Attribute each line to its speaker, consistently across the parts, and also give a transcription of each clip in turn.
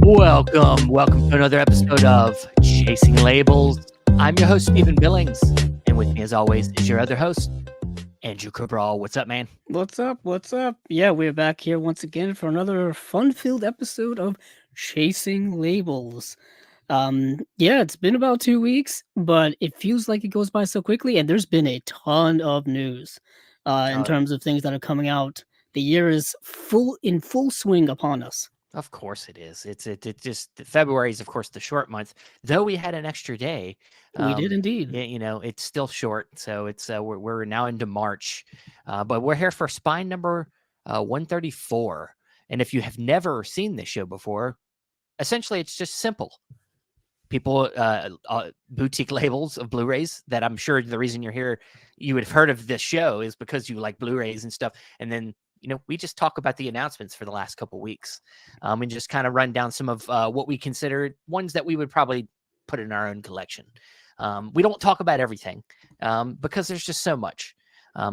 Speaker 1: Welcome to another episode of Chasing Labels. I'm your host, Stephen Billings, and with me, as always, is your other host, Andrew Cabral. What's up, man?
Speaker 2: What's up? Yeah, we're back here once again for another fun-filled episode of Chasing Labels. Yeah, it's been about 2 weeks, but it feels like it goes by so quickly, and there's been a ton of news in terms of things that are coming out. The year is in full swing upon us.
Speaker 1: Of course it is. It just February is, of course, the short month. Though we had an extra day,
Speaker 2: We did indeed.
Speaker 1: it's still short. So it's we're now into March, but we're here for Spine number 134. And if you have never seen this show before, essentially it's just simple. People, boutique labels of Blu-rays that I'm sure the reason you're here, you would have heard of this show is because you like Blu-rays and stuff. And then, we just talk about the announcements for the last couple of weeks, and just kind of run down some of what we consider ones that we would probably put in our own collection. We don't talk about everything because there's just so much.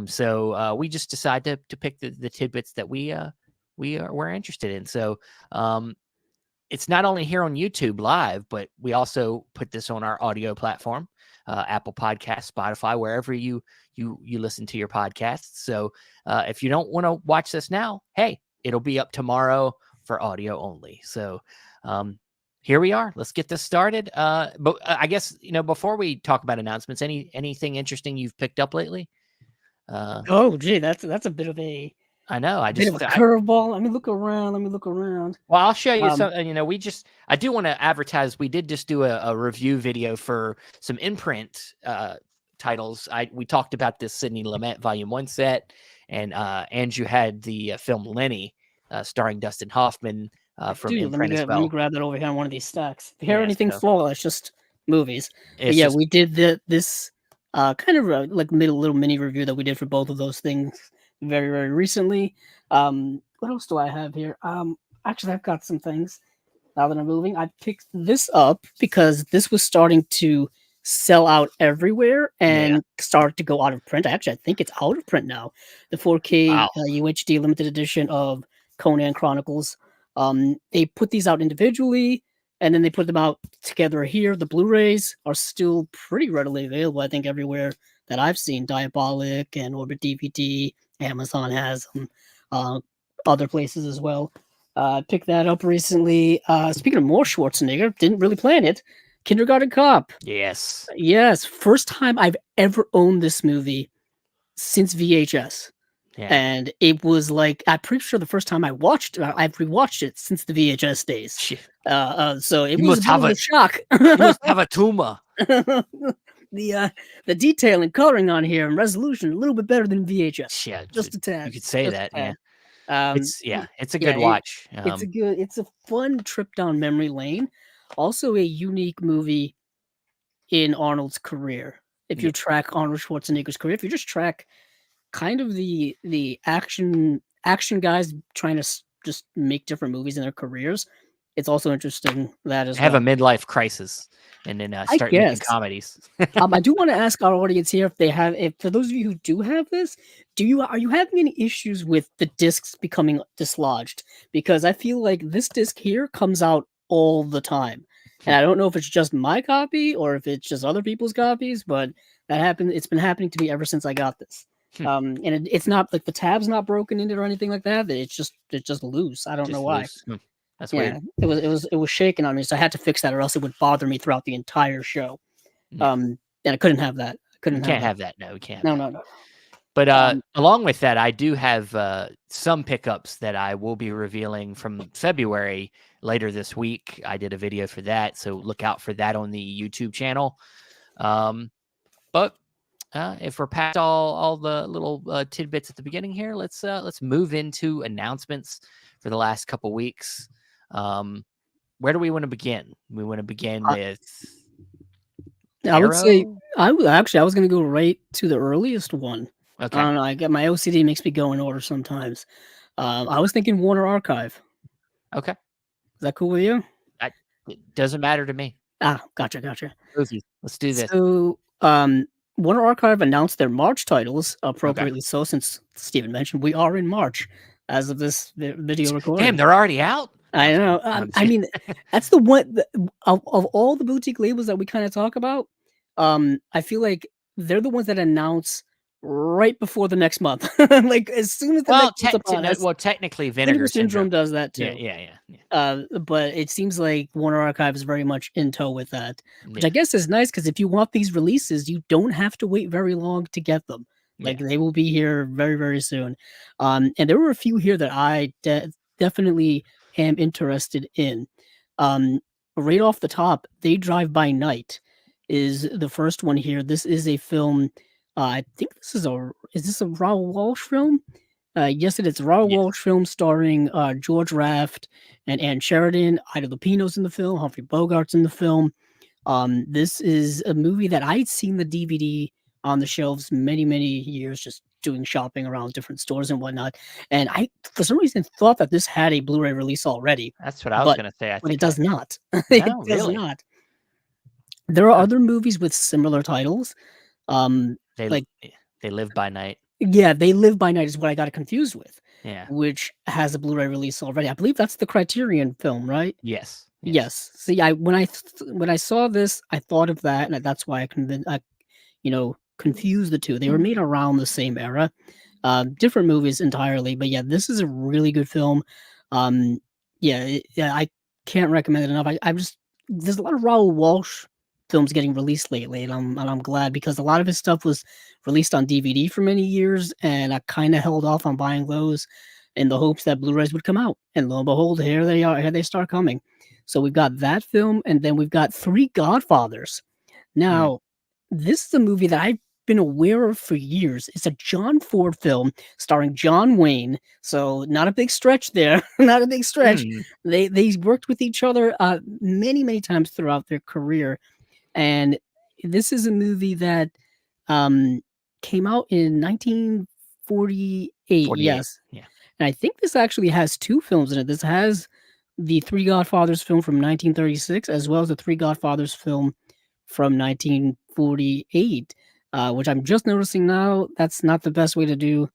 Speaker 1: So we just decide to pick the tidbits that we're interested in. So it's not only here on YouTube live, but we also put this on our audio platform, Apple Podcasts, Spotify, wherever you listen to your podcasts. So if you don't want to watch this now, hey, it'll be up tomorrow for audio only. So here we are. Let's get this started. But I guess, before we talk about announcements, anything interesting you've picked up lately?
Speaker 2: Oh, gee, that's a bit of a
Speaker 1: I know.
Speaker 2: bit of a curveball. Let me look around.
Speaker 1: Well, I'll show you some. I do want to advertise. We did just do a review video for some Imprint titles. We talked about this Sidney Lumet Volume 1 set, and Andrew had the film Lenny, starring Dustin Hoffman from Imprint as well.
Speaker 2: Let me grab that over here on one of these stacks. If you hear anything fall, it's just movies. But yeah, we did this kind of like little mini review that we did for both of those things very, very recently. What else do I have here? Actually, I've got some things now that I'm moving. I picked this up because this was starting to sell out everywhere and start to go out of print. I think it's out of print now. The 4K UHD limited edition of Conan Chronicles. They put these out individually, and then they put them out together here. The Blu-rays are still pretty readily available, I think, everywhere that I've seen. Diabolic and Orbit DVD. Amazon has them, other places as well. Picked that up recently. Speaking of more Schwarzenegger, didn't really plan it. Kindergarten Cop.
Speaker 1: Yes.
Speaker 2: First time I've ever owned this movie since VHS. Yeah. And it was like, I'm pretty sure the first time I've rewatched it since the VHS days. So it was a shock.
Speaker 1: You must have a tumor.
Speaker 2: The detail and coloring on here and resolution a little bit better than VHS.
Speaker 1: Yeah,
Speaker 2: just a tad.
Speaker 1: You could say that. Yeah. It's a good watch.
Speaker 2: It's a fun trip down memory lane. Also a unique movie in Arnold's career. If you track Arnold Schwarzenegger's career, if you just track kind of the action guys trying to just make different movies in their careers, it's also interesting that as
Speaker 1: have a midlife crisis and then start making comedies.
Speaker 2: I do want to ask our audience here if for those of you who do have this, are you having any issues with the discs becoming dislodged? Because I feel like this disc here comes out all the time, and I don't know if it's just my copy or if it's just other people's copies, but it's been happening to me ever since I got this. And it's not like the tab's not broken in it or anything like that. It's just loose. I don't know why.
Speaker 1: That's weird.
Speaker 2: It was shaking on me, so I had to fix that, or else it would bother me throughout the entire show. And I couldn't have that.
Speaker 1: Can't have that. No, we can't.
Speaker 2: No.
Speaker 1: But along with that, I do have some pickups that I will be revealing from February later this week. I did a video for that, so look out for that on the YouTube channel. But if we're past all the little tidbits at the beginning here, let's move into announcements for the last couple weeks. Where do we want to begin? We want to begin with
Speaker 2: I would say I was going to go right to the earliest one.
Speaker 1: Okay.
Speaker 2: I don't know. I get my OCD makes me go in order sometimes. I was thinking Warner Archive.
Speaker 1: Okay.
Speaker 2: Is that cool with you?
Speaker 1: It doesn't matter to me.
Speaker 2: Gotcha.
Speaker 1: Let's do this.
Speaker 2: So, Warner Archive announced their March titles, appropriately so, since Stephen mentioned we are in March as of this video recording.
Speaker 1: Damn, they're already out?
Speaker 2: I know. I mean, that's the one of all the boutique labels that we kind of talk about. I feel like they're the ones that announce right before the next month. Like as soon as the next month's upon us.
Speaker 1: Well, technically,
Speaker 2: Vinegar Syndrome does that too.
Speaker 1: Yeah.
Speaker 2: But it seems like Warner Archive is very much in tow with that, which I guess is nice because if you want these releases, you don't have to wait very long to get them. Like they will be here very, very soon. And there were a few here that I definitely am interested in. Right off the top, They Drive by Night is the first one here. This is a film. I think this is a Raoul Walsh film? Yes, it is. Raoul Walsh film starring George Raft and Ann Sheridan. Ida Lupino's in the film. Humphrey Bogart's in the film. This is a movie that I'd seen the DVD on the shelves many, many years, just doing shopping around different stores and whatnot. And I, for some reason, thought that this had a Blu-ray release already.
Speaker 1: That's what I was going to say.
Speaker 2: But it does not.
Speaker 1: It does
Speaker 2: not. There are other movies with similar titles.
Speaker 1: They Live by Night.
Speaker 2: Yeah, They Live by Night is what I got confused with.
Speaker 1: Yeah.
Speaker 2: Which has a Blu-ray release already. I believe that's the Criterion film, right?
Speaker 1: Yes.
Speaker 2: See, when I saw this, I thought of that, and that's why I confused the two. They were made around the same era, different movies entirely. But yeah, this is a really good film. I can't recommend it enough. There's a lot of Raoul Walsh films getting released lately, and I'm glad because a lot of his stuff was released on DVD for many years, and I kind of held off on buying those in the hopes that Blu-rays would come out. And lo and behold, here they are. Here they start coming. So we've got that film, and then we've got Three Godfathers. Now, this is a movie that I've been aware of for years. It's a John Ford film starring John Wayne. So not a big stretch there. Not a big stretch. They worked with each other many, many times throughout their career. And this is a movie that came out in 1948. Yes.
Speaker 1: Yeah.
Speaker 2: And I think this actually has two films in it. This has the Three Godfathers film from 1936, as well as the Three Godfathers film from 1948, which I'm just noticing now. That's not the best way to do.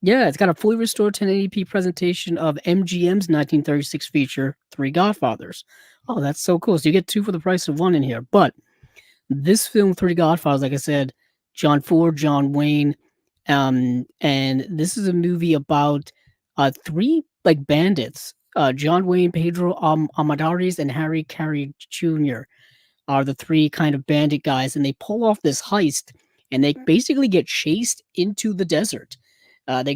Speaker 2: Yeah, it's got a fully restored 1080p presentation of MGM's 1936 feature, Three Godfathers. Oh, that's so cool. So you get two for the price of one in here. But this film, Three Godfathers, like I said, John Ford, John Wayne, and this is a movie about three bandits. John Wayne, Pedro Armendáriz, and Harry Carey Jr. are the three kind of bandit guys, and they pull off this heist, and they basically get chased into the desert. And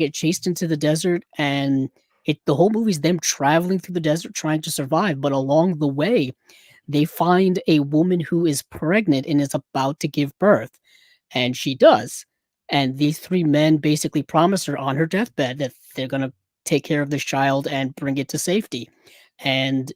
Speaker 2: the whole movie is them traveling through the desert trying to survive. But along the way, they find a woman who is pregnant and is about to give birth, and she does. And these three men basically promise her on her deathbed that they're going to take care of this child and bring it to safety. And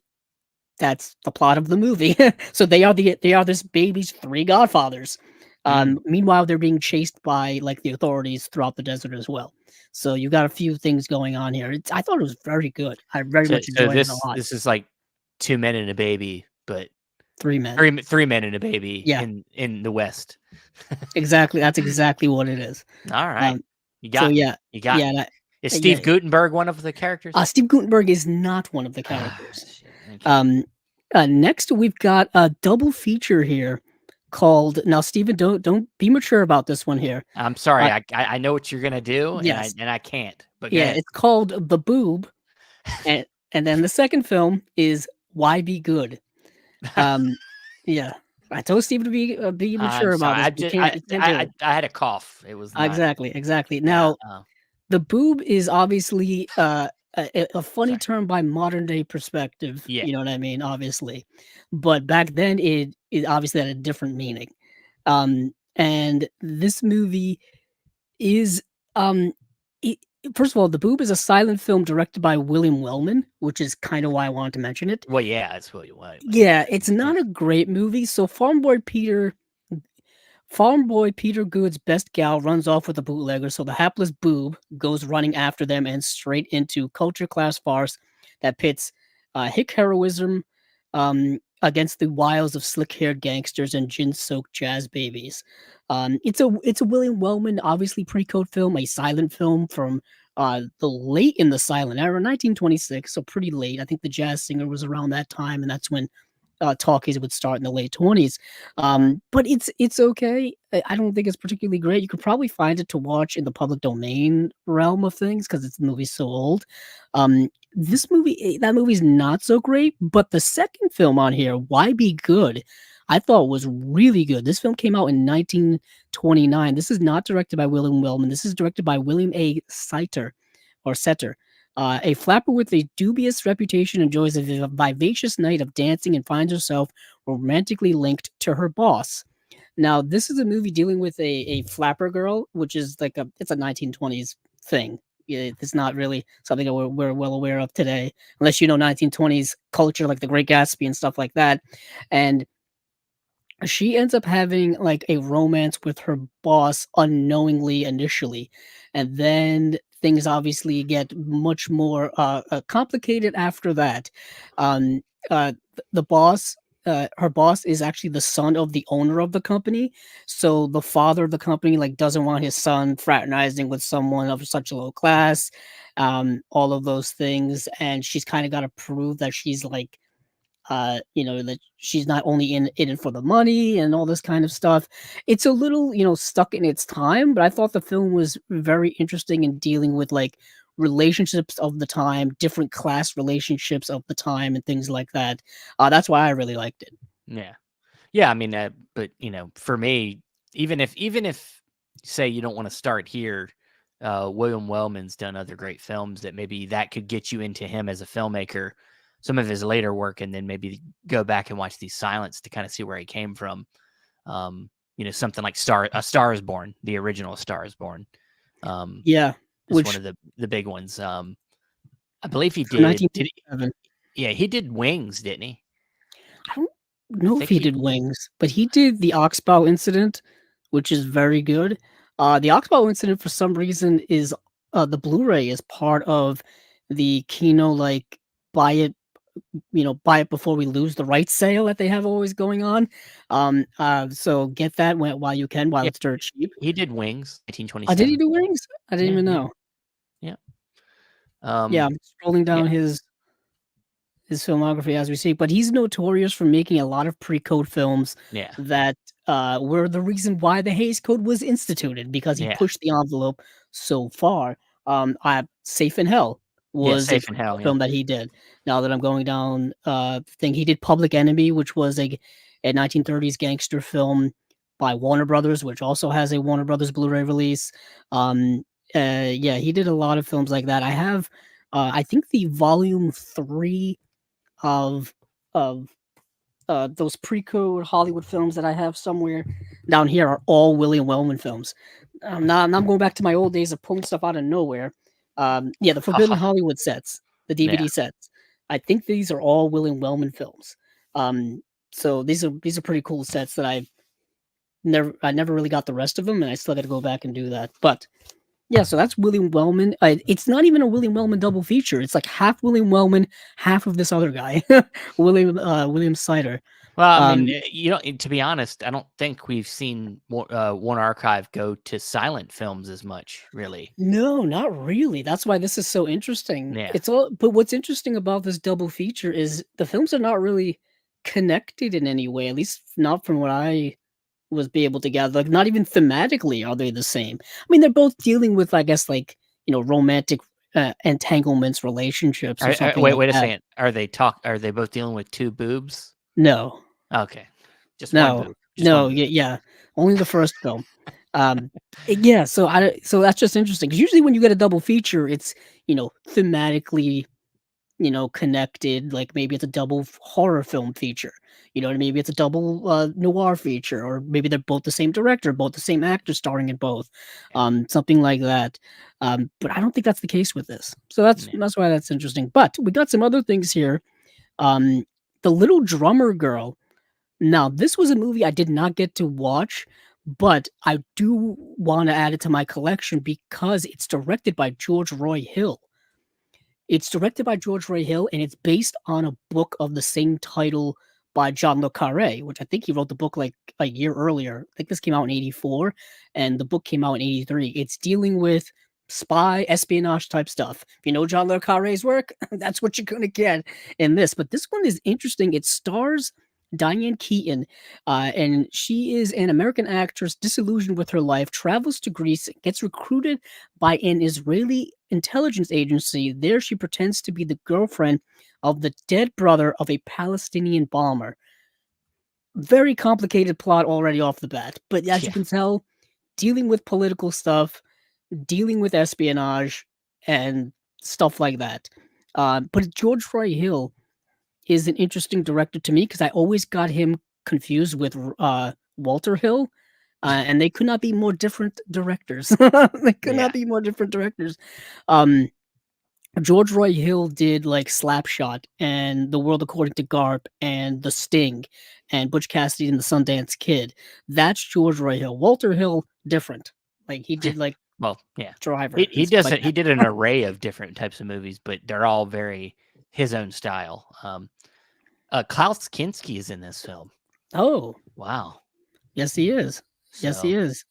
Speaker 2: that's the plot of the movie. So they are this baby's three godfathers. Meanwhile, they're being chased by the authorities throughout the desert as well. So you got a few things going on here. I thought it was very good. I very much enjoyed it a lot.
Speaker 1: This is like two men and a baby, but
Speaker 2: three men.
Speaker 1: Three men and a baby in the West.
Speaker 2: Exactly. That's exactly what it is.
Speaker 1: All right. You got Is Steve Guttenberg one of the characters?
Speaker 2: Steve Guttenberg is not one of the characters. Next, we've got a double feature here called. Now, Steven, don't be mature about this one here.
Speaker 1: I'm sorry. I know what you're gonna do,
Speaker 2: yes.
Speaker 1: and I can't. But
Speaker 2: it's called The Boob, and then the second film is Why Be Good. I told Steven to be mature about this.
Speaker 1: I had a cough. It was not...
Speaker 2: exactly. Now, The Boob is obviously a funny term by modern day perspective.
Speaker 1: Yeah.
Speaker 2: You know what I mean? Obviously. But back then it obviously had a different meaning. And this movie is first of all, The Boob is a silent film directed by William Wellman, which is kind of why I wanted to mention it.
Speaker 1: Well, yeah, it's William Wellman.
Speaker 2: Yeah, it's not a great movie. So Farm boy Peter Good's best gal runs off with a bootlegger, so the hapless Boob goes running after them and straight into culture class farce that pits hick heroism against the wiles of slick-haired gangsters and gin-soaked jazz babies. It's a William Wellman, obviously pre-code film, a silent film from the late in the silent era, 1926, so pretty late. I think The Jazz Singer was around that time, and that's when talkies would start in the late 20s. But it's okay. I don't think it's particularly great. You could probably find it to watch in the public domain realm of things because the movie's so old. That movie's not so great, but the second film on here, Why Be Good, I thought was really good. This film came out in 1929. This is not directed by William Wellman. This is directed by William A. Setter. A flapper with a dubious reputation enjoys a vivacious night of dancing and finds herself romantically linked to her boss. Now, this is a movie dealing with a flapper girl, which is it's a 1920s thing. It's not really something that we're well aware of today, unless you know 1920s culture like The Great Gatsby and stuff like that. And she ends up having like a romance with her boss unknowingly initially, and then things obviously get much more complicated after that. um the boss, her boss is actually the son of the owner of the company, so the father of the company like doesn't want his son fraternizing with someone of such a low class, all of those things, and she's kind of got to prove that she's like that she's not only in it for the money and all this kind of stuff. It's a little, stuck in its time, but I thought the film was very interesting in dealing with like relationships of the time, different class relationships of the time, and things like that. That's why I really liked it.
Speaker 1: Yeah, yeah. I mean, but for me, even if say you don't want to start here, William Wellman's done other great films that maybe that could get you into him as a filmmaker. Some of his later work, and then maybe go back and watch these silents to kind of see where he came from. Something like A Star Is Born, the original Star Is Born.
Speaker 2: Yeah,
Speaker 1: is one of the big ones. I believe he did. He did Wings, didn't he?
Speaker 2: I don't know if he did Wings, but he did the Oxbow Incident, which is very good. The Oxbow Incident, for some reason, is the Blu-ray is part of the Kino buy it before we lose the rights sale that they have always going on. So get that while you can, while it's dirt cheap.
Speaker 1: He did Wings, 1927.
Speaker 2: Did he do Wings? I didn't even know.
Speaker 1: Yeah.
Speaker 2: I'm scrolling down his filmography as we see, but he's notorious for making a lot of pre-code films that were the reason why the Hays Code was instituted, because he pushed the envelope so far. Safe in Hell was a film that he did. Now that I'm going down thing, he did Public Enemy, which was a 1930s gangster film by Warner Brothers, which also has a Warner Brothers Blu-ray release. He did a lot of films like that. I have I think the volume 3 of those pre-code Hollywood films that I have somewhere down here are all William Wellman films. I'm going back to my old days of pulling stuff out of nowhere. The Forbidden Hollywood sets, the DVD sets. I think these are all William Wellman films. So these are pretty cool sets that I never really got the rest of them, and I still got to go back and do that. But yeah, so that's William Wellman. It's not even a William Wellman double feature. It's like half William Wellman, half of this other guy, William Sider.
Speaker 1: Well, I mean, to be honest, I don't think we've seen One Archive go to silent films as much, really.
Speaker 2: No, not really. That's why this is so interesting.
Speaker 1: Yeah.
Speaker 2: But what's interesting about this double feature is the films are not really connected in any way, at least not from what I was able to gather. Like, not even thematically are they the same. I mean, they're both dealing with, I guess, romantic entanglements, relationships, or something.
Speaker 1: Wait a second. Are they both dealing with two boobs?
Speaker 2: No.
Speaker 1: Okay. Just
Speaker 2: no.
Speaker 1: one boob.
Speaker 2: Yeah. Only the first film. So that's just interesting, because usually when you get a double feature, it's thematically connected. Like maybe it's a double horror film feature, maybe it's a double noir feature, or maybe they're both the same director, both the same actor starring in both, something like that. But I don't think that's the case with this, so that's why that's interesting. But we got some other things here. The Little Drummer Girl. Now, this was a movie I did not get to watch, but I do want to add it to my collection because it's directed by George Roy Hill. It's directed by George Roy Hill, and it's based on a book of the same title by John le Carré, which I think he wrote the book like a year earlier. I think this came out in 1984, and the book came out in 1983. It's dealing with spy, espionage type stuff. If you know John Le Carre's work, that's what you're gonna get in this. But this one is interesting. It stars Diane Keaton, and she is an American actress disillusioned with her life, travels to Greece, gets recruited by an Israeli intelligence agency. There, she pretends to be the girlfriend of the dead brother of a Palestinian bomber. Very complicated plot already off the bat, but as you
Speaker 1: Yeah.
Speaker 2: can tell, dealing with political stuff, dealing with espionage, and stuff like that. But George Roy Hill is an interesting director to me because I always got him confused with Walter Hill, and they could not be more different directors. They could
Speaker 1: Yeah.
Speaker 2: not be more different directors. Um, George Roy Hill did like Slapshot and The World According to Garp and The Sting and Butch Cassidy and the Sundance Kid. That's George Roy Hill. Walter Hill, different. Like he did like
Speaker 1: Well, yeah.
Speaker 2: Driver
Speaker 1: He
Speaker 2: and stuff like
Speaker 1: doesn't. He
Speaker 2: that.
Speaker 1: did an array of different types of movies, but they're all very his own style. Klaus Kinski is in this film.
Speaker 2: Oh,
Speaker 1: Wow.
Speaker 2: yes, he is. Yes, he
Speaker 1: So
Speaker 2: is.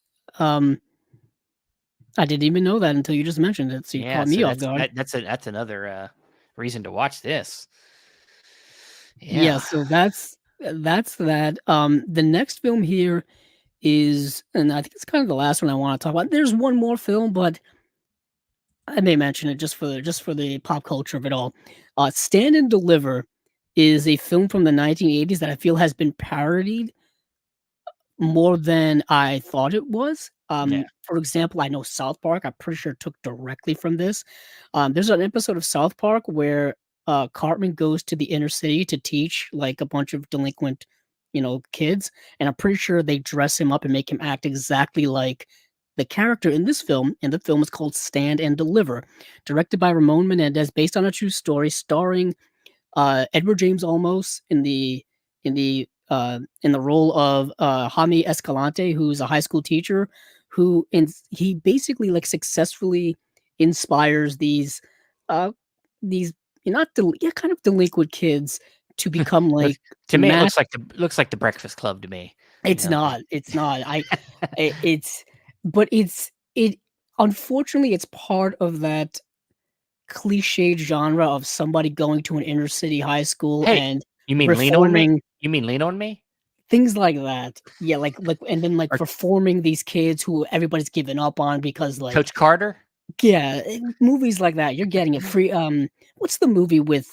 Speaker 2: I didn't even know that until you just mentioned it. So you
Speaker 1: yeah,
Speaker 2: caught me
Speaker 1: so
Speaker 2: off guard.
Speaker 1: that's another reason to watch this.
Speaker 2: Yeah,
Speaker 1: Yeah.
Speaker 2: so that's that. The next film here is, and I think it's kind of the last one I want to talk about. There's one more film, but I may mention it just for the pop culture of it all. Stand and Deliver is a film from the 1980s that I feel has been parodied more than I thought it was.
Speaker 1: Yeah.
Speaker 2: For example, I know South Park, I'm pretty sure took directly from this. There's an episode of South Park where Cartman goes to the inner city to teach like a bunch of delinquent, kids, and I'm pretty sure they dress him up and make him act exactly like the character in this film. And the film is called Stand and Deliver, directed by Ramon Menendez, based on a true story, starring Edward James Olmos in the role of Jaime Escalante, who's a high school teacher, he basically like successfully inspires these not yeah, kind of delinquent kids to become
Speaker 1: Looks,
Speaker 2: like
Speaker 1: to me, it
Speaker 2: math.
Speaker 1: looks like the Breakfast Club to me.
Speaker 2: It's not. It's not. It's but it unfortunately it's part of that cliched genre of somebody going to an inner city high school
Speaker 1: Hey,
Speaker 2: and
Speaker 1: you mean Lean on Me?
Speaker 2: performing
Speaker 1: You mean Lean on Me?
Speaker 2: things like that. Yeah, and then like
Speaker 1: Or
Speaker 2: performing these kids who everybody's given up on because like
Speaker 1: Coach Carter?
Speaker 2: yeah, movies like that. You're getting it free. What's the movie with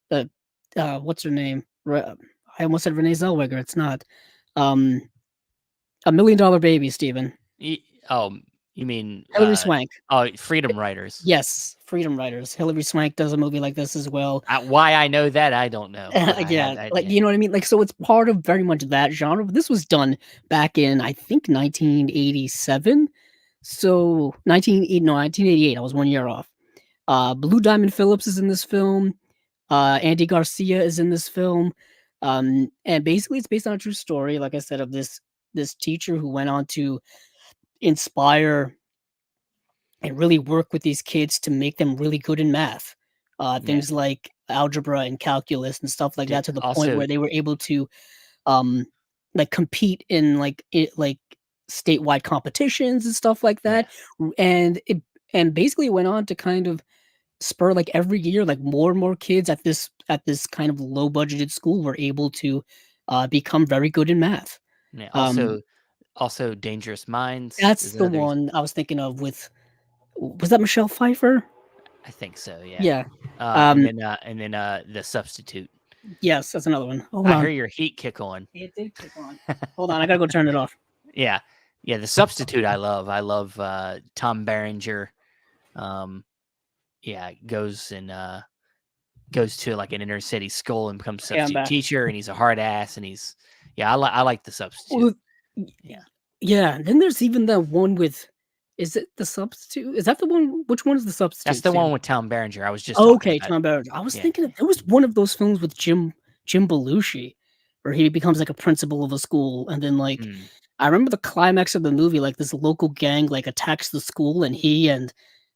Speaker 2: the what's her name? I almost said Renee Zellweger. It's not. Um, A Million Dollar Baby, Steven.
Speaker 1: Oh, you mean
Speaker 2: Hilary Swank.
Speaker 1: Freedom Writers?
Speaker 2: Yes, Freedom Writers. Hilary Swank does a movie like this as well.
Speaker 1: Why I know that I don't know. But
Speaker 2: Yeah, like
Speaker 1: yeah.
Speaker 2: you know what I mean. Like so, it's part of very much that genre. But this was done back in I think 1987. So 1988. I was 1 year off. Blue Diamond Phillips is in this film. Andy Garcia is in this film. And basically, it's based on a true story, like I said, of this teacher who went on to inspire and really work with these kids to make them really good in math.
Speaker 1: Yeah.
Speaker 2: Things like algebra and calculus and stuff like that, to the point
Speaker 1: Also,
Speaker 2: where they were able to um like compete in like statewide competitions and stuff like
Speaker 1: yeah,
Speaker 2: that. And basically went on to kind of spur like every year like more and more kids at this kind of low budgeted school were able to become very good in math.
Speaker 1: yeah.
Speaker 2: Um
Speaker 1: Also, Dangerous Minds
Speaker 2: that's
Speaker 1: is
Speaker 2: the
Speaker 1: another.
Speaker 2: one I was thinking of with, was that Michelle Pfeiffer?
Speaker 1: I think so. Yeah.
Speaker 2: Yeah.
Speaker 1: And
Speaker 2: Um
Speaker 1: then The Substitute.
Speaker 2: yes, that's another one. Hold
Speaker 1: I hear
Speaker 2: on.
Speaker 1: your heat kick on.
Speaker 2: It did kick on. Hold on, I gotta go turn it off.
Speaker 1: Yeah. Yeah, The Substitute I love. I love Tom Berenger. Yeah, goes to like an inner city school and becomes a
Speaker 2: Okay, I'm
Speaker 1: substitute
Speaker 2: back.
Speaker 1: teacher, and he's a hard ass, and I like The Substitute.
Speaker 2: Well,
Speaker 1: Yeah.
Speaker 2: yeah, and then there's even that one with, is it The Substitute? Is that the one? Which one is The Substitute?
Speaker 1: That's the
Speaker 2: Sam?
Speaker 1: one with Tom Berenger. I was just
Speaker 2: Oh,
Speaker 1: talking
Speaker 2: okay,
Speaker 1: about it.
Speaker 2: Tom Berenger. I was
Speaker 1: Yeah.
Speaker 2: thinking there was one of those films with Jim Belushi where he becomes like a principal of a school, and then like I remember the climax of the movie, like this local gang like attacks the school, and he and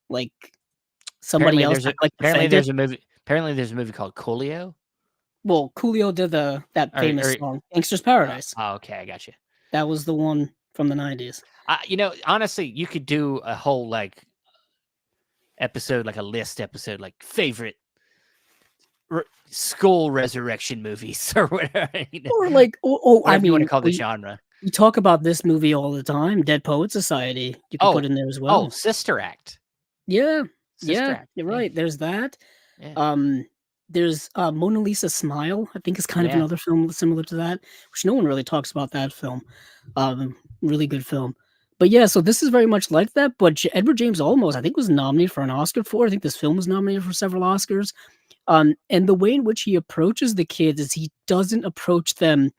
Speaker 2: like somebody else have to, like defend it.
Speaker 1: Apparently there's a movie called Coolio.
Speaker 2: Well, Coolio did that famous
Speaker 1: Or
Speaker 2: song, "Gangster's Paradise."
Speaker 1: okay, I got you.
Speaker 2: That was the one from the 90s.
Speaker 1: Honestly, you could do a whole like episode, like a list episode, like favorite school resurrection movies or whatever.
Speaker 2: Or like, I
Speaker 1: Whatever you want to
Speaker 2: mean,
Speaker 1: call the genre.
Speaker 2: we talk about this movie all the time, Dead Poet Society. You can put in there as well.
Speaker 1: Sister Act.
Speaker 2: Yeah,
Speaker 1: Sister
Speaker 2: yeah,
Speaker 1: Act.
Speaker 2: you're right. There's that.
Speaker 1: Yeah.
Speaker 2: There's Mona Lisa Smile. I think is kind of another film similar to that, which no one really talks about that film. Really good film. But yeah, so this is very much like that. But Edward James Olmos, I think, was nominated for an Oscar for. I think this film was nominated for several Oscars. And the way in which he approaches the kids is he doesn't approach them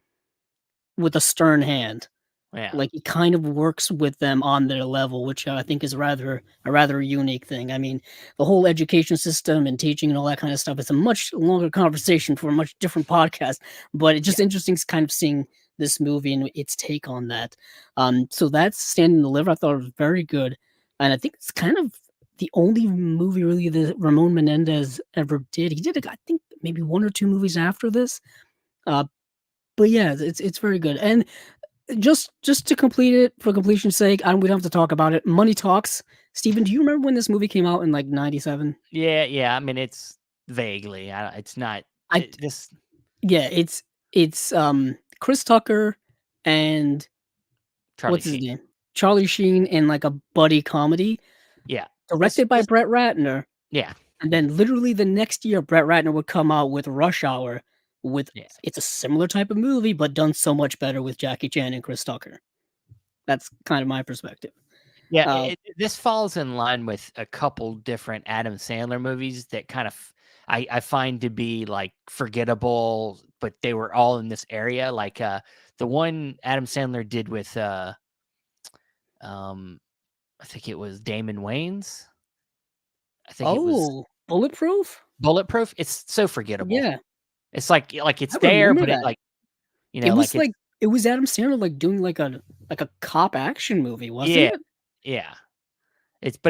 Speaker 2: with a stern hand.
Speaker 1: Yeah.
Speaker 2: Like, he kind of works with them on their level, which I think is a rather unique thing. I mean, the whole education system and teaching and all that kind of stuff is a much longer conversation for a much different podcast, but it's just interesting kind of seeing this movie and its take on that. So that's Stand and Deliver. I thought it was very good. And I think it's kind of the only movie really that Ramon Menendez ever did. He did, I think, maybe one or two movies after this. But yeah, it's very good. And just to complete it for completion's sake, we don't have to talk about it. Money Talks. Steven, do you remember when this movie came out in like 97?
Speaker 1: Yeah. I mean, it's vaguely. It's not.
Speaker 2: Yeah, it's Chris Tucker and what's his name? Charlie Sheen in like a buddy comedy.
Speaker 1: Yeah.
Speaker 2: Directed by Brett Ratner.
Speaker 1: Yeah.
Speaker 2: And then literally the next year, Brett Ratner would come out with Rush Hour. It's a similar type of movie, but done so much better with Jackie Chan and Chris Tucker. That's kind of my perspective.
Speaker 1: Yeah, this falls in line with a couple different Adam Sandler movies that kind of I find to be like forgettable, but they were all in this area. Like the one Adam Sandler did with I think it was Damon Wayans. I think it was
Speaker 2: Bulletproof.
Speaker 1: Bulletproof. It's so forgettable.
Speaker 2: Yeah,
Speaker 1: it's like it's there, but it like
Speaker 2: it was like it was Adam Sandler like doing like a cop action movie, wasn't it?
Speaker 1: Yeah. It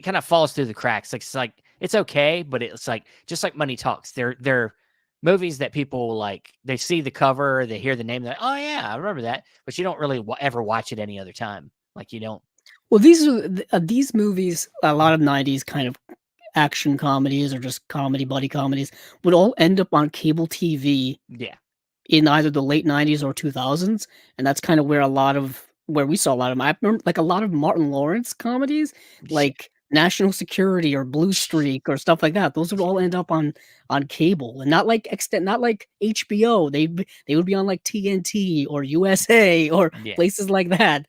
Speaker 1: kind of falls through the cracks. Like it's okay, but it's like just like Money Talks. They're movies that people like. They see the cover, they hear the name, they're like, oh yeah, I remember that. But you don't really ever watch it any other time. Like you don't.
Speaker 2: Well, these movies, a lot of 90s kind of action comedies or just buddy comedies would all end up on cable TV.
Speaker 1: Yeah.
Speaker 2: In either the late 90s or 2000s, and that's kind of where we saw a lot of them. I remember like a lot of Martin Lawrence comedies, like National Security or Blue Streak or stuff like that. Those would all end up on cable, and not like HBO. They would be on like TNT or USA or places like that.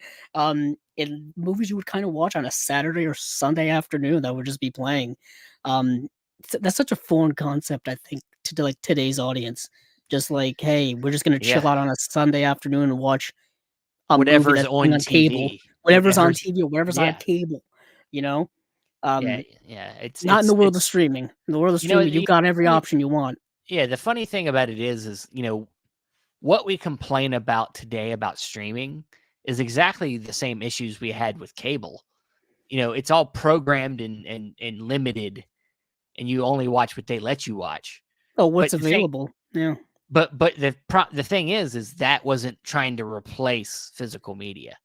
Speaker 2: In movies you would kind of watch on a Saturday or Sunday afternoon that would just be playing. That's such a foreign concept, I think, to like today's audience. Just like, hey, we're just gonna chill out on a Sunday afternoon and watch
Speaker 1: whatever's on
Speaker 2: cable, whatever's on TV or whatever's on cable. You know,
Speaker 1: it's
Speaker 2: not in the world of streaming. In the world of streaming, you've got every option you want.
Speaker 1: Yeah, the funny thing about it is what we complain about today about streaming is exactly the same issues we had with cable. It's all programmed and limited, and you only watch what they let you watch.
Speaker 2: Oh, what's available? Yeah.
Speaker 1: But the thing is that wasn't trying to replace physical media.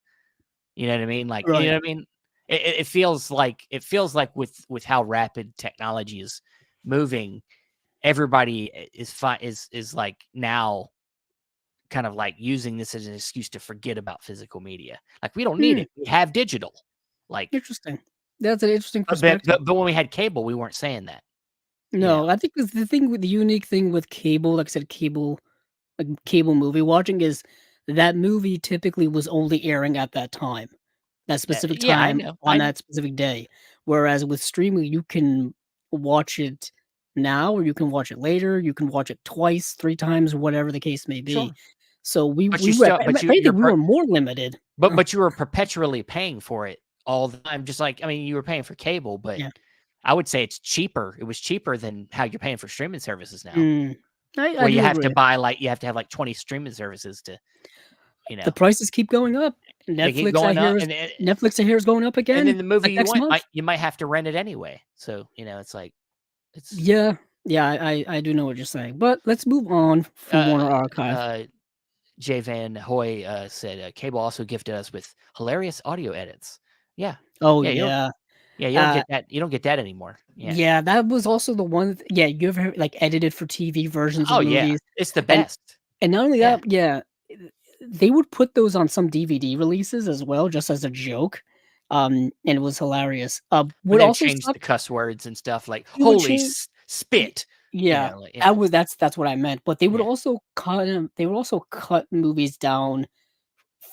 Speaker 1: You know what I mean? Like, right. You know what I mean? It feels like with how rapid technology is moving, everybody is like now kind of like using this as an excuse to forget about physical media. Like, we don't need it. We have digital. Like,
Speaker 2: interesting. That's an interesting perspective.
Speaker 1: But when we had cable, we weren't saying that.
Speaker 2: No, I think the unique thing with cable, like I said, cable movie watching is that movie typically was only airing at that time, that specific time on that specific day. Whereas with streaming, you can watch it now, or you can watch it later. You can watch it twice, 3 times, whatever the case may be. Sure. So we were more limited.
Speaker 1: But you were perpetually paying for it all the time. Just like, I mean, you were paying for cable, but I would say it's cheaper. It was cheaper than how you're paying for streaming services now. Where you have to buy you have to have like 20 streaming services to,
Speaker 2: The prices keep going up. Netflix I hear is going up again.
Speaker 1: And then the movie you might have to rent it anyway. So, it's like
Speaker 2: Yeah, I do know what you're saying. But let's move on from Warner Archive.
Speaker 1: Jay Van Hoy said cable also gifted us with hilarious audio edits. Yeah.
Speaker 2: Oh yeah.
Speaker 1: Yeah, you don't get that. You don't get that anymore. Yeah.
Speaker 2: Yeah, that was also the one. Yeah, you ever like edited for TV versions of
Speaker 1: Oh yeah,
Speaker 2: movies,
Speaker 1: it's the
Speaker 2: and
Speaker 1: best.
Speaker 2: and not only
Speaker 1: Yeah.
Speaker 2: that, yeah, they would put those on some DVD releases as well, just as a joke, and it was hilarious.
Speaker 1: When
Speaker 2: What
Speaker 1: they would
Speaker 2: also
Speaker 1: change the
Speaker 2: sucked,
Speaker 1: cuss words and stuff like
Speaker 2: it would
Speaker 1: "holy
Speaker 2: change.
Speaker 1: spit,"
Speaker 2: Yeah,
Speaker 1: like,
Speaker 2: I
Speaker 1: yeah,
Speaker 2: was that's what I meant, but they would
Speaker 1: yeah,
Speaker 2: also cut movies down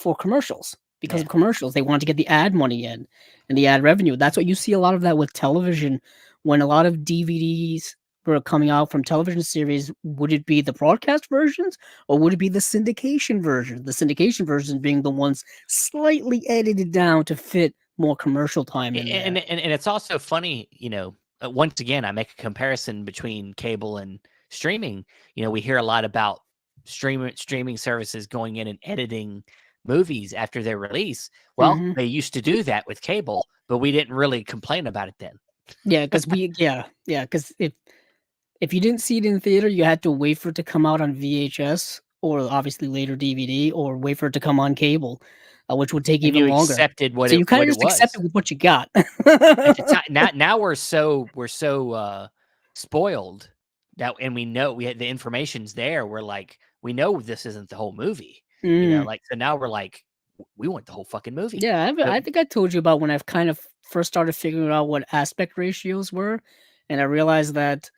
Speaker 2: for commercials because
Speaker 1: yeah.
Speaker 2: of commercials. They wanted to get the ad money in and the ad revenue. That's what you see a lot of that with television when a lot of DVDs were coming out from television series. Would it be the broadcast versions or would it be the syndication version? The syndication versions being the ones slightly edited down to fit more commercial time in there.
Speaker 1: And it's also funny, once again, I make a comparison between cable and streaming. We hear a lot about streaming services going in and editing movies after their release. Well,
Speaker 2: Mhm.
Speaker 1: they used to do that with cable, but we didn't really complain about it then.
Speaker 2: Yeah, because because if you didn't see it in theater, you had to wait for it to come out on VHS or obviously later DVD or wait for it to come on cable, which would take
Speaker 1: And
Speaker 2: even
Speaker 1: you
Speaker 2: longer.
Speaker 1: accepted what
Speaker 2: So
Speaker 1: it
Speaker 2: you kinda
Speaker 1: what it
Speaker 2: just
Speaker 1: was.
Speaker 2: accepted with what you got.
Speaker 1: At the time, now we're so spoiled that, and we know we had the information's there. We're like, we know this isn't the whole movie,
Speaker 2: Mm.
Speaker 1: like, so now we're like, we want the whole fucking movie.
Speaker 2: Yeah,
Speaker 1: But
Speaker 2: I think I told you about when I've kind of first started figuring out what aspect ratios were, and I realized that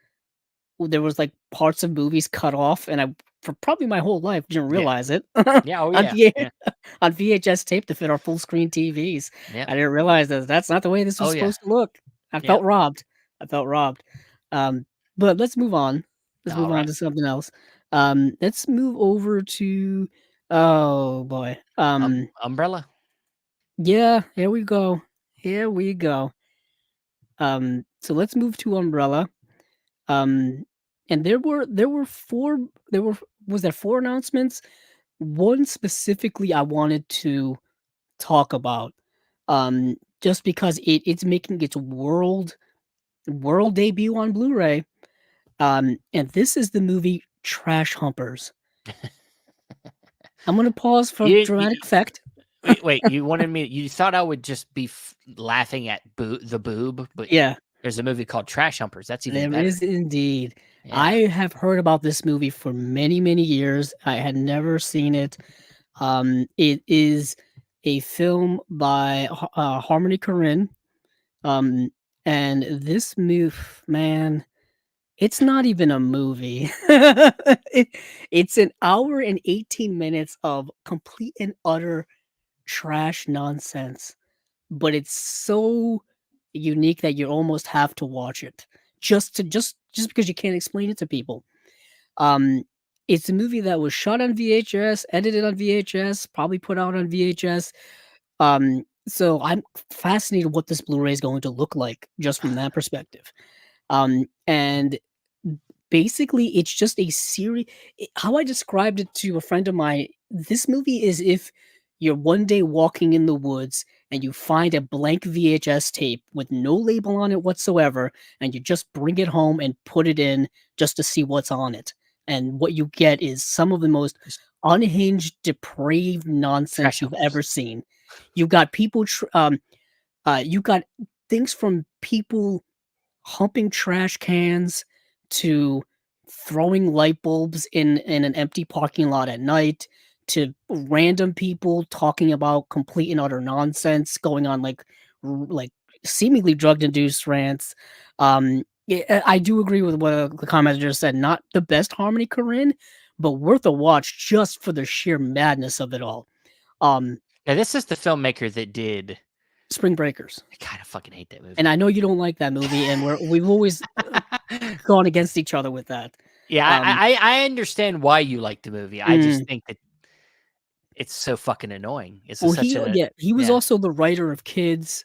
Speaker 2: there was, like, parts of movies cut off, and I for probably my whole life didn't
Speaker 1: yeah,
Speaker 2: realize it
Speaker 1: yeah, oh
Speaker 2: on
Speaker 1: yeah,
Speaker 2: V
Speaker 1: yeah,
Speaker 2: on VHS tape to fit our full screen TVs.
Speaker 1: yeah,
Speaker 2: I didn't realize that that's not the way this was
Speaker 1: oh yeah,
Speaker 2: supposed to look. I
Speaker 1: yeah.
Speaker 2: felt robbed. I felt robbed. But let's move on. Let's
Speaker 1: All
Speaker 2: move on
Speaker 1: right,
Speaker 2: to something else. Let's move over to oh boy.
Speaker 1: Umbrella.
Speaker 2: Yeah, here we go. Here we go. So let's move to Umbrella. Um, and there were 4 there were was there 4 announcements? One specifically I wanted to talk about, just because it's making its world debut on Blu-ray, and this is the movie Trash Humpers. I'm gonna pause for
Speaker 1: You didn't.
Speaker 2: dramatic effect.
Speaker 1: Wait. You wanted me. You thought I would just be laughing at the boob, but
Speaker 2: Yeah.
Speaker 1: there's a movie called Trash Humpers. That's even
Speaker 2: There
Speaker 1: better.
Speaker 2: is indeed. I
Speaker 1: Yeah.
Speaker 2: have heard about this movie for many, many years. I had never seen it. It is a film by Harmony Korine. Um, and this move, man, it's not even a movie. It's an hour and 18 minutes of complete and utter trash nonsense, but it's so unique that you almost have to watch it just because you can't explain it to people. Um, it's a movie that was shot on VHS, edited on VHS, probably put out on VHS. So I'm fascinated what this Blu-ray is going to look like just from that perspective. And basically, it's just a series. How I described it to a friend of mine, this movie is if you're one day walking in the woods and you find a blank VHS tape with no label on it whatsoever, and you just bring it home and put it in just to see what's on it. And what you get is some of the most
Speaker 1: Just
Speaker 2: unhinged, depraved nonsense
Speaker 1: Trash
Speaker 2: you've ever
Speaker 1: Humpers.
Speaker 2: seen. You've got people, you got things from people humping trash cans to throwing light bulbs in an empty parking lot at night to random people talking about complete and utter nonsense going on like seemingly drug induced rants. Yeah, I do agree with what the commenter just said. Not the best Harmony Korine, but worth a watch just for the sheer madness of it all. Um,
Speaker 1: Now, this is the filmmaker that did.
Speaker 2: Spring Breakers.
Speaker 1: I kind of fucking hate that
Speaker 2: And
Speaker 1: movie.
Speaker 2: I know you don't like that movie, and we've always gone against each other with that.
Speaker 1: Yeah,
Speaker 2: Um,
Speaker 1: I understand why you like the movie. I just
Speaker 2: mm,
Speaker 1: think that it's so fucking annoying. It's
Speaker 2: well,
Speaker 1: just such a
Speaker 2: he was
Speaker 1: yeah,
Speaker 2: also the writer of Kids.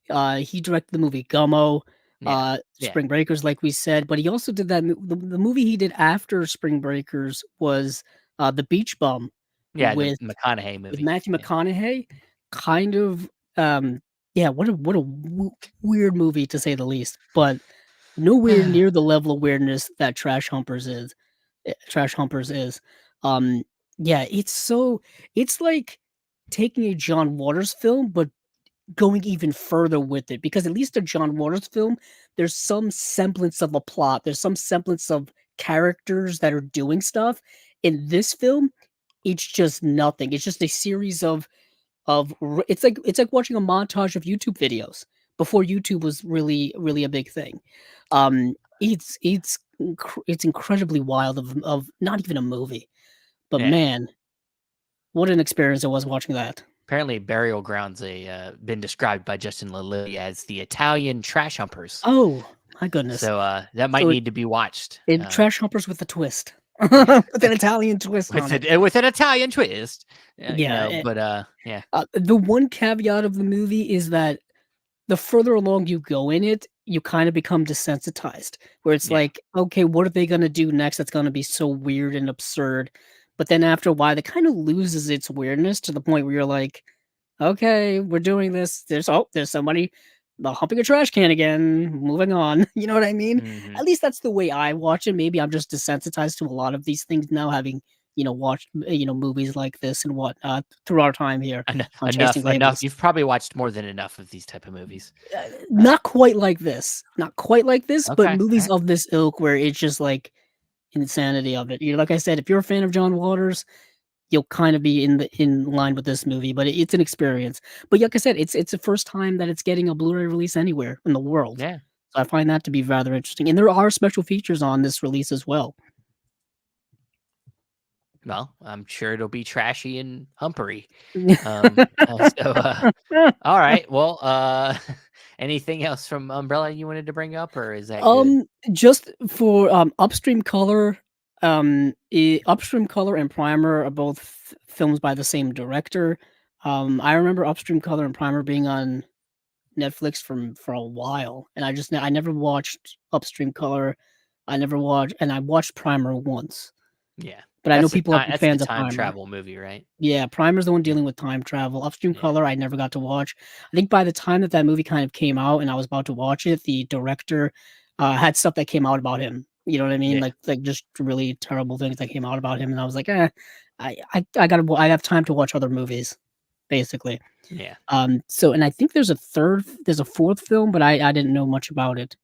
Speaker 2: He directed the movie Gummo,
Speaker 1: yeah, yeah,
Speaker 2: Spring Breakers, like we said, but he also did the movie he did after Spring Breakers was The Beach Bum
Speaker 1: yeah. The
Speaker 2: with
Speaker 1: McConaughey
Speaker 2: with
Speaker 1: movie.
Speaker 2: Matthew
Speaker 1: Yeah.
Speaker 2: McConaughey. Kind of, yeah. What a weird movie to say the least, but nowhere near the level of weirdness that Trash Humpers is. Um, yeah, it's like taking a John Waters film, but going even further with it, because at least a John Waters film, there's some semblance of a plot. There's some semblance of characters that are doing stuff. In this film, it's just nothing. It's just a series of it's like watching a montage of YouTube videos before YouTube was really a big thing. It's incredibly wild of not even a movie, but
Speaker 1: Yeah.
Speaker 2: man, what an experience it was watching that.
Speaker 1: Apparently, Burial Grounds been described by Justin Lilly as the Italian Trash Humpers.
Speaker 2: Oh my goodness!
Speaker 1: So that might need to be watched.
Speaker 2: Trash Humpers with a twist,
Speaker 1: Yeah,
Speaker 2: with an Italian twist on it.
Speaker 1: With an Italian twist.
Speaker 2: Yeah,
Speaker 1: but yeah.
Speaker 2: The one caveat of the movie is that the further along you go in it, you kind of become desensitized, where it's like, okay, what are they gonna do next that's gonna be so weird and absurd? But then after a while, it kind of loses its weirdness to the point where you're like, okay, we're doing this. There's somebody humping a trash can again. Moving on. You know what I mean?
Speaker 1: Mm-hmm.
Speaker 2: At least that's the way I watch it. Maybe I'm just desensitized to a lot of these things now, having watched movies like this and whatnot through our time here on Chasing
Speaker 1: Enough.
Speaker 2: Labels.
Speaker 1: You've probably watched more than enough of these type of movies.
Speaker 2: Not quite like this. Not quite like this, but
Speaker 1: Okay,
Speaker 2: movies of this ilk where it's just like insanity of it. Like I said, if you're a fan of John Waters, you'll kind of be in line with this movie, but it's an experience. But like I said, it's the first time that it's getting a Blu-ray release anywhere in the world.
Speaker 1: Yeah.
Speaker 2: So I find that to be rather interesting. And there are special features on this release as well.
Speaker 1: Well, I'm sure it'll be trashy and humpery. All right. Well, anything else from Umbrella you wanted to bring up, or is that good?
Speaker 2: Just for Upstream Color, Upstream Color and Primer are both films by the same director. I remember Upstream Color and Primer being on Netflix for a while, and I never watched Upstream Color. I watched Primer once.
Speaker 1: Yeah.
Speaker 2: But I know people are fans of
Speaker 1: time
Speaker 2: Primer.
Speaker 1: travel movie, right?
Speaker 2: Yeah, Primer's the one dealing with time travel. Upstream Color, I never got to watch. I think by the time that movie kind of came out and I was about to watch it, the director had stuff that came out about him. You know what I mean?
Speaker 1: Yeah.
Speaker 2: Like just really terrible things that came out about him, and I was like, I have time to watch other movies, basically.
Speaker 1: Yeah.
Speaker 2: So, and I think there's a fourth film, but I didn't know much about it.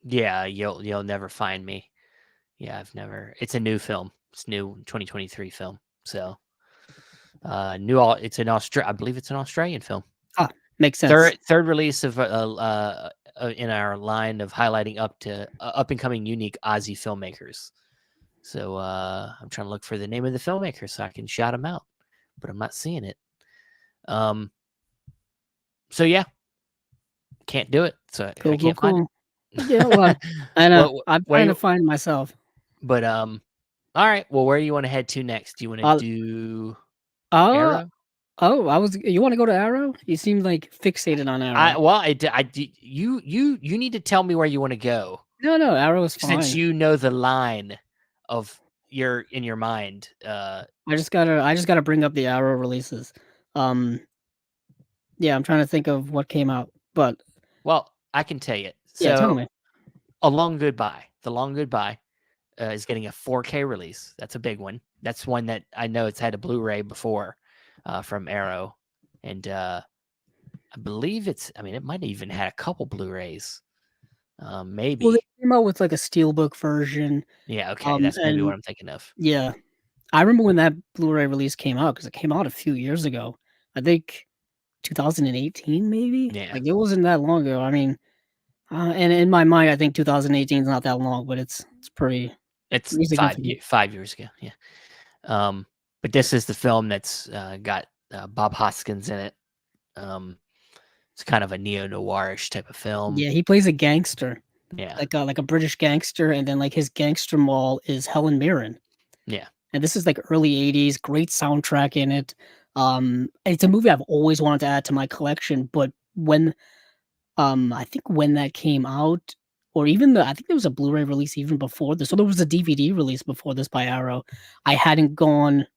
Speaker 1: Yeah, you'll never find me. Yeah, it's a new film. It's new 2023 film. So I believe it's an Australian film.
Speaker 2: Ah, makes sense.
Speaker 1: Third release of in our line of highlighting up and coming unique Aussie filmmakers. So I'm trying to look for the name of the filmmaker so I can shout them out, but I'm not seeing it. So yeah, can't do it. So I can't find it.
Speaker 2: Yeah, well, I know. I'm trying to find myself.
Speaker 1: But all right. Well, where do you want to head to next? Do you want to do Arrow?
Speaker 2: Oh, you want to go to Arrow? You seem like fixated on Arrow.
Speaker 1: You need to tell me where you want to go.
Speaker 2: No, Arrow is fine.
Speaker 1: Since you know the line of in your mind.
Speaker 2: I just gotta bring up the Arrow releases. Yeah, I'm trying to think of what came out, but
Speaker 1: I can tell you. So,
Speaker 2: yeah, tell me.
Speaker 1: The Long Goodbye is getting a 4K release. That's a big one. That's one that I know it's had a Blu-ray before from Arrow, and I believe it might have even had a couple Blu-rays. Maybe.
Speaker 2: Well, they came out with like a steelbook version.
Speaker 1: Yeah, okay, that's maybe what I'm thinking of.
Speaker 2: Yeah, I remember when that Blu-ray release came out because it came out a few years ago. I think 2018, maybe.
Speaker 1: Yeah,
Speaker 2: like it wasn't that long ago. I mean, and in my mind, I think 2018 is not that long, but it's pretty.
Speaker 1: It's 5 years ago. Yeah. But this is the film that's got Bob Hoskins in it. It's kind of a neo-noirish type of film.
Speaker 2: Yeah, he plays a gangster.
Speaker 1: Yeah,
Speaker 2: like a British gangster, and then like his gangster mole is Helen Mirren.
Speaker 1: Yeah,
Speaker 2: and this is like early '80s. Great soundtrack in it. It's a movie I've always wanted to add to my collection, but when I think when that came out, or even I think there was a Blu-ray release even before this, so there was a DVD release before this by Arrow. I hadn't gone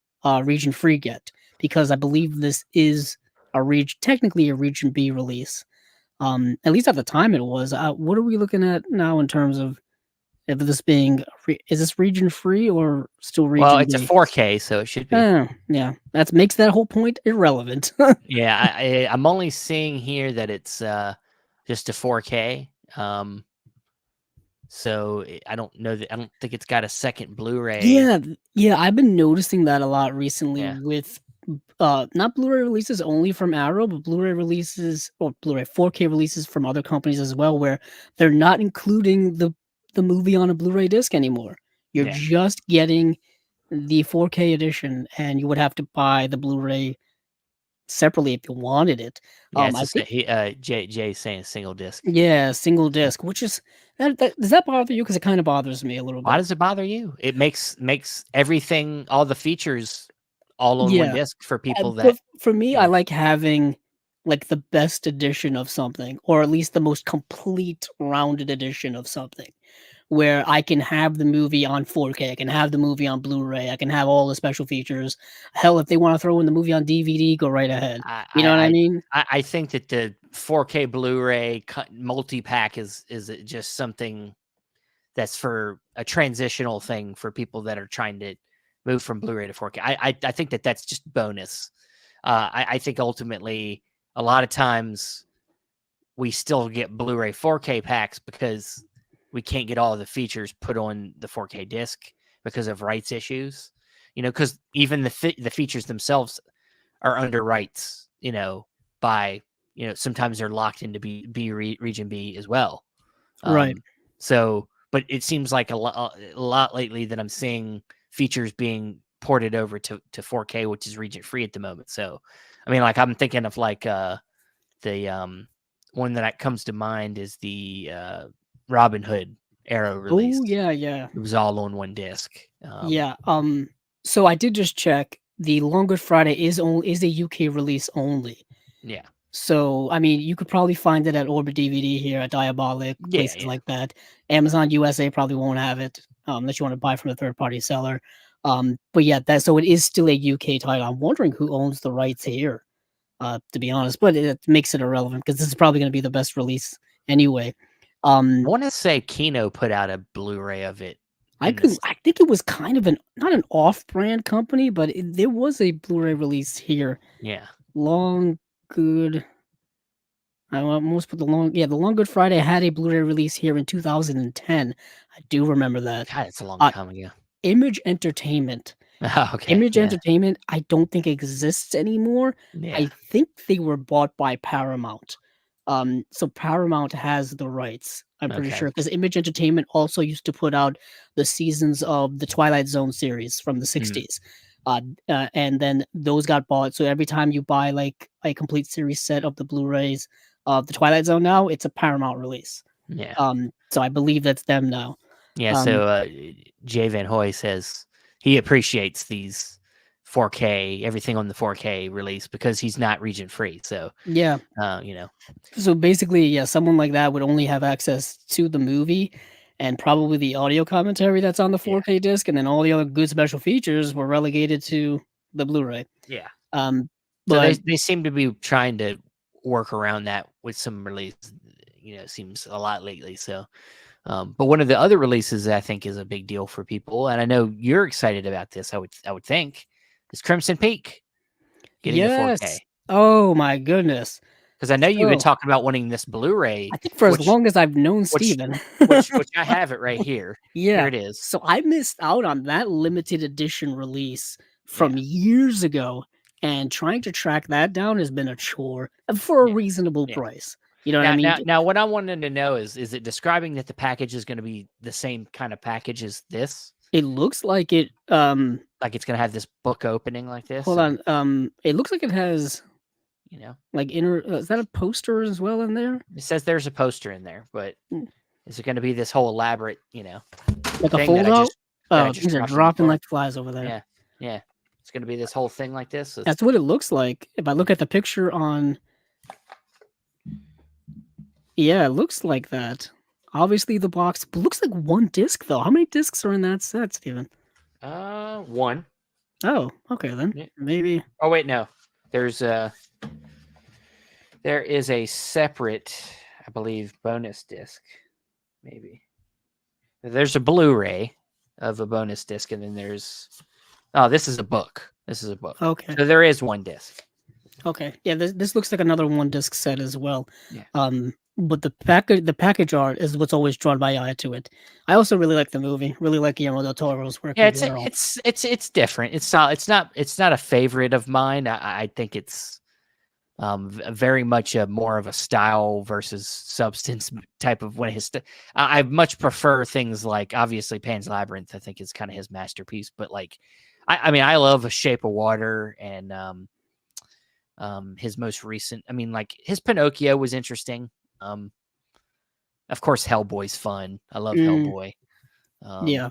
Speaker 2: region free yet because I believe this is technically a region B release. At least at the time it was. What are we looking at now in terms of If this being, is this region free or still region
Speaker 1: Well,
Speaker 2: B?
Speaker 1: it's a 4K, so it should be.
Speaker 2: Oh, yeah, that makes that whole point irrelevant.
Speaker 1: Yeah, I'm only seeing here that it's just a 4K. So I don't know that. I don't think it's got a second Blu-ray.
Speaker 2: Yeah, I've been noticing that a lot recently
Speaker 1: Yeah,
Speaker 2: with not Blu-ray releases only from Arrow, but Blu-ray releases or Blu-ray 4K releases from other companies as well, where they're not including the movie on a Blu-ray disc anymore. You're
Speaker 1: yeah,
Speaker 2: just getting the 4K edition, and you would have to buy the Blu-ray separately if you wanted it.
Speaker 1: yeah. It's
Speaker 2: I
Speaker 1: just
Speaker 2: think
Speaker 1: Jay's saying single disc.
Speaker 2: yeah, single
Speaker 1: Yeah.
Speaker 2: disc, which is that does that bother you? Because it kind of bothers me a little
Speaker 1: Why
Speaker 2: bit.
Speaker 1: does it bother you? It makes everything, all the features, all on one
Speaker 2: Yeah.
Speaker 1: disc for people
Speaker 2: But
Speaker 1: that
Speaker 2: for me,
Speaker 1: you
Speaker 2: I
Speaker 1: know.
Speaker 2: like having, like, the best edition of something, or at least the most complete rounded edition of something, where I can have the movie on 4K, I can have the movie on Blu-ray, I can have all the special features. Hell, if they wanna throw in the movie on DVD, go right ahead.
Speaker 1: I
Speaker 2: You know what I
Speaker 1: I
Speaker 2: mean?
Speaker 1: I think that the 4K Blu-ray multi-pack is just something that's for a transitional thing for people that are trying to move from Blu-ray to 4K. I think that that's just bonus. I think ultimately a lot of times we still get Blu-ray 4K packs because we can't get all the features put on the 4K disc because of rights issues. Because even the features themselves are under rights. By sometimes they're locked into region B as well.
Speaker 2: Right.
Speaker 1: So, but it seems like a lot lately that I'm seeing features being ported over to 4K, which is region free at the moment. So, I mean, like I'm thinking of like the one that comes to mind is the Robin Hood Arrow release.
Speaker 2: Oh, yeah, yeah.
Speaker 1: It was all on one disc.
Speaker 2: Yeah, so I did just check, the Long Good Friday is a UK release only.
Speaker 1: Yeah,
Speaker 2: So, I mean, you could probably find it at Orbit DVD here, at Diabolic,
Speaker 1: yeah,
Speaker 2: places
Speaker 1: yeah.
Speaker 2: like that. Amazon USA probably won't have it, unless you wanna buy from a third-party seller. But yeah, so it is still a UK title. I'm wondering who owns the rights here, to be honest, but it makes it irrelevant because this is probably gonna be the best release anyway.
Speaker 1: I
Speaker 2: Um,
Speaker 1: want to say Kino put out a Blu-ray of it in this.
Speaker 2: I think it was kind of not an off-brand company, but there was a Blu-ray release here.
Speaker 1: Yeah,
Speaker 2: Long Good I almost put the Long Good Friday had a Blu-ray release here in 2010. I do remember that.
Speaker 1: God, it's a long
Speaker 2: Uh,
Speaker 1: time ago.
Speaker 2: Image Entertainment.
Speaker 1: Okay,
Speaker 2: Image
Speaker 1: yeah,
Speaker 2: Entertainment, I don't think exists anymore.
Speaker 1: yeah.
Speaker 2: I think they were bought by Paramount. So Paramount has the rights, I'm pretty
Speaker 1: Okay.
Speaker 2: sure, because Image Entertainment also used to put out the seasons of the Twilight Zone series from the
Speaker 1: Mm,
Speaker 2: '60s. And then those got bought, so every time you buy, like, a complete series set of the Blu-rays of the Twilight Zone now, it's a Paramount release.
Speaker 1: yeah,
Speaker 2: So I believe that's them now.
Speaker 1: yeah.
Speaker 2: Um,
Speaker 1: So Jay Van Hoy says he appreciates these 4K, everything on the 4K release because he's not region free. So,
Speaker 2: yeah.
Speaker 1: you know,
Speaker 2: So basically, yeah, someone like that would only have access to the movie and probably the audio commentary that's on the
Speaker 1: yeah,
Speaker 2: 4K disc, and then all the other good special features were relegated to the Blu-ray.
Speaker 1: yeah.
Speaker 2: Um,
Speaker 1: So
Speaker 2: but
Speaker 1: they seem to be trying to work around that with some release. It seems a lot lately. So, but one of the other releases that I think is a big deal for people, and I know you're excited about this. I would think is Crimson Peak getting the
Speaker 2: yes,
Speaker 1: 4K
Speaker 2: oh my goodness.
Speaker 1: because I know you've been
Speaker 2: So
Speaker 1: talking about wanting this Blu-ray,
Speaker 2: I think for as
Speaker 1: which
Speaker 2: long as I've known
Speaker 1: which
Speaker 2: Steven.
Speaker 1: which I have it right here. Here
Speaker 2: Yeah.
Speaker 1: it is.
Speaker 2: So I missed out on that limited edition release
Speaker 1: Yeah,
Speaker 2: from years ago, and trying to track that down has been a chore for a
Speaker 1: yeah,
Speaker 2: reasonable
Speaker 1: yeah.
Speaker 2: price. You know what I
Speaker 1: Now,
Speaker 2: mean?
Speaker 1: now, now, what I wanted to know is it describing that the package is going to be the same kind of package as this?
Speaker 2: It looks like it,
Speaker 1: Like it's going to have this book opening like this,
Speaker 2: hold
Speaker 1: or
Speaker 2: on, it looks like it has,
Speaker 1: you know,
Speaker 2: like, is that a poster as well in there?
Speaker 1: it says there's a poster in there, but
Speaker 2: Mm,
Speaker 1: is it going to be this whole elaborate,
Speaker 2: like a
Speaker 1: thing that I
Speaker 2: fold-out?
Speaker 1: just
Speaker 2: Oh, these are
Speaker 1: dropped on the
Speaker 2: dropping
Speaker 1: floor?
Speaker 2: like flies over there.
Speaker 1: Yeah, yeah. It's going to be this whole thing like this.
Speaker 2: That's what it looks like. If I look at the picture on yeah, it looks like that. Obviously, the box looks like 1 disc, though. How many discs are in that set, Steven?
Speaker 1: One.
Speaker 2: Oh, okay then.
Speaker 1: Yeah.
Speaker 2: Maybe
Speaker 1: Oh wait, no. There's there is a separate, I believe, bonus disc. Maybe There's a Blu-ray of a bonus disc, and then there's this is a book. This is a book.
Speaker 2: Okay.
Speaker 1: So there is one disc.
Speaker 2: Okay. Yeah, this looks like another one disc set as well.
Speaker 1: Yeah.
Speaker 2: But the package art is what's always drawn my eye to it. I also really like the movie. Really like Guillermo del Toro's work.
Speaker 1: Yeah, it's different. It's not a favorite of mine. I think it's very much more of a style versus substance type of when I much prefer things like, obviously, Pan's Labyrinth. I think is kind of his masterpiece. But like, I mean, I love A Shape of Water and his most recent. I mean, like his Pinocchio was interesting. Of course, Hellboy's fun. I love Hellboy.
Speaker 2: Yeah,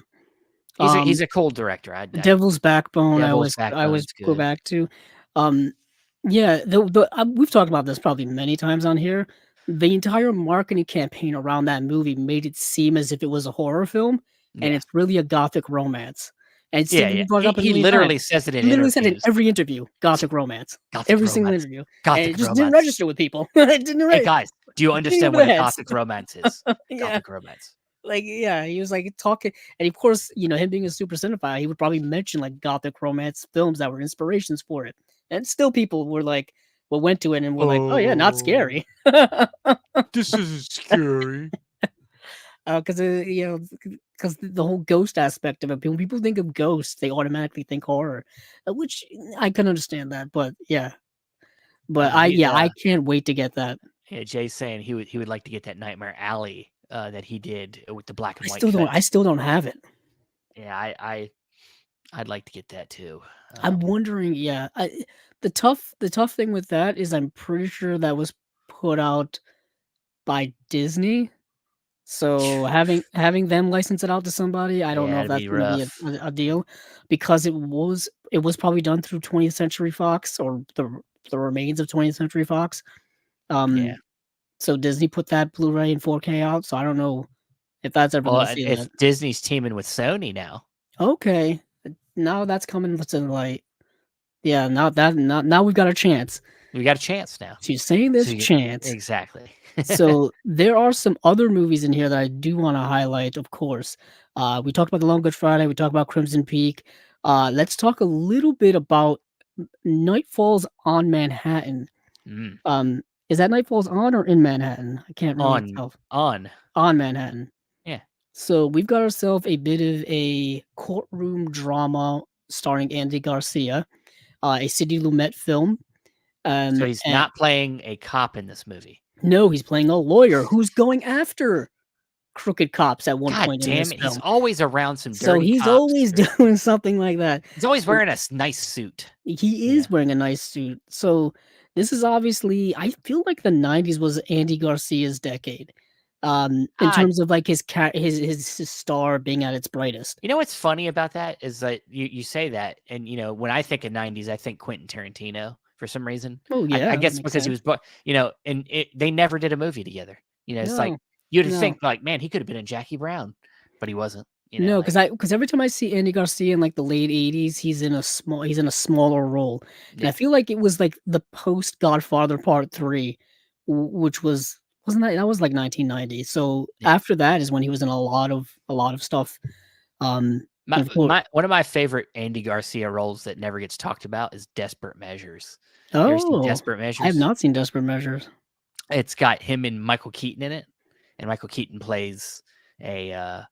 Speaker 1: he's a cool director.
Speaker 2: Devil's Backbone. I always go back to. Yeah, we've talked about this probably many times on here. The entire marketing campaign around that movie made it seem as if it was a horror film, and it's really a gothic romance. And
Speaker 1: he literally says it in
Speaker 2: literally said in every interview, gothic romance. Every single interview. And it just didn't register with people.
Speaker 1: Hey guys, do you understand what a gothic romance is? Gothic romance.
Speaker 2: Like, yeah, he was like talking, and of course, him being a super cinephile, he would probably mention like gothic romance films that were inspirations for it. And still people were like, went to it and were like, oh yeah, not scary.
Speaker 1: This isn't scary.
Speaker 2: Because because the whole ghost aspect of it, when people think of ghosts, they automatically think horror, which I can understand that, but yeah, I can't wait to get that.
Speaker 1: Yeah, Jay's saying he would like to get that Nightmare Alley that he did with the black and white.
Speaker 2: I still don't have it.
Speaker 1: Yeah, I'd like to get that too.
Speaker 2: I'm wondering. Yeah, the tough thing with that is I'm pretty sure that was put out by Disney. So having them license it out to somebody, I don't know if that's going to be a deal, because it was probably done through 20th Century Fox or the remains of 20th Century Fox. So Disney put that Blu-ray and 4K out. So I don't know if that's ever going to see that.
Speaker 1: Disney's teaming with Sony now.
Speaker 2: Okay, now that's coming to the light. Yeah, now we've got a chance.
Speaker 1: We got a chance now.
Speaker 2: She's saying this chance.
Speaker 1: Exactly.
Speaker 2: So there are some other movies in here that I do want to highlight, of course. We talked about The Long Good Friday. We talked about Crimson Peak. Let's talk a little bit about Night Falls on Manhattan. Is that Night Falls on or in Manhattan? I can't really tell. On Manhattan.
Speaker 1: Yeah.
Speaker 2: So we've got ourselves a bit of a courtroom drama starring Andy Garcia, a Sidney Lumet film.
Speaker 1: So he's not playing a cop in this movie.
Speaker 2: No, he's playing a lawyer who's going after crooked cops at one point in this film.
Speaker 1: He's always around some dirty
Speaker 2: So he's
Speaker 1: cops.
Speaker 2: always doing something like that.
Speaker 1: He's always wearing a nice suit.
Speaker 2: He is wearing a nice suit. So this is obviously, I feel like the 90s was Andy Garcia's decade. In terms of like his star being at its brightest.
Speaker 1: You know what's funny about that is that you say that, and when I think of 90s, I think Quentin Tarantino for some reason.
Speaker 2: Oh yeah,
Speaker 1: I guess because he was, and they never did a movie together. It's like you'd think like, man, he could have been in Jackie Brown, but he wasn't.
Speaker 2: No, because every time I see Andy Garcia in like the late 80s, he's in a smaller role, and I feel like it was like the post Godfather Part 3, which wasn't that was like 1990. So after that is when he was in a lot of stuff.
Speaker 1: One of my favorite Andy Garcia roles that never gets talked about is Desperate Measures. You ever seen Desperate Measures?
Speaker 2: I have not seen Desperate Measures.
Speaker 1: It's got him and Michael Keaton in it, and Michael Keaton plays an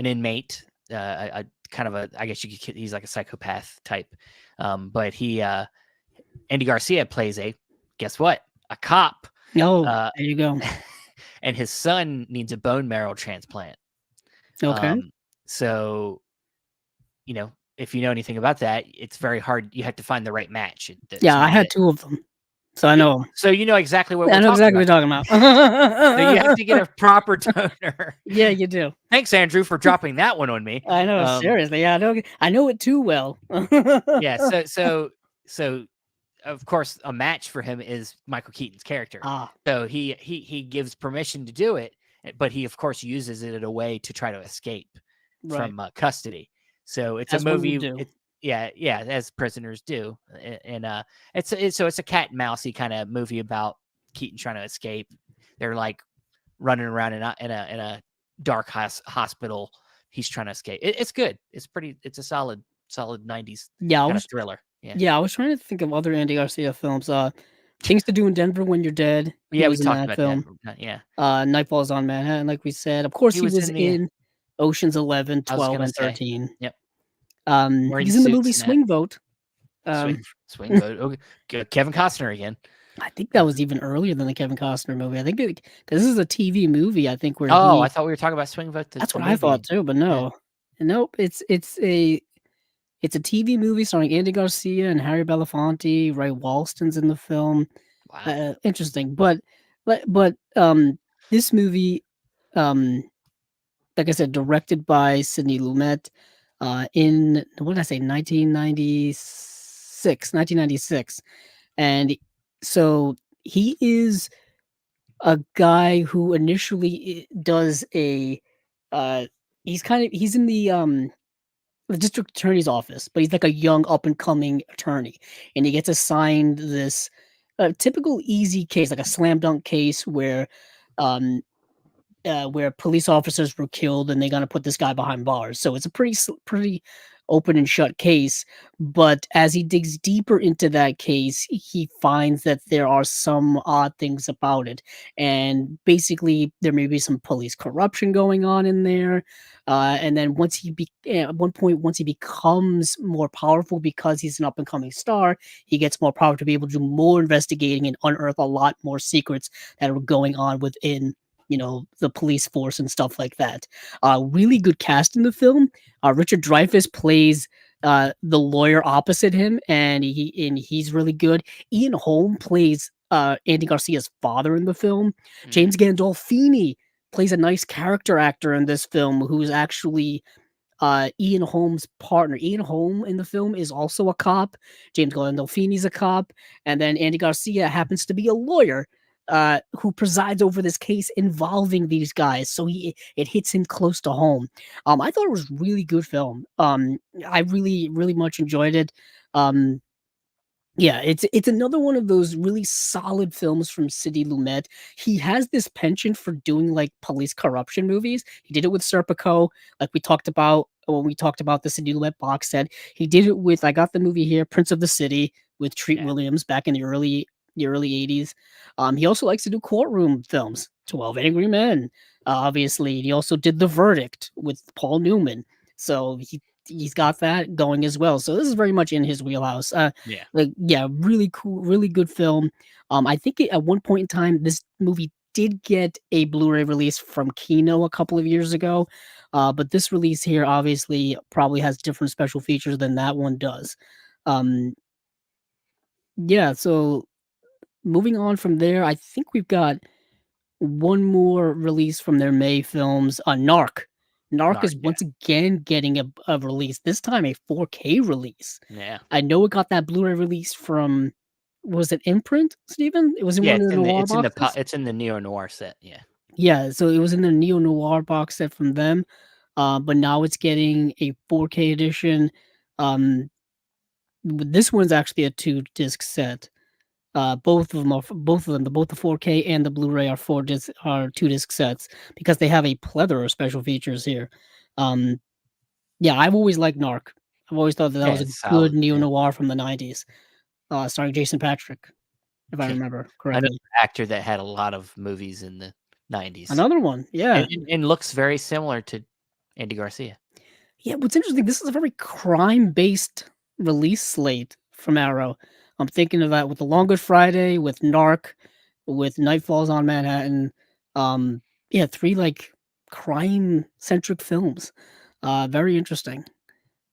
Speaker 1: inmate, a kind of I guess he's like a psychopath type, but Andy Garcia plays guess what? A cop.
Speaker 2: Oh, there you go.
Speaker 1: And his son needs a bone marrow transplant.
Speaker 2: Okay.
Speaker 1: So, if you know anything about that, it's very hard. You have to find the right match.
Speaker 2: I had 2 of them, so I know.
Speaker 1: So you know exactly what
Speaker 2: I know exactly what you're talking about.
Speaker 1: So you have to get a proper donor.
Speaker 2: Yeah, you do.
Speaker 1: Thanks, Andrew, for dropping that one on me.
Speaker 2: I know, seriously. Yeah, I know it too well.
Speaker 1: Yeah. So of course, a match for him is Michael Keaton's character. So he gives permission to do it, but he of course uses it in a way to try to escape from custody. So it's a movie. As prisoners do, and it's a cat and mousey kind of movie about Keaton trying to escape. They're like running around in a dark hospital. He's trying to escape. It's good. It's a solid 90s kind of thriller.
Speaker 2: Yeah, I was trying to think of other Andy Garcia films. Things to Do in Denver When You're Dead. He
Speaker 1: Yeah, we
Speaker 2: was in
Speaker 1: talked
Speaker 2: that
Speaker 1: about
Speaker 2: film.
Speaker 1: that. Yeah.
Speaker 2: Night Falls on Manhattan, like we said. Of course,
Speaker 1: He
Speaker 2: he
Speaker 1: was
Speaker 2: was
Speaker 1: in the
Speaker 2: in Ocean's 11,
Speaker 1: I was
Speaker 2: 12,
Speaker 1: gonna
Speaker 2: and
Speaker 1: say.
Speaker 2: 13.
Speaker 1: Yep. Wearing
Speaker 2: He's in the movie
Speaker 1: suits and that.
Speaker 2: Swing Vote.
Speaker 1: Swing Vote. Okay. Kevin Costner again.
Speaker 2: I think that was even earlier than the Kevin Costner movie. I think because this is a TV movie. I think where
Speaker 1: I thought we were talking about Swing Vote.
Speaker 2: That's
Speaker 1: The
Speaker 2: what
Speaker 1: movie.
Speaker 2: I thought too, but no, nope. It's a TV movie starring Andy Garcia and Harry Belafonte. Ray Walston's in the film.
Speaker 1: Wow.
Speaker 2: Interesting, but this movie, like I said, directed by Sidney Lumet, in what did I say, 1996, and so he is a guy who initially does a, he's in the district attorney's office, but he's like a young up and coming attorney, and he gets assigned this typical easy case, like a slam dunk case um, where police officers were killed and they're gonna put this guy behind bars. So it's a pretty open and shut case. But as he digs deeper into that case, he finds that there are some odd things about it, and basically there may be some police corruption going on in there. And then at one point, once he becomes more powerful because he's an up and coming star, he gets more power to be able to do more investigating and unearth a lot more secrets that are going on within the police force and stuff like that. Really good cast in the film. Richard Dreyfuss plays the lawyer opposite him, and he's really good. Ian Holm plays Andy Garcia's father in the film. James Gandolfini plays a nice character actor in this film who's actually Ian Holm's partner. Ian Holm in the film is also a cop. James Gandolfini's a cop, and then Andy Garcia happens to be a lawyer who presides over this case involving these guys. So it hits him close to home. I thought it was a really good film. I really, really much enjoyed it. Yeah, it's another one of those really solid films from Sidney Lumet. He has this penchant for doing like police corruption movies. He did it with Serpico, like we talked about when we talked about the Sidney Lumet box set. He did it with, I got the movie here, Prince of the City, with Treat Williams back in the early 80s. He also likes to do courtroom films, 12 Angry Men, obviously. He also did The Verdict with Paul Newman. So he's got that going as well. So this is very much in his wheelhouse. Really cool, really good film. I think at one point in time, this movie did get a Blu-ray release from Kino a couple of years ago, but this release here obviously probably has different special features than that one does. So moving on from there, I think we've got one more release from their May films, Narc. Narc is once again getting a release, this time a 4K release.
Speaker 1: Yeah.
Speaker 2: I know it got that Blu-ray release from, was it Imprint, Steven? It was in one of the noir boxes?
Speaker 1: It's in the neo-noir set, yeah.
Speaker 2: Yeah, so it was in the neo-noir box set from them, but now it's getting a 4K edition. This one's actually a 2-disc set. Both of them, both the 4K and the Blu-ray are 2-disc sets because they have a plethora of special features here. I've always liked Narc. I've always thought that was a good neo-noir from the 90s, starring Jason Patric, if I remember correctly.
Speaker 1: Another actor that had a lot of movies in the 90s.
Speaker 2: Another one, yeah.
Speaker 1: And looks very similar to Andy Garcia.
Speaker 2: Yeah, what's interesting, this is a very crime-based release slate from Arrow. I'm thinking of that with The Long Good Friday, with Narc, with Night Falls on Manhattan. 3 like crime-centric films. Very interesting.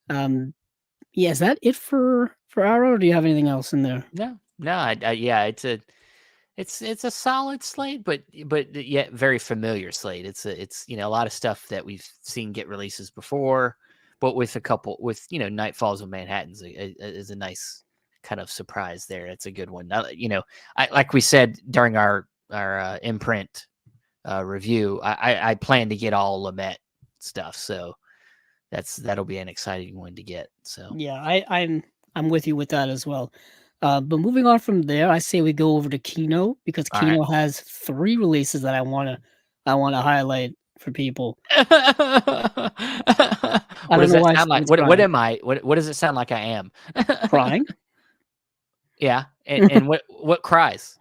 Speaker 2: Is that it for Arrow, or do you have anything else in there?
Speaker 1: No. It's a solid slate, but yet very familiar slate. It's a lot of stuff that we've seen get releases before, but with Night Falls on Manhattan is a nice kind of surprise there. It's a good one. Like we said during our Imprint review, I plan to get all Lumet stuff, so that'll be an exciting one to get. So
Speaker 2: yeah, I'm with you with that as well. But moving on from there, I say we go over to Kino, because Kino has 3 releases that I wanna highlight for people.
Speaker 1: What does that sound like? What am I? What does it sound like I am?
Speaker 2: Crying?
Speaker 1: Yeah. And what cries?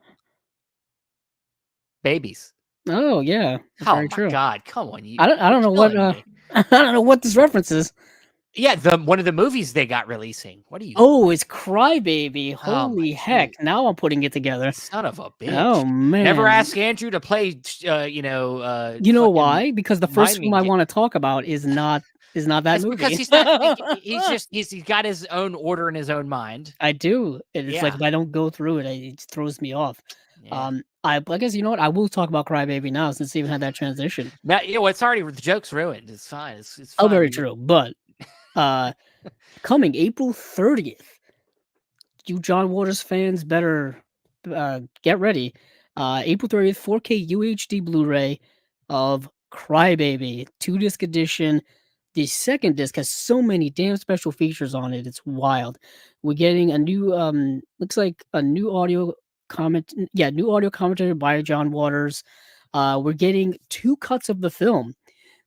Speaker 1: Babies.
Speaker 2: Oh yeah,
Speaker 1: Oh
Speaker 2: very
Speaker 1: my
Speaker 2: true.
Speaker 1: God! Come on,
Speaker 2: I
Speaker 1: you're
Speaker 2: don't know what
Speaker 1: killing me.
Speaker 2: I don't know what this reference is.
Speaker 1: Yeah, one of the movies they got releasing. What are you?
Speaker 2: Oh, it's Crybaby.
Speaker 1: Oh my
Speaker 2: Holy heck!
Speaker 1: shoot!
Speaker 2: Now I'm putting it together.
Speaker 1: Son of a
Speaker 2: Oh
Speaker 1: bitch! Never
Speaker 2: man.
Speaker 1: ask Andrew to play.
Speaker 2: You know
Speaker 1: Fucking
Speaker 2: why? Because the first film
Speaker 1: miming.
Speaker 2: I want to talk about is not that
Speaker 1: That's because
Speaker 2: movie.
Speaker 1: he's not. He's got his own order in his own mind.
Speaker 2: I do. It's like
Speaker 1: Yeah.
Speaker 2: if I don't go through it, it throws me off.
Speaker 1: Yeah.
Speaker 2: I guess you know what? I will talk about Crybaby now since Steven had that transition.
Speaker 1: Now, it's already the joke's ruined. It's fine. It's
Speaker 2: Oh,
Speaker 1: fine.
Speaker 2: very true. But coming April 30th, you John Waters fans better get ready. April 30th, 4K UHD Blu-ray of Crybaby, 2-disc edition. The second disc has so many damn special features on it. It's wild. We're getting a new looks like a new audio new audio commentary by John Waters. We're getting 2 cuts of the film.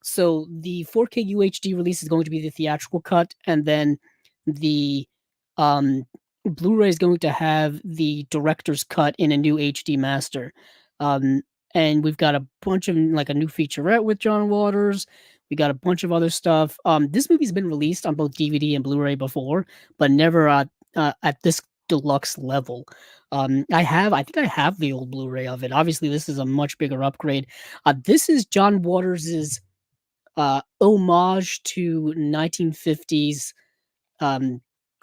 Speaker 2: So the 4K UHD release is going to be the theatrical cut, and then the um Blu-ray is going to have the director's cut in a new HD master. Um, and we've got a bunch of like a new featurette with John Waters. We got a bunch of other stuff. This movie's been released on both DVD and Blu-ray before, but never at this deluxe level. I think I have the old Blu-ray of it. Obviously, this is a much bigger upgrade. This is John Waters's homage to 1950s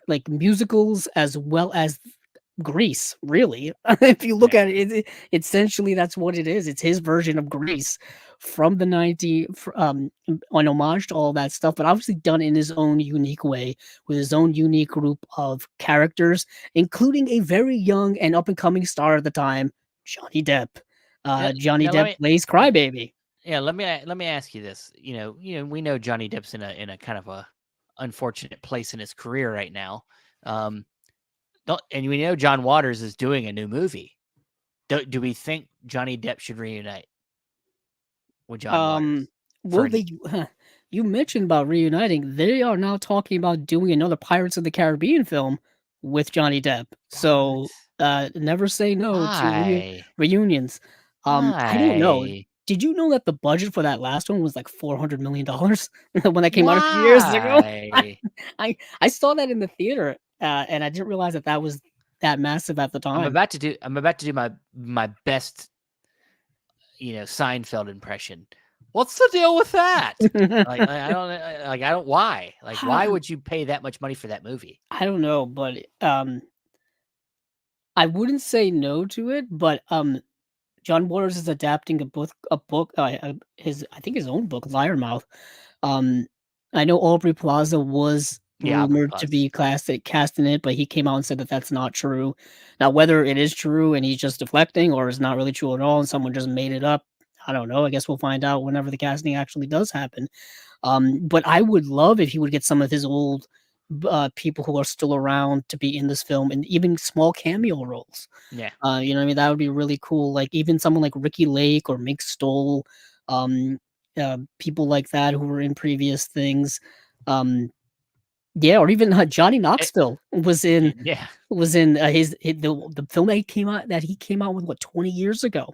Speaker 2: like musicals as well as Grease, really. If you look
Speaker 1: Yeah.
Speaker 2: at it, essentially that's what it is. It's his version of Grease from the 90s, on homage to all that stuff, but obviously done in his own unique way with his own unique group of characters, including a very young and up and coming star at the time, Johnny Depp. Johnny
Speaker 1: Now let
Speaker 2: Depp
Speaker 1: me.
Speaker 2: plays Crybaby.
Speaker 1: Yeah. Let me ask you this. We know Johnny Depp's in a kind of a unfortunate place in his career right now. And we know John Waters is doing a new movie. Do we think Johnny Depp should reunite with John Waters?
Speaker 2: Well, you mentioned about reuniting. They are now talking about doing another Pirates of the Caribbean film with Johnny Depp. So,
Speaker 1: What?
Speaker 2: never say no to
Speaker 1: Why?
Speaker 2: reunions. I don't know.
Speaker 1: Why?
Speaker 2: Did you know that the budget for that last one was like $400 million when that came out a few years ago?
Speaker 1: Why?
Speaker 2: I saw that in the theater, and I didn't realize that was that massive at the
Speaker 1: I'm
Speaker 2: time.
Speaker 1: about to do my best, Seinfeld impression. What's the deal with that? I don't. Why? Why would you pay that much money for that movie?
Speaker 2: I don't know, but I wouldn't say no to it. But John Waters is adapting a book, his I think his own book, Liarmouth. I know Aubrey Plaza was rumored to be cast in it, but he came out and said that that's not true. Now, whether it is true and he's just deflecting, or is not really true at all, and someone just made it up, I don't know. I guess we'll find out whenever the casting actually does happen. But I would love if he would get some of his old people who are still around to be in this film, and even small cameo roles.
Speaker 1: Yeah.
Speaker 2: You know what I mean? That would be really cool. Like even someone like Ricky Lake or Mink Stoll, people like that who were in previous things. Yeah, or even Johnny Knoxville was in the film that he came out with 20 years ago.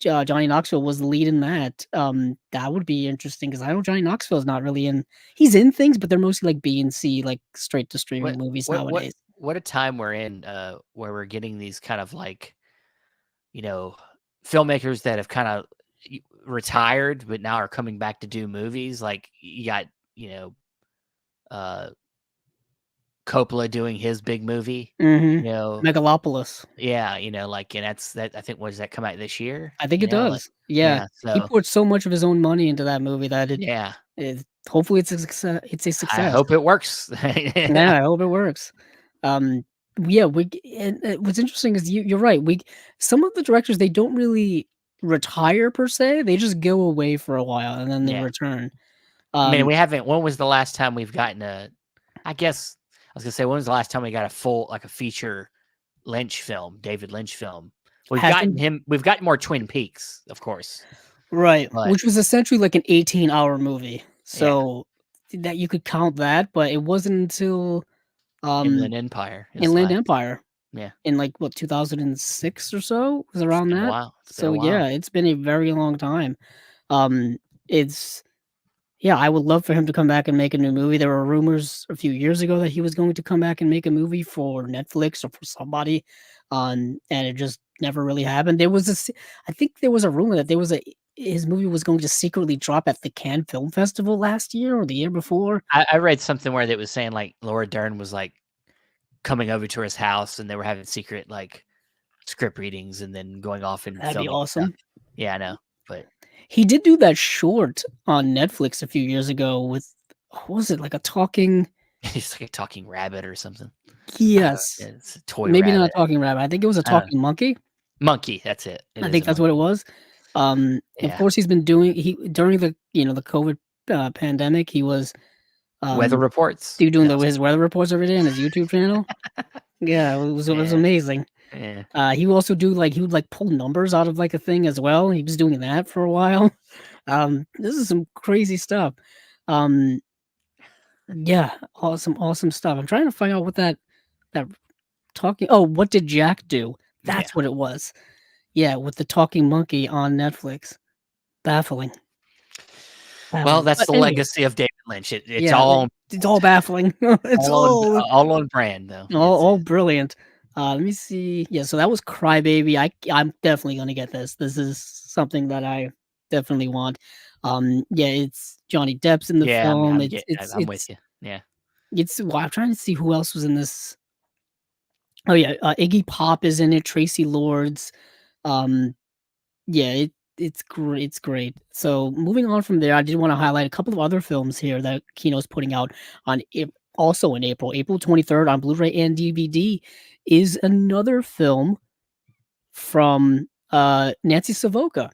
Speaker 2: Johnny Knoxville was the lead in that. That would be interesting because I know Johnny Knoxville is not really in. He's in things, but they're mostly like B and C, like straight to streaming movies nowadays.
Speaker 1: What a time we're in, where we're getting these kind of like, filmmakers that have kind of retired but now are coming back to do movies. Like you got, Coppola doing his big movie,
Speaker 2: Megalopolis.
Speaker 1: Yeah, and that's that. I think does that come out this year?
Speaker 2: I think it does. Yeah. He poured so much of his own money into that movie that hopefully it's a success.
Speaker 1: I hope it works.
Speaker 2: Yeah, I hope it works. Yeah, what's interesting is you're right. Some of the directors, they don't really retire per se. They just go away for a while and then they return.
Speaker 1: I mean, we haven't. When was the last time we've gotten I guess I was gonna say, when was the last time we got a full a feature David Lynch film? We've gotten more Twin Peaks, of course.
Speaker 2: Right,
Speaker 1: But
Speaker 2: which was essentially like an 18-hour movie. So that you could count that, but it wasn't until
Speaker 1: Inland Empire is
Speaker 2: Inland
Speaker 1: last.
Speaker 2: Empire
Speaker 1: Yeah,
Speaker 2: in like what 2006 or so was
Speaker 1: it's
Speaker 2: around
Speaker 1: been a
Speaker 2: that.
Speaker 1: while. It's been a
Speaker 2: So
Speaker 1: while.
Speaker 2: yeah, it's been a very long time. It's Yeah, I would love for him to come back and make a new movie. There were rumors a few years ago that he was going to come back and make a movie for Netflix or for somebody, and it just never really happened. I think there was a rumor that his movie was going to secretly drop at the Cannes Film Festival last year or the year before.
Speaker 1: I read something where it was saying like Laura Dern was like coming over to his house and they were having secret like script readings and then going off and
Speaker 2: That'd be
Speaker 1: filming stuff.
Speaker 2: awesome.
Speaker 1: Yeah, I know, but
Speaker 2: He did do that short on Netflix a few years ago with what was it, like a talking
Speaker 1: he's like a talking rabbit or something.
Speaker 2: yes.
Speaker 1: It's a toy
Speaker 2: Maybe not a
Speaker 1: rabbit.
Speaker 2: talking rabbit. I think it was a
Speaker 1: I don't know.
Speaker 2: talking monkey.
Speaker 1: Monkey, that's it. It
Speaker 2: I
Speaker 1: is
Speaker 2: think
Speaker 1: a
Speaker 2: that's what it
Speaker 1: monkey.
Speaker 2: was. Of
Speaker 1: Yeah.
Speaker 2: course, he's been doing he during the the COVID pandemic. He was
Speaker 1: Weather reports.
Speaker 2: doing
Speaker 1: Yes.
Speaker 2: his weather reports every day on his YouTube channel. Yeah, it was
Speaker 1: Yeah.
Speaker 2: amazing.
Speaker 1: Yeah.
Speaker 2: He would also do he would like pull numbers out of like a thing as well. He was doing that for a while. This is some crazy stuff. Um, yeah, awesome stuff. I'm trying to find out what that talking. Oh, what did Jack do?
Speaker 1: Yeah.
Speaker 2: That's what it was. Yeah, with the talking monkey on Netflix. Baffling.
Speaker 1: Well,
Speaker 2: Baffling.
Speaker 1: that's
Speaker 2: But
Speaker 1: the
Speaker 2: anyways,
Speaker 1: legacy of David Lynch. It's
Speaker 2: yeah, it's all baffling. It's
Speaker 1: all on brand though.
Speaker 2: all brilliant. Let me see. Yeah, so that was Crybaby. I'm definitely gonna get this. This is something that I definitely want. Yeah, it's Johnny Depp's in the
Speaker 1: Yeah,
Speaker 2: film.
Speaker 1: I'm with you. Yeah.
Speaker 2: Well, I'm trying to see who else was in this. Oh yeah, Iggy Pop is in it. Tracy Lords. Um, Yeah, it's great. It's great. So moving on from there, I did want to highlight a couple of other films here that Kino's putting out also in April, April 23rd on Blu-ray and DVD is another film from Nancy Savoca.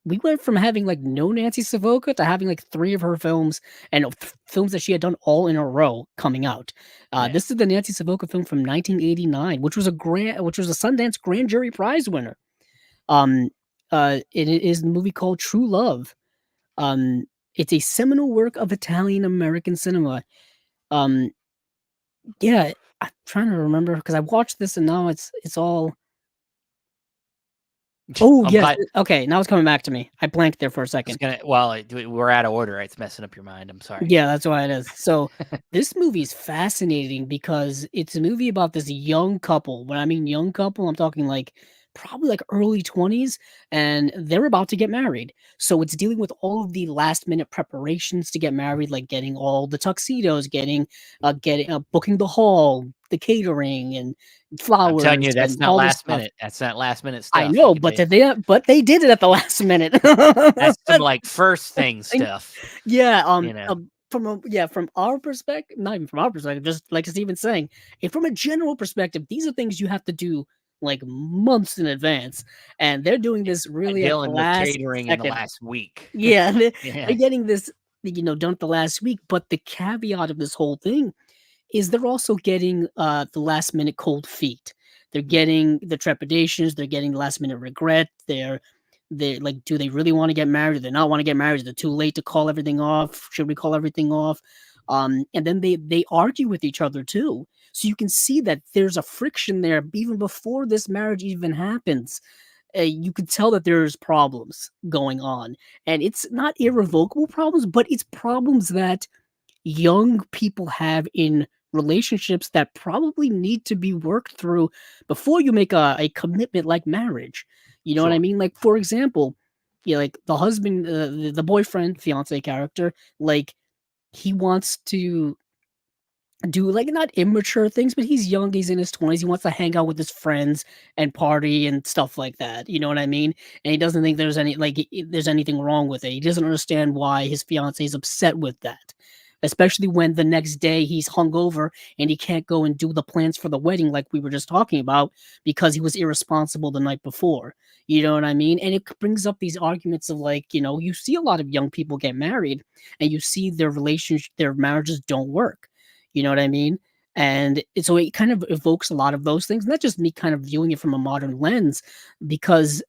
Speaker 2: We went from having like no Nancy Savoca to having like three of her films and films that she had done all in a row coming out.
Speaker 1: Yeah.
Speaker 2: This is the Nancy Savoca film from 1989, which was a Sundance Grand Jury Prize winner. It is the movie called True Love. It's a seminal work of Italian American cinema. Um, yeah, I'm trying to remember because I watched this and now it's all. Oh
Speaker 1: I'm
Speaker 2: yes,
Speaker 1: glad.
Speaker 2: okay. Now it's coming back to me. I blanked there for a second.
Speaker 1: We're out of order. It's messing up your mind. I'm sorry.
Speaker 2: Yeah, that's why it is. So this movie is fascinating because it's a movie about this young couple. When I mean young couple, I'm talking like probably like early 20s, and they're about to get married. So it's dealing with all of the last minute preparations to get married, like getting all the tuxedos, getting booking the hall, the catering, and
Speaker 1: I'm telling you,
Speaker 2: flowers
Speaker 1: that's
Speaker 2: and
Speaker 1: not
Speaker 2: all this
Speaker 1: last
Speaker 2: stuff.
Speaker 1: minute. That's not last minute
Speaker 2: I
Speaker 1: stuff. I
Speaker 2: know,
Speaker 1: can tell you.
Speaker 2: but they did it at the last minute.
Speaker 1: That's some like first thing stuff.
Speaker 2: Yeah,
Speaker 1: You know.
Speaker 2: from our perspective, not even from our perspective, just like Steven's saying, if from a general perspective, these are things you have to do like months in advance, and they're doing this
Speaker 1: And
Speaker 2: really at the
Speaker 1: dealing with
Speaker 2: last
Speaker 1: catering in the
Speaker 2: second.
Speaker 1: last week.
Speaker 2: Yeah,
Speaker 1: Yeah.
Speaker 2: they're getting this, done at the last week. But the caveat of this whole thing is they're also getting the last minute cold feet. They're getting the trepidations. They're getting the last minute regret. They like, do they really want to get married? Do they not want to get married? Is it too late to call everything off? Should we call everything off? And then they argue with each other too. So you can see that there's a friction there even before this marriage even happens. You could tell that there's problems going on, and it's not irrevocable problems, but it's problems that young people have in relationships that probably need to be worked through before you make a commitment like marriage. You know what I
Speaker 1: Sure.
Speaker 2: mean? Like, for example, like the husband, the boyfriend, fiance character, like he wants to do like not immature things, but he's young, he's in his 20s, he wants to hang out with his friends and party and stuff like that. You know what I mean? And he doesn't think there's anything wrong with it. He doesn't understand why his fiance is upset with that. Especially when the next day he's hungover and he can't go and do the plans for the wedding like we were just talking about because he was irresponsible the night before. You know what I mean? And it brings up these arguments of like, you see a lot of young people get married and you see their marriages don't work. You know what I mean? And so it kind of evokes a lot of those things. Not just me kind of viewing it from a modern lens, because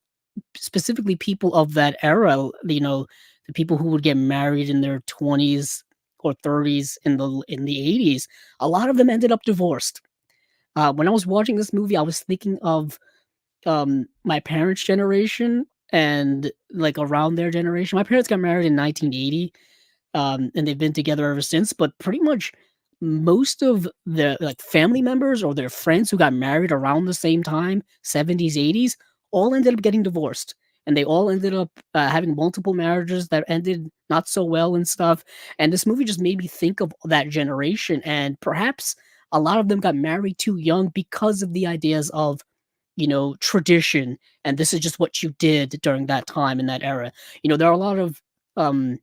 Speaker 2: specifically people of that era, the people who would get married in their 20s or 30s in the 80s, a lot of them ended up divorced. When I was watching this movie, I was thinking of my parents' generation and like around their generation. My parents got married in 1980, and they've been together ever since. But pretty much most of their like family members or their friends who got married around the same time, 70s, 80s, all ended up getting divorced. And they all ended up having multiple marriages that ended not so well and stuff. And this movie just made me think of that generation. And perhaps a lot of them got married too young because of the ideas of, tradition. And this is just what you did during that time in that era. There are a lot of um,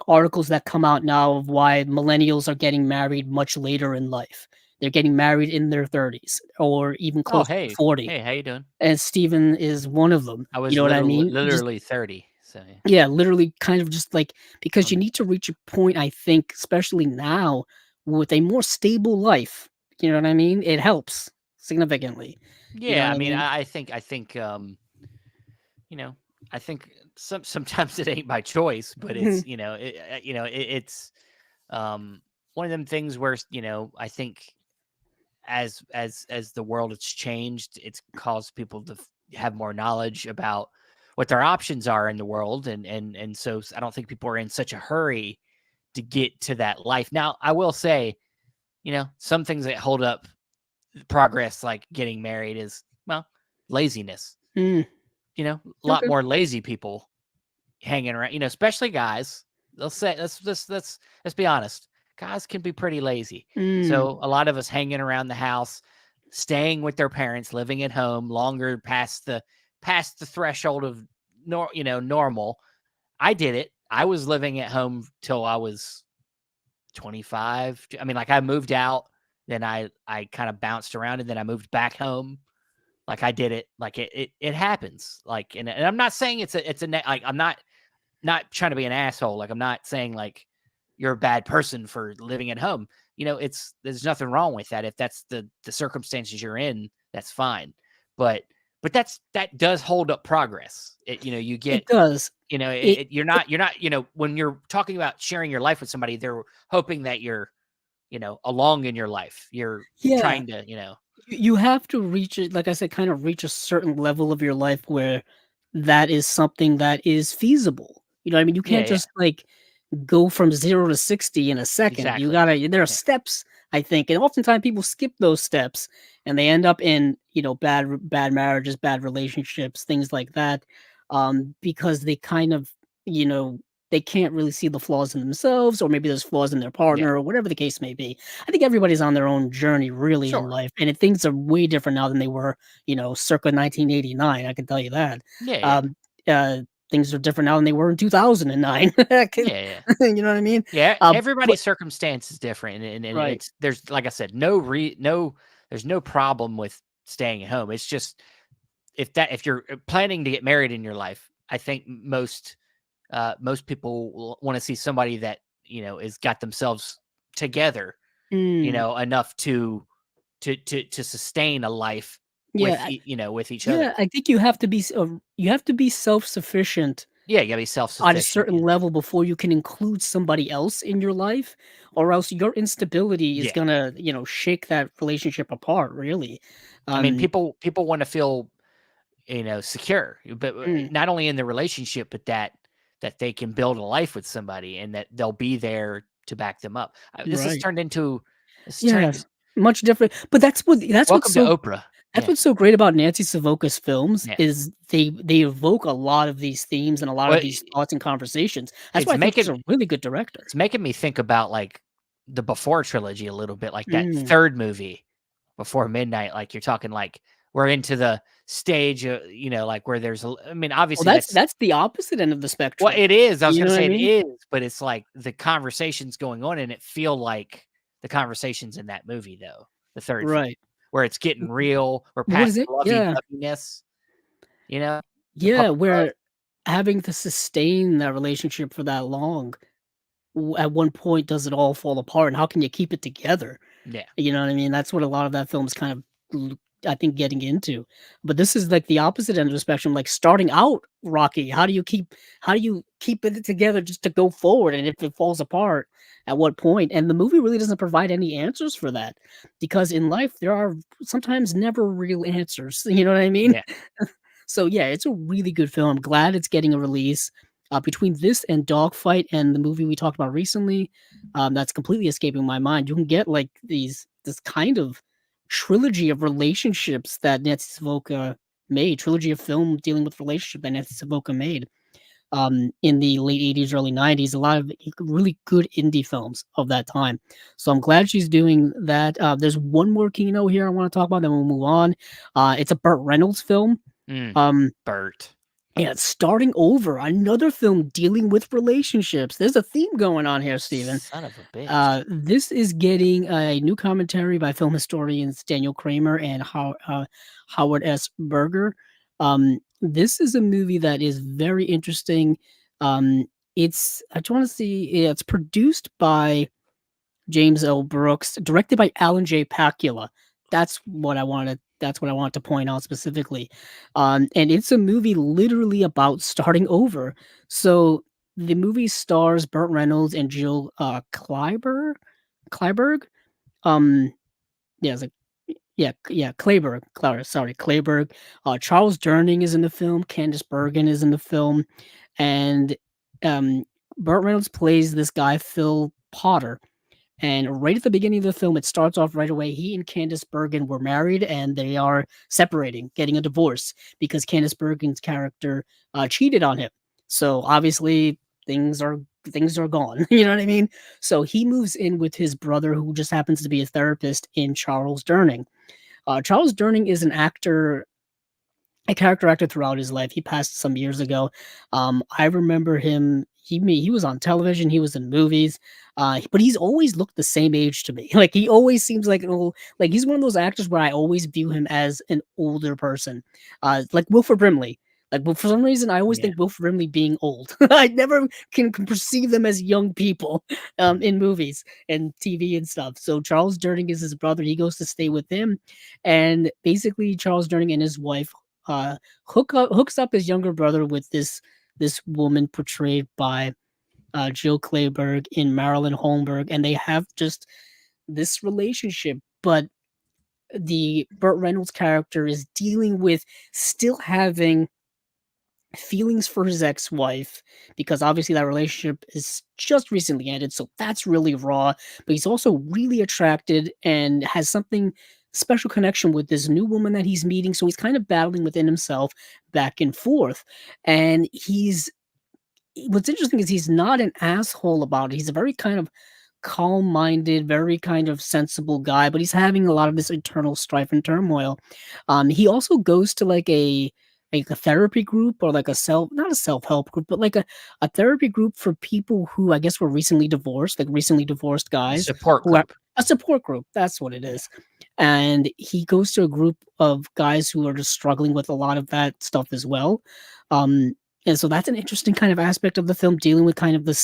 Speaker 2: articles that come out now of why millennials are getting married much later in life. They're getting married in their 30s or even
Speaker 1: Oh,
Speaker 2: close to
Speaker 1: hey,
Speaker 2: 40.
Speaker 1: hey, how you doing?
Speaker 2: And Steven is one of them.
Speaker 1: I
Speaker 2: You
Speaker 1: was
Speaker 2: know what I mean? Just
Speaker 1: literally 30, so yeah.
Speaker 2: yeah, literally kind of just like because you
Speaker 1: Um,
Speaker 2: need to reach a point, I think, especially now with a more stable life. You know what I mean? It helps significantly. You know
Speaker 1: yeah,
Speaker 2: what
Speaker 1: I
Speaker 2: I
Speaker 1: mean,
Speaker 2: mean?
Speaker 1: I think, you know, I think sometimes it ain't by choice, but
Speaker 2: Mhm.
Speaker 1: it's um one of them things where I think as the world has changed, it's caused people to have more knowledge about what their options are in the world, and so I don't think people are in such a hurry to get to that life. Now, I will say, some things that hold up progress, like getting married, is well, laziness.
Speaker 2: Mm,
Speaker 1: A lot
Speaker 2: okay.
Speaker 1: more lazy people hanging around. Especially guys. They'll say let's be honest. Guys can be pretty lazy.
Speaker 2: Mm,
Speaker 1: So a lot of us hanging around the house, staying with their parents, living at home longer past the threshold of normal. I did it. I was living at home till I was 25. I mean, like I moved out, then I kind of bounced around, and then I moved back home. Like I did it. Like it happens. Like and I'm not saying like I'm not trying to be an asshole. Like I'm not saying like you're a bad person for living at home. There's nothing wrong with that. If that's the circumstances you're in, that's fine. But that does hold up progress. You
Speaker 2: it
Speaker 1: get,
Speaker 2: does. It,
Speaker 1: you're not, when you're talking about sharing your life with somebody, they're hoping that you're, along in your life. You're
Speaker 2: yeah.
Speaker 1: trying to,
Speaker 2: You have to reach it, like I said, kind of reach a certain level of your life where that is something that is feasible. You know what I mean? You
Speaker 1: yeah,
Speaker 2: can't
Speaker 1: yeah,
Speaker 2: just like go from 0 to 60 in a second. You
Speaker 1: exactly.
Speaker 2: gotta there are
Speaker 1: Yeah.
Speaker 2: steps, I think, and oftentimes people skip those steps and they end up in, bad marriages, bad relationships, things like that, because they kind of, you know, they can't really see the flaws in themselves, or maybe there's flaws in their
Speaker 1: Yeah.
Speaker 2: partner, or whatever the case may be. I think everybody's on their own journey really in
Speaker 1: Sure.
Speaker 2: life, and things are way different now than they were, circa 1989, I can tell you that.
Speaker 1: Yeah, yeah.
Speaker 2: Um, uh, Things are different now than they were in 2009. I can
Speaker 1: Yeah, yeah.
Speaker 2: you know what I mean?
Speaker 1: Yeah,
Speaker 2: But
Speaker 1: everybody's circumstance is different, and
Speaker 2: right.
Speaker 1: there's, like I said, there's no problem with staying at home. It's just if you're planning to get married in your life, I think most people want to see somebody that is got themselves together,
Speaker 2: Mm,
Speaker 1: enough to sustain a life with
Speaker 2: yeah,
Speaker 1: with each
Speaker 2: yeah,
Speaker 1: other.
Speaker 2: I think you have to be self-sufficient
Speaker 1: Yeah, you gotta be self
Speaker 2: on a
Speaker 1: sufficient.
Speaker 2: certain level before you can include somebody else in your life, or else your instability is
Speaker 1: Yeah,
Speaker 2: gonna, shake that relationship apart, really.
Speaker 1: I mean,
Speaker 2: Um,
Speaker 1: people want to feel secure, but
Speaker 2: mm,
Speaker 1: not only in the relationship, but that they can build a life with somebody and that they'll be there to back them up.
Speaker 2: right.
Speaker 1: This has turned
Speaker 2: Yes, much different, but
Speaker 1: welcome to Oprah.
Speaker 2: that's
Speaker 1: Yeah.
Speaker 2: what's so great about Nancy Savoca's films
Speaker 1: Yeah.
Speaker 2: is they evoke a lot of these themes and a lot
Speaker 1: Well,
Speaker 2: of these thoughts and conversations. That's why
Speaker 1: it's
Speaker 2: I think she's
Speaker 1: making
Speaker 2: a really good director.
Speaker 1: it's making me think about like the Before trilogy a little bit, like that
Speaker 2: Mm.
Speaker 1: third movie, Before Midnight. Like you're talking like we're into the stage, like where I mean,
Speaker 2: Well,
Speaker 1: obviously that's
Speaker 2: that's the opposite end of the
Speaker 1: well,
Speaker 2: spectrum.
Speaker 1: it is. I was
Speaker 2: You
Speaker 1: gonna
Speaker 2: know what I
Speaker 1: say it
Speaker 2: mean?
Speaker 1: is, but it's like the conversations going on and it feel like the conversations in that movie though, the third film,
Speaker 2: Right.
Speaker 1: where it's getting real. We're
Speaker 2: What
Speaker 1: past
Speaker 2: is it?
Speaker 1: the
Speaker 2: Yeah.
Speaker 1: lovey-doveyness, you know, the
Speaker 2: Yeah,
Speaker 1: puppy love.
Speaker 2: where having to sustain that relationship for that long, at one point, does it all fall apart, and how can you keep it together?
Speaker 1: Yeah.
Speaker 2: You know what I mean? That's what a lot of that film is kind of I think, getting into. But this is like the opposite end of the spectrum, like starting out rocky. How do you keep it together just to go forward? And if it falls apart, at what point? And the movie really doesn't provide any answers for that, because in life there are sometimes never real answers. You know what I mean?
Speaker 1: Yeah.
Speaker 2: So yeah, it's a really good film. I'm glad it's getting a release. Between this and Dogfight and the movie we talked about recently, that's completely escaping my mind. You can get like this kind of trilogy of relationships that Nancy Savoca made, trilogy of film dealing with relationship that Nancy Savoca made in the late 80s, early 90s. A lot of really good indie films of that time. So I'm glad she's doing that. There's one more Kino here I want to talk about, then we'll move on. It's a Burt Reynolds film.
Speaker 1: Burt.
Speaker 2: Yeah, it's Starting Over, another film dealing with relationships. There's a theme going on here, Steven.
Speaker 1: Son of a bitch.
Speaker 2: This is getting a new commentary by film historians Daniel Kramer and Howard S. Berger. This is a movie that is very interesting. I just want to see. Yeah, it's produced by James L. Brooks, directed by Alan J. Pakula. That's what I wanted. That's what I want to point out specifically. And it's a movie literally about starting over. So the movie stars Burt Reynolds and Jill Clyburg. Um, yeah, it's like Clayburg. Sorry, Clayburg. Charles Durning is in the film. Candice Bergen is in the film, and Burt Reynolds plays this guy Phil Potter. And right at the beginning of the film, it starts off right away. He and Candice Bergen were married, and they are separating, getting a divorce because Candice Bergen's character cheated on him. So obviously things are gone. You know what I mean? So he moves in with his brother, who just happens to be a therapist, in Charles Durning. Charles Durning is a character actor throughout his life. He passed some years ago. I remember him. He was on television. He was in movies. But he's always looked the same age to me. Like he always seems like like he's one of those actors where I always view him as an older person. Like Wilford Brimley. Like, but for some reason, I always think Wilford Brimley being old. I never can perceive them as young people in movies and TV and stuff. So Charles Durning is his brother. He goes to stay with him, and basically Charles Durning and his wife hooks up his younger brother with this woman portrayed by Jill Clayburgh in Marilyn Holmberg, and they have just this relationship. But the Burt Reynolds character is dealing with still having feelings for his ex-wife, because obviously that relationship is just recently ended, so that's really raw. But he's also really attracted and has something special connection with this new woman that he's meeting, so he's kind of battling within himself back and forth. And what's interesting is he's not an asshole about it. He's a very kind of calm-minded, very kind of sensible guy, but he's having a lot of this internal strife and turmoil. He also goes to like a therapy group, or like not a self-help group, but like a therapy group for people who I guess were recently divorced, like recently divorced guys.
Speaker 1: Support group.
Speaker 2: A support group. That's what it is. And he goes to a group of guys who are just struggling with a lot of that stuff as well. And so that's an interesting kind of aspect of the film, dealing with kind of the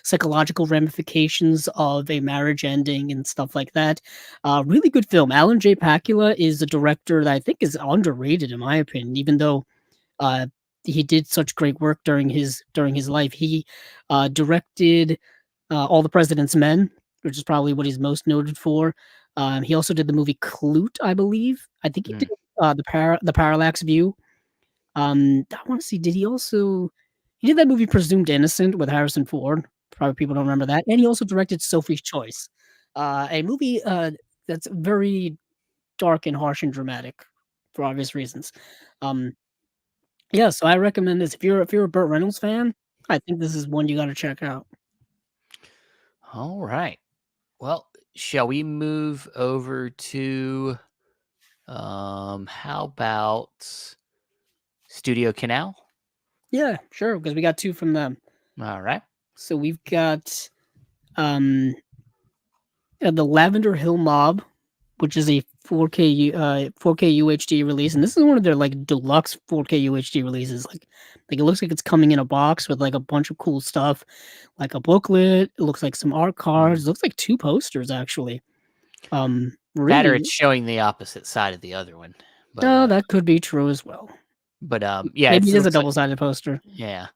Speaker 2: psychological ramifications of a marriage ending and stuff like that. Really good film. Alan J. Pakula is a director that I think is underrated, in my opinion, even though he did such great work during his life. He directed All the President's Men, which is probably what he's most noted for. He also did the movie Clute, I believe. I think he did the Parallax View. I want to see. He did that movie Presumed Innocent with Harrison Ford? Probably people don't remember that. And he also directed Sophie's Choice, a movie that's very dark and harsh and dramatic for obvious reasons. Yeah, so I recommend this. If you're a Burt Reynolds fan, I think this is one you got to check out.
Speaker 1: All right. Well, shall we move over to how about Studio Canal?
Speaker 2: Yeah, sure, because we got two from them.
Speaker 1: All right.
Speaker 2: So we've got the Lavender Hill Mob, which is a 4K UHD release, and this is one of their like deluxe 4K UHD releases. Like it looks like it's coming in a box with like a bunch of cool stuff, like a booklet. It looks like some art cards. It looks like two posters actually.
Speaker 1: That or
Speaker 2: Really?
Speaker 1: it's showing the opposite side of the other one. But
Speaker 2: No, that could be true as well.
Speaker 1: yeah,
Speaker 2: Maybe it
Speaker 1: it
Speaker 2: is a
Speaker 1: looks like
Speaker 2: double-sided poster.
Speaker 1: yeah.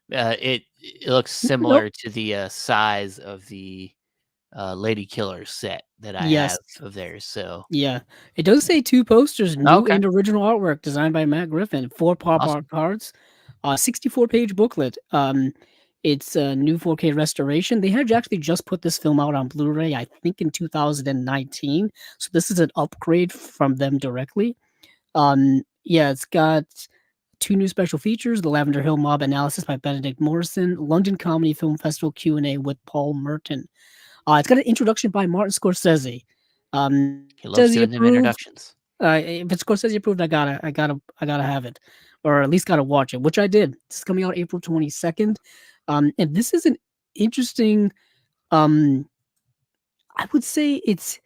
Speaker 1: It looks
Speaker 2: Nope.
Speaker 1: similar to the size of the Lady Killer set that I
Speaker 2: Yes.
Speaker 1: have of theirs. So
Speaker 2: Yeah. It does say 2 posters, new
Speaker 1: okay,
Speaker 2: and original artwork designed by Matt Griffin, 4 pop
Speaker 1: awesome.
Speaker 2: art cards, 64-page booklet. It's a new 4K restoration. They had actually just put this film out on Blu-ray, I think in 2019. So this is an upgrade from them directly. Yeah, it's got 2 new special features: the Lavender Hill Mob analysis by Benedict Morrison, London Comedy Film Festival Q&A with Paul Merton. It's got an introduction by Martin Scorsese.
Speaker 1: He loves
Speaker 2: Scorsese
Speaker 1: doing them
Speaker 2: approved.
Speaker 1: introductions.
Speaker 2: If it's Scorsese approved, I gotta have it, or at least gotta watch it, which I did. This is coming out April 22nd. And this is an interesting. Um, I would say it's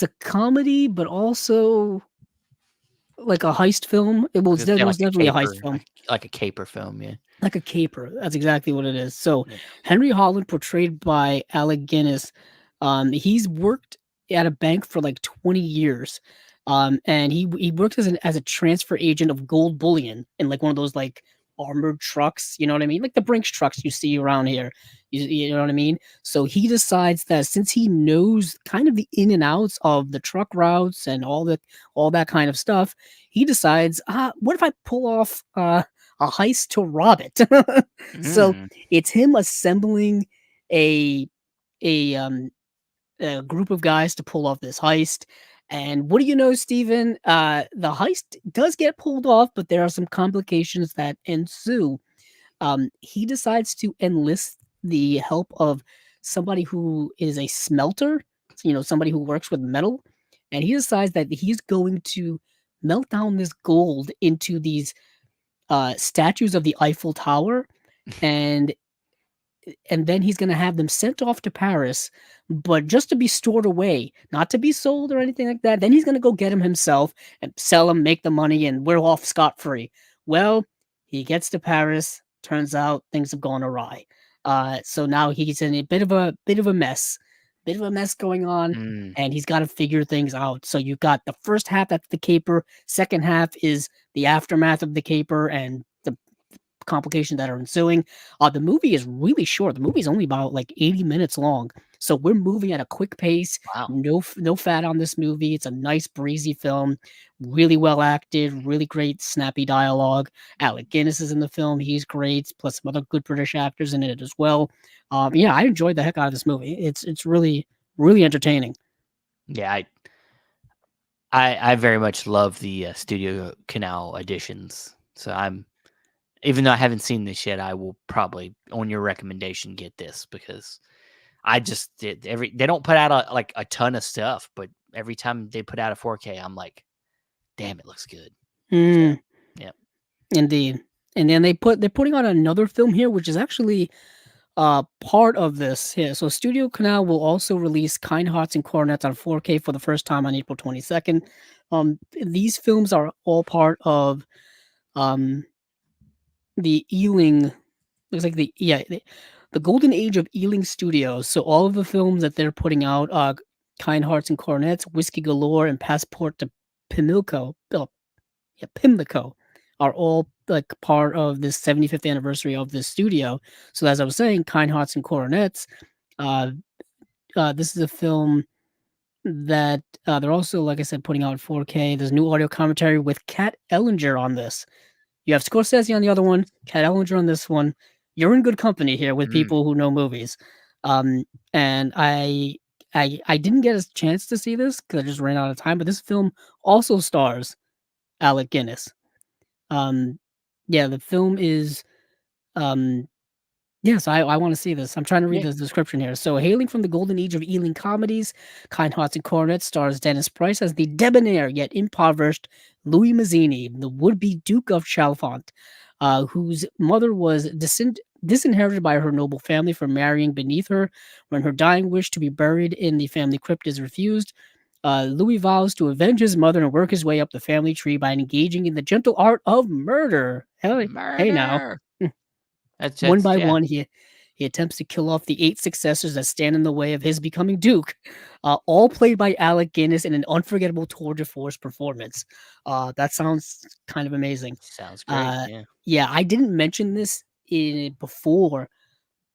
Speaker 2: a comedy, but also like a heist film.
Speaker 1: I was
Speaker 2: It's
Speaker 1: gonna say
Speaker 2: most definitely a heist film.
Speaker 1: like a caper film. Yeah.
Speaker 2: Like a caper. That's exactly what it is. So
Speaker 1: Yeah.
Speaker 2: Henry Holland, portrayed by Alec Guinness, he's worked at a bank for like 20 years. And he worked as a transfer agent of gold bullion in like one of those like armored trucks, you know what I mean? Like the Brinks trucks you see around here. You know what I mean? So he decides that since he knows kind of the in and outs of the truck routes and all that kind of stuff, he decides, what if I pull off a heist to rob it? So
Speaker 1: Mm.
Speaker 2: it's him assembling a a a group of guys to pull off this heist. And what do you know, Steven? The heist does get pulled off, but there are some complications that ensue. He decides to enlist the help of somebody who is a smelter, somebody who works with metal. And he decides that he's going to melt down this gold into these statues of the Eiffel Tower, and then he's gonna have them sent off to Paris, but just to be stored away, not to be sold or anything like that. Then he's gonna go get them himself and sell them, make the money, and we're off scot-free. Well, he gets to Paris, turns out things have gone awry. So now he's in a bit of a mess going on,
Speaker 1: Mm.
Speaker 2: and he's gotta figure things out. So you've got the first half, that's the caper, second half is the aftermath of the caper and the complications that are ensuing. The movie is really short. The movie is only about like 80 minutes long. So we're moving at a quick pace.
Speaker 1: Wow.
Speaker 2: No fat on this movie. It's a nice breezy film, really well acted, really great snappy dialogue. Alec Guinness is in the film. He's great, plus some other good British actors in it as well. Yeah, I enjoyed the heck out of this movie. It's really really entertaining.
Speaker 1: Yeah. I very much love the Studio Canal editions. So even though I haven't seen this yet, I will probably, on your recommendation, get this because I just did they don't put out a ton of stuff, but every time they put out a 4K, I'm like, damn, it looks good. So, yeah.
Speaker 2: Indeed. And then they're putting out another film here, which is actually part of this here. So Studio Canal will also release Kind Hearts and Coronets on 4K for the first time on April 22nd. These films are all part of um the Ealing, looks like the golden age of Ealing Studios. So all of the films that they're putting out, Kind Hearts and Coronets, Whiskey Galore, and Passport to Pimlico, Pimlico, are all like part of this 75th anniversary of this studio. So as I was saying, Kind Hearts and Coronets, uh, this is a film that they're also, like I said, putting out 4K. There's new audio commentary with Kat Ellinger on this. You have Scorsese on the other one, Kat Ellinger on this one. You're in good company here with
Speaker 1: Mm.
Speaker 2: people who know movies. And I didn't get a chance to see this because I just ran out of time. But this film also stars Alec Guinness. Yeah, the film is yes, I want to see this. I'm trying to read
Speaker 1: Yeah.
Speaker 2: the description here. So, hailing from the golden age of Ealing comedies, Kind Hearts and Coronets stars Dennis Price as the debonair yet impoverished Louis Mazzini, the would-be Duke of Chalfont, whose mother was disinherited by her noble family for marrying beneath her. When her dying wish to be buried in the family crypt is refused, Louis vows to avenge his mother and work his way up the family tree by engaging in the gentle art of murder. Hey now.
Speaker 1: Murder.
Speaker 2: One
Speaker 1: That's
Speaker 2: by
Speaker 1: yeah.
Speaker 2: one, he He attempts to kill off the 8 successors that stand in the way of his becoming Duke, all played by Alec Guinness in an unforgettable tour de force performance. That sounds kind of amazing.
Speaker 1: Sounds great. Yeah.
Speaker 2: Yeah, I didn't mention this before,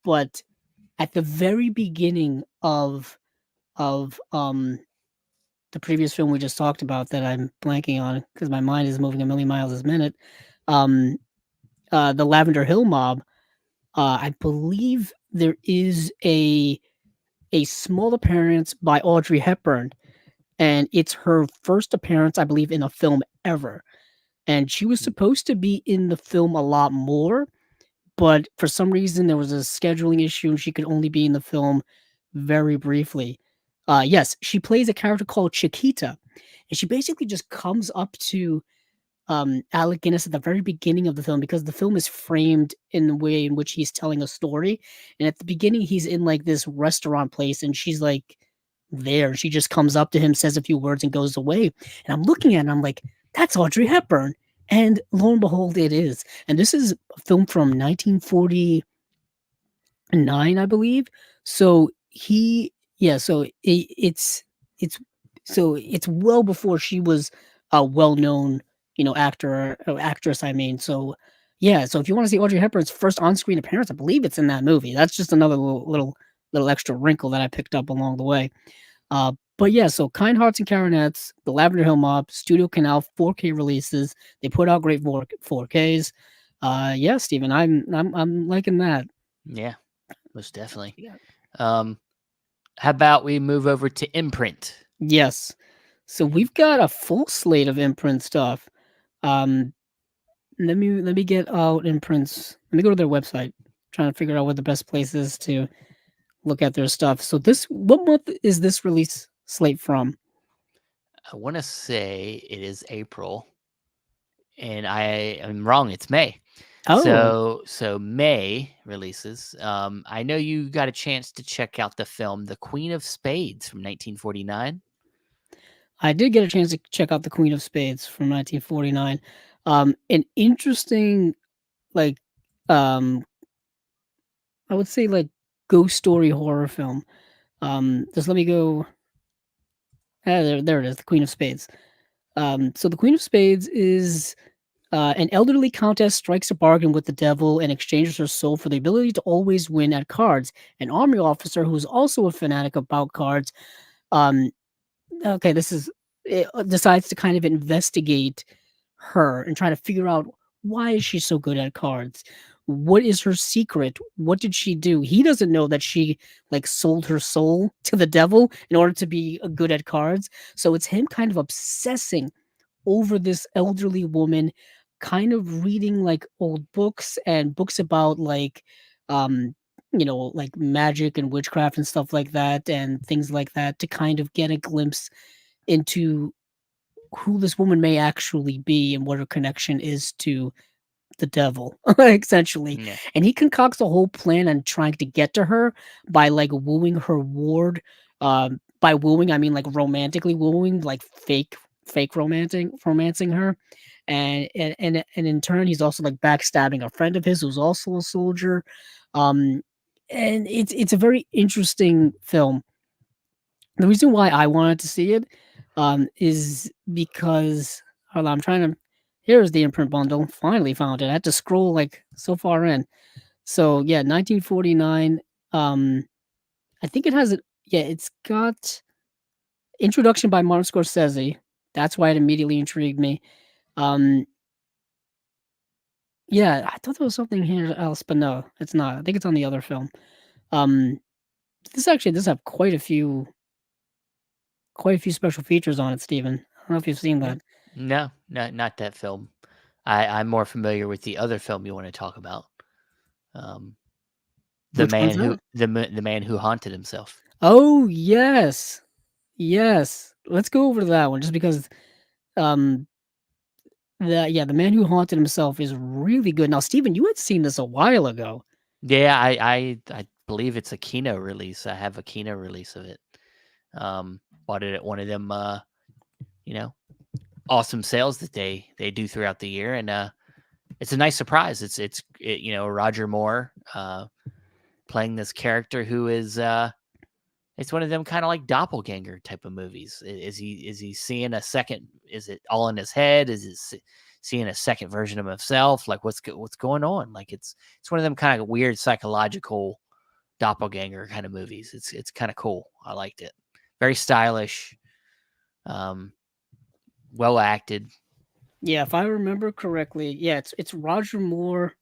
Speaker 2: but at the very beginning of the previous film we just talked about that I'm blanking on because my mind is moving a million miles a minute, the Lavender Hill Mob, I believe there is a small appearance by Audrey Hepburn, and it's her first appearance, I believe, in a film ever. And she was supposed to be in the film a lot more, but for some reason there was a scheduling issue and she could only be in the film very briefly. Yes, she plays a character called Chiquita, and she basically just comes up to Alec Guinness at the very beginning of the film because the film is framed in the way in which he's telling a story. And at the beginning, he's in like this restaurant place, and she's like there. She just comes up to him, says a few words, and goes away. And I'm looking at it, and I'm like, that's Audrey Hepburn. And lo and behold, it is. And this is a film from 1949, I believe. So it's well before she was a well-known, actor or actress. I mean, so yeah. So if you want to see Audrey Hepburn's first on-screen appearance, I believe it's in that movie. That's just another little extra wrinkle that I picked up along the way. But yeah, so Kind Hearts and Coronets, the Lavender Hill Mob, Studio Canal 4K releases. They put out great 4Ks. Yeah, Steven, I'm liking that.
Speaker 1: Yeah, most definitely.
Speaker 2: Yeah.
Speaker 1: How about we move over to Imprint?
Speaker 2: Yes. So we've got a full slate of Imprint stuff. Let me get out Imprint's. Let me go to their website. Trying to figure out what the best place is to look at their stuff. So what month is this release slate from?
Speaker 1: I want to say it is April, and I am wrong. It's May.
Speaker 2: Oh,
Speaker 1: So May releases. I know you got a chance to check out the film The Queen of Spades from 1949.
Speaker 2: I did get a chance to check out The Queen of Spades from 1949. An interesting, like, I would say like ghost story horror film. Just let me go. There it is, The Queen of Spades. So the Queen of Spades is an elderly countess strikes a bargain with the devil and exchanges her soul for the ability to always win at cards. An army officer who's also a fanatic about cards, um, okay, decides to kind of investigate her and try to figure out why is she so good at cards. What is her secret? What did she do? He doesn't know that she like sold her soul to the devil in order to be good at cards. So it's him kind of obsessing over this elderly woman, kind of reading like old books and books about like like magic and witchcraft and stuff like that and things like that to kind of get a glimpse into who this woman may actually be and what her connection is to the devil, essentially.
Speaker 1: Yeah.
Speaker 2: And he concocts a whole plan on trying to get to her by like wooing her ward. By wooing, I mean like romantically wooing, like fake romancing her. And in turn, he's also like backstabbing a friend of his who's also a soldier. Um, and it's a very interesting film. The reason why I wanted to see it is because hold on, I'm trying to. Here's the imprint bundle. Finally found it. I had to scroll like so far in. So yeah, 1949. I think it has it. Yeah, it's got introduction by Martin Scorsese. That's why it immediately intrigued me. Um, yeah, I thought there was something here else, but no, it's not. I think it's on the other film. Um, this actually does have quite a few special features on it, Steven. I don't know if you've seen
Speaker 1: Yeah.
Speaker 2: that.
Speaker 1: No, not that film. I'm more familiar with the other film you want to talk about. The
Speaker 2: Which one's
Speaker 1: man who
Speaker 2: that?
Speaker 1: the man who haunted himself.
Speaker 2: Oh yes, yes. Let's go over to that one just because um the man who haunted himself is really good. Now, Steven, you had seen this a while ago.
Speaker 1: Yeah, I believe it's a Kino release. I have a Kino release of it. Bought it at one of them awesome sales that they do throughout the year, and it's a nice surprise. It's Roger Moore playing this character who is it's one of them kind of like doppelganger type of movies. Is he seeing a second? Is it all in his head? Is it seeing a second version of himself? Like what's going on? Like it's one of them kind of weird psychological doppelganger kind of movies. It's kind of cool. I liked it. Very stylish. Well acted.
Speaker 2: Yeah, if I remember correctly, yeah, it's Roger Moore.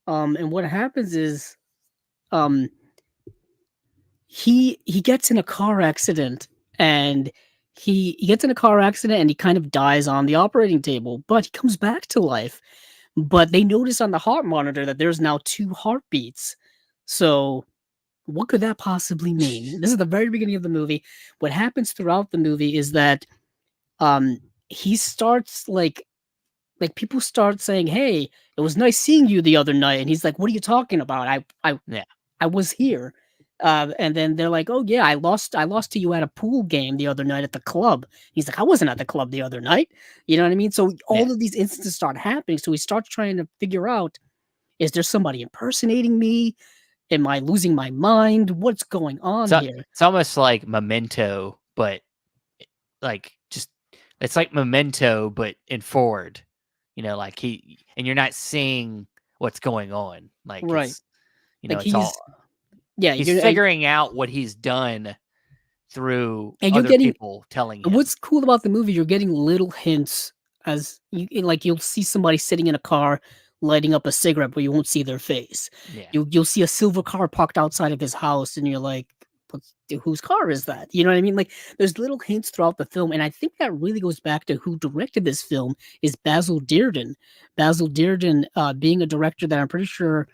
Speaker 2: And what happens is, he gets in a car accident, and he gets in a car accident and he kind of dies on the operating table, but he comes back to life. But they notice on the heart monitor that there's now 2 heartbeats. So what could that possibly mean? This is the very beginning of the movie. What happens throughout the movie is that he starts like people start saying, "Hey, it was nice seeing you the other night," and he's like, "What are you talking about? I was here." And then they're like, "Oh yeah, I lost to you at a pool game the other night at the club." He's like, "I wasn't at the club the other night." You know what I mean? So all of these instances start happening. So he starts trying to figure out, is there somebody impersonating me? Am I losing my mind? What's going on here?
Speaker 1: It's almost like Memento, but like just it's like Memento, but in forward. You know, like and you're not seeing what's going on. Like
Speaker 2: right.
Speaker 1: it's
Speaker 2: Like
Speaker 1: it's all he's figuring out what he's done through other people telling him.
Speaker 2: What's cool about the movie, you're getting little hints as you'll see somebody sitting in a car lighting up a cigarette, but you won't see their face.
Speaker 1: Yeah.
Speaker 2: You'll see a silver car parked outside of his house, and you're like, whose car is that? You know what I mean? Like, there's little hints throughout the film, and I think that really goes back to who directed this film is Basil Dearden. Basil Dearden, being a director that I'm pretty sure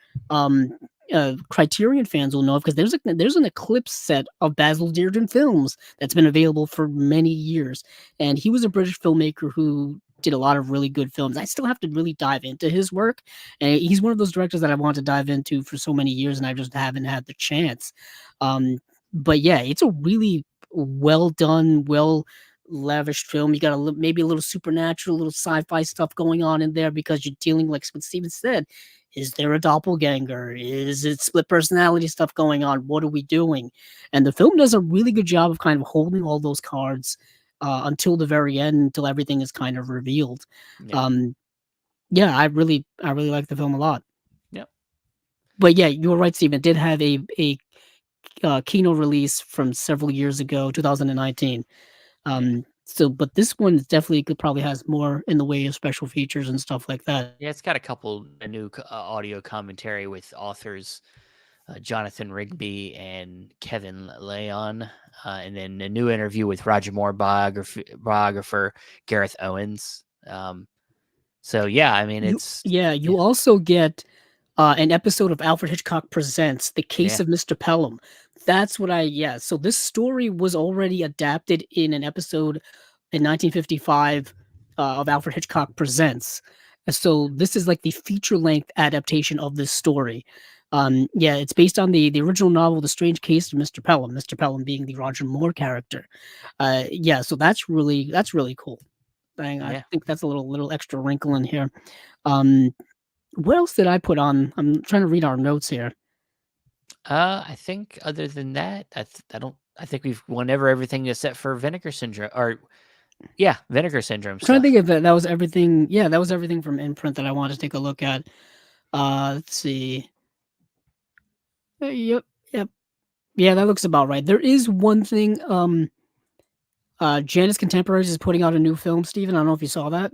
Speaker 2: Criterion fans will know because there's an Eclipse set of Basil Dearden films that's been available for many years, and he was a British filmmaker who did a lot of really good films. I still have to really dive into his work, and he's one of those directors that I want to dive into for so many years, and I just haven't had the chance. But yeah, it's a really well done, well lavished film. You got maybe a little supernatural, a little sci-fi stuff going on in there because you're dealing, like what Steven said, is there a doppelganger? Is it split personality stuff going on? What are we doing? And the film does a really good job of kind of holding all those cards until the very end, until everything is kind of revealed. Yeah, I really like the film a lot.
Speaker 1: Yep.
Speaker 2: But yeah, you were right, Steven. It did have a Kino release from several years ago, 2019. So, but this one definitely probably has more in the way of special features and stuff like that.
Speaker 1: Yeah, it's got a new audio commentary with authors Jonathan Rigby and Kevin Leon, and then a new interview with Roger Moore biographer Gareth Owens. So yeah, I mean
Speaker 2: you also get an episode of Alfred Hitchcock Presents: The Case of Mr. Pelham. That's what so this story was already adapted in an episode in 1955 of Alfred Hitchcock Presents. So this is like the feature-length adaptation of this story. It's based on the original novel, The Strange Case of Mr. Pelham. Mr. Pelham being the Roger Moore character. So that's really cool. I think that's a little extra wrinkle in here. What else did I put on? I'm trying to read our notes here.
Speaker 1: I think other than that, I think we've won everything except for Vinegar Syndrome, Vinegar Syndrome.
Speaker 2: I'm trying to think if that was everything. Yeah, that was everything from Imprint that I wanted to take a look at. Let's see. Yep. Yeah, that looks about right. There is one thing. Janus Contemporaries is putting out a new film, Steven. I don't know if you saw that.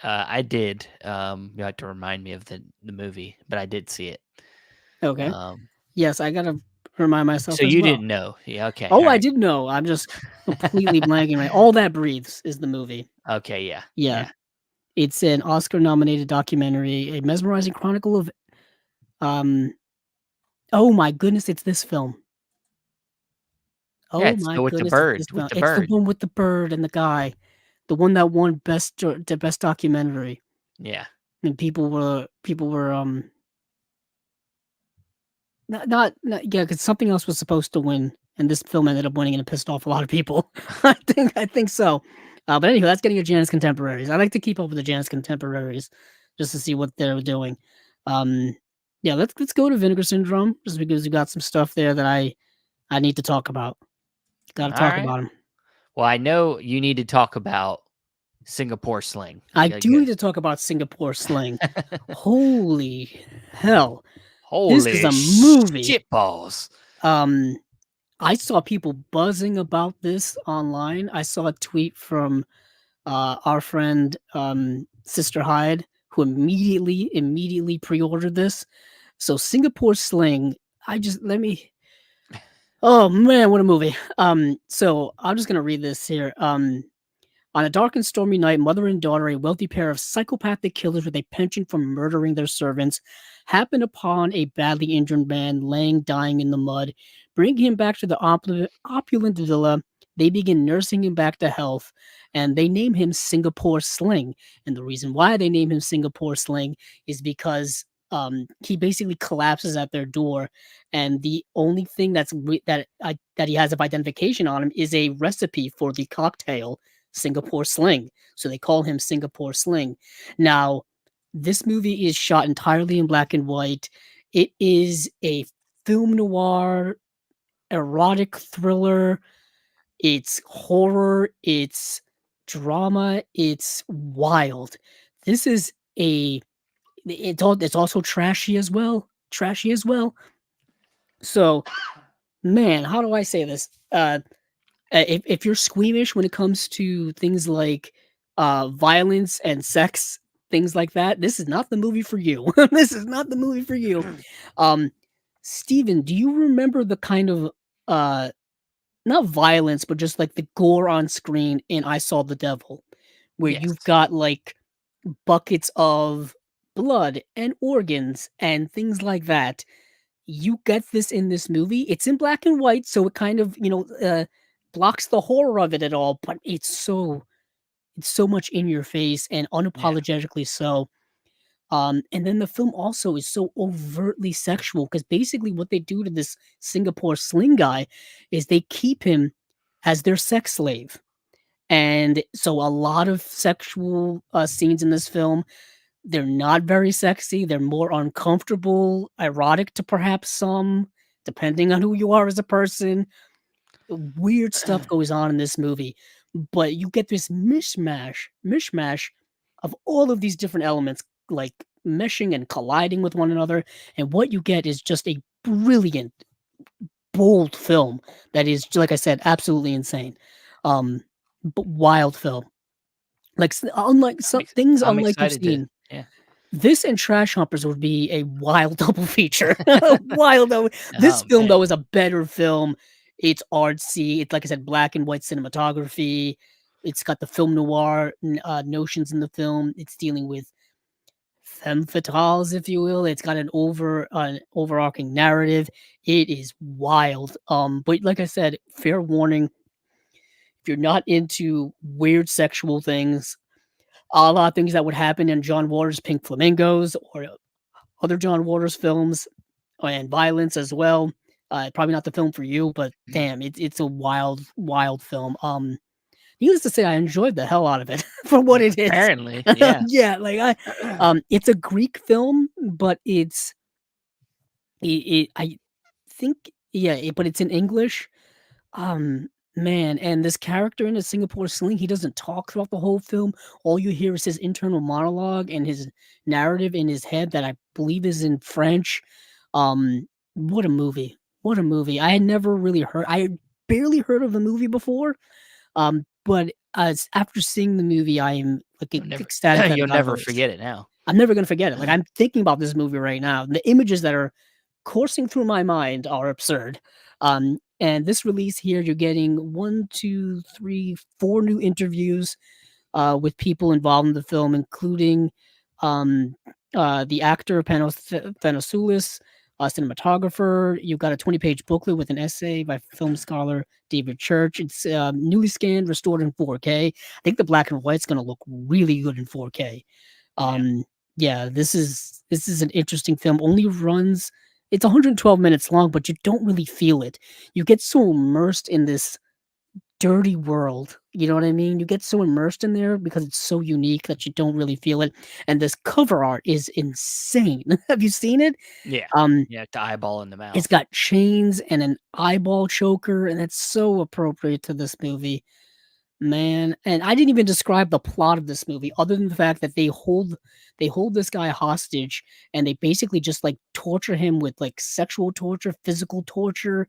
Speaker 1: I did. You have to remind me of the movie, but I did see it.
Speaker 2: Okay. Yes, I gotta remind myself.
Speaker 1: So you didn't know? Yeah. Okay.
Speaker 2: Oh, I did know. I'm just completely blanking. Right. All That Breathes is the movie.
Speaker 1: Okay. Yeah.
Speaker 2: Yeah. It's an Oscar-nominated documentary, a mesmerizing chronicle of. Oh my goodness! It's this film.
Speaker 1: Oh my goodness! With the bird.
Speaker 2: It's the one with the bird and the guy, the one that won the best documentary.
Speaker 1: Yeah.
Speaker 2: And people were not because something else was supposed to win, and this film ended up winning, and it pissed off a lot of people. I think so. But anyway, that's getting your Janus Contemporaries. I like to keep up with the Janus Contemporaries just to see what they're doing. Yeah, let's go to Vinegar Syndrome just because you got some stuff there that I need to talk about. Got to
Speaker 1: All
Speaker 2: talk
Speaker 1: right.
Speaker 2: about them.
Speaker 1: Well, I know you need to talk about Singapore Sling.
Speaker 2: I
Speaker 1: Yeah,
Speaker 2: do need to talk about Singapore Sling. Holy hell. This is
Speaker 1: Holy
Speaker 2: a movie.
Speaker 1: shitballs.
Speaker 2: Um, I saw people buzzing about this online. I saw a tweet from our friend Sister Hyde, who immediately pre-ordered this. So Singapore Sling, I just let me. Oh man, what a movie! So I'm just gonna read this here. On a dark and stormy night, mother and daughter, a wealthy pair of psychopathic killers with a penchant for murdering their servants, happen upon a badly injured man laying dying in the mud. Bring him back to the opulent villa. They begin nursing him back to health, and they name him Singapore Sling. And the reason why they name him Singapore Sling is because he basically collapses at their door, and the only thing that he has of identification on him is a recipe for the cocktail Singapore Sling. So they call him Singapore Sling. Now, this movie is shot entirely in black and white. It is a film noir, erotic thriller. It's horror. It's drama. It's wild. This is a. It's also trashy as well. Trashy as well. So, man, how do I say this? If you're squeamish when it comes to things like violence and sex, things like that, this is not the movie for you. This is not the movie for you. Um, Steven, do you remember the kind of uh, not violence, but just like the gore on screen in I Saw the Devil, where
Speaker 1: Yes.
Speaker 2: you've got like buckets of blood and organs and things like that? You get this in this movie. It's in black and white, so it kind of, blocks the horror of it at all, but it's so much in your face and
Speaker 1: Yeah.
Speaker 2: unapologetically so. And then the film also is so overtly sexual because basically what they do to this Singapore Sling guy is they keep him as their sex slave. And so a lot of sexual scenes in this film, they're not very sexy. They're more uncomfortable, erotic to perhaps some, depending on who you are as a person. Weird stuff goes on in this movie, but you get this mishmash of all of these different elements, like meshing and colliding with one another. And what you get is just a brilliant, bold film that is, like I said, absolutely insane. But wild film. Like unlike some things
Speaker 1: I'm
Speaker 2: unlike you've
Speaker 1: excited to.
Speaker 2: seen.
Speaker 1: Yeah.
Speaker 2: This and Trash Humpers would be a wild double feature. Wild double. This
Speaker 1: Oh
Speaker 2: film
Speaker 1: man.
Speaker 2: though is a better film. It's artsy. It's like I said, black and white cinematography. It's got the film noir notions in the film. It's dealing with femme fatales, if you will. It's got an overarching narrative. It is wild. But like I said, fair warning: if you're not into weird sexual things, a lot of things that would happen in John Waters' Pink Flamingos or other John Waters films and violence as well. Probably not the film for you, but damn, it's a wild film. Needless to say, I enjoyed the hell out of it for what it is.
Speaker 1: Apparently, yeah.
Speaker 2: Yeah, like it's a Greek film, but I think but it's in English. Man, and this character in the Singapore Sling, he doesn't talk throughout the whole film. All you hear is his internal monologue and his narrative in his head that I believe is in French. What a movie. What a movie. I had barely heard of the movie before. But after seeing the movie, I am like ecstatic that it
Speaker 1: You'll
Speaker 2: got
Speaker 1: never
Speaker 2: released.
Speaker 1: forget it now.
Speaker 2: I'm never gonna forget it. Like I'm thinking about this movie right now. The images that are coursing through my mind are absurd. And this release here, you're getting 1, 2, 3, 4 new interviews with people involved in the film, including um, the actor Panosoulis, cinematographer. You've got a 20-page booklet with an essay by film scholar David Church. It's newly scanned, restored in 4K. I think the black and white's going to look really good in 4K. Yeah, this is an interesting film. Only runs It's 112 minutes long, but you don't really feel it. You get so immersed in this dirty world. You know what I mean? You get so immersed in there because it's so unique that you don't really feel it. And this cover art is insane. Have you seen it?
Speaker 1: Yeah.
Speaker 2: Um,
Speaker 1: Yeah, the eyeball in the
Speaker 2: it's
Speaker 1: mouth.
Speaker 2: got chains and an eyeball choker, and it's so appropriate to this movie, man. And I didn't even describe the plot of this movie, other than the fact that they hold this guy hostage, and they basically just like torture him with like sexual torture, physical torture,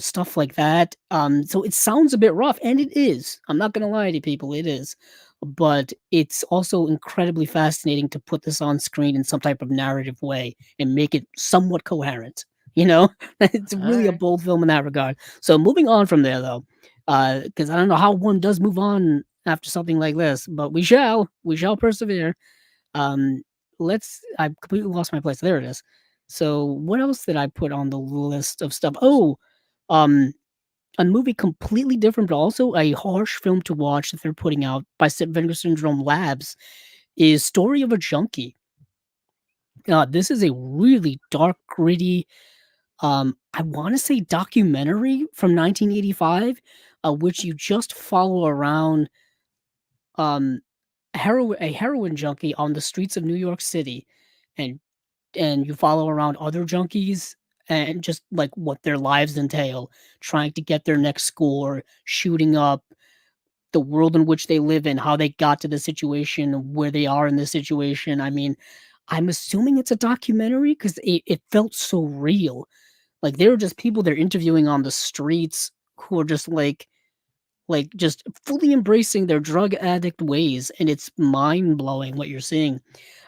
Speaker 2: stuff like that. So it sounds a bit rough, and it is. I'm not gonna lie to people, it is. But it's also incredibly fascinating to put this on screen in some type of narrative way and make it somewhat coherent. You know, it's really a
Speaker 1: Alright.
Speaker 2: bold film in that regard. So moving on from there, though, because I don't know how one does move on after something like this, but we shall persevere. Um, I completely lost my place. There it is. So what else did I put on the list of stuff? Oh, um, a movie completely different, but also a harsh film to watch that they're putting out by Vinegar Syndrome Labs is Story of a Junkie. This is a really dark, gritty, I want to say documentary from 1985, which you just follow around um, a heroin junkie on the streets of New York City, and you follow around other junkies and just like what their lives entail, trying to get their next score, shooting up, the world in which they live in, how they got to the situation, where they are in the situation. I mean, I'm assuming it's a documentary because it felt so real. Like they were just people they're interviewing on the streets who are just just fully embracing their drug addict ways, and it's mind blowing what you're seeing.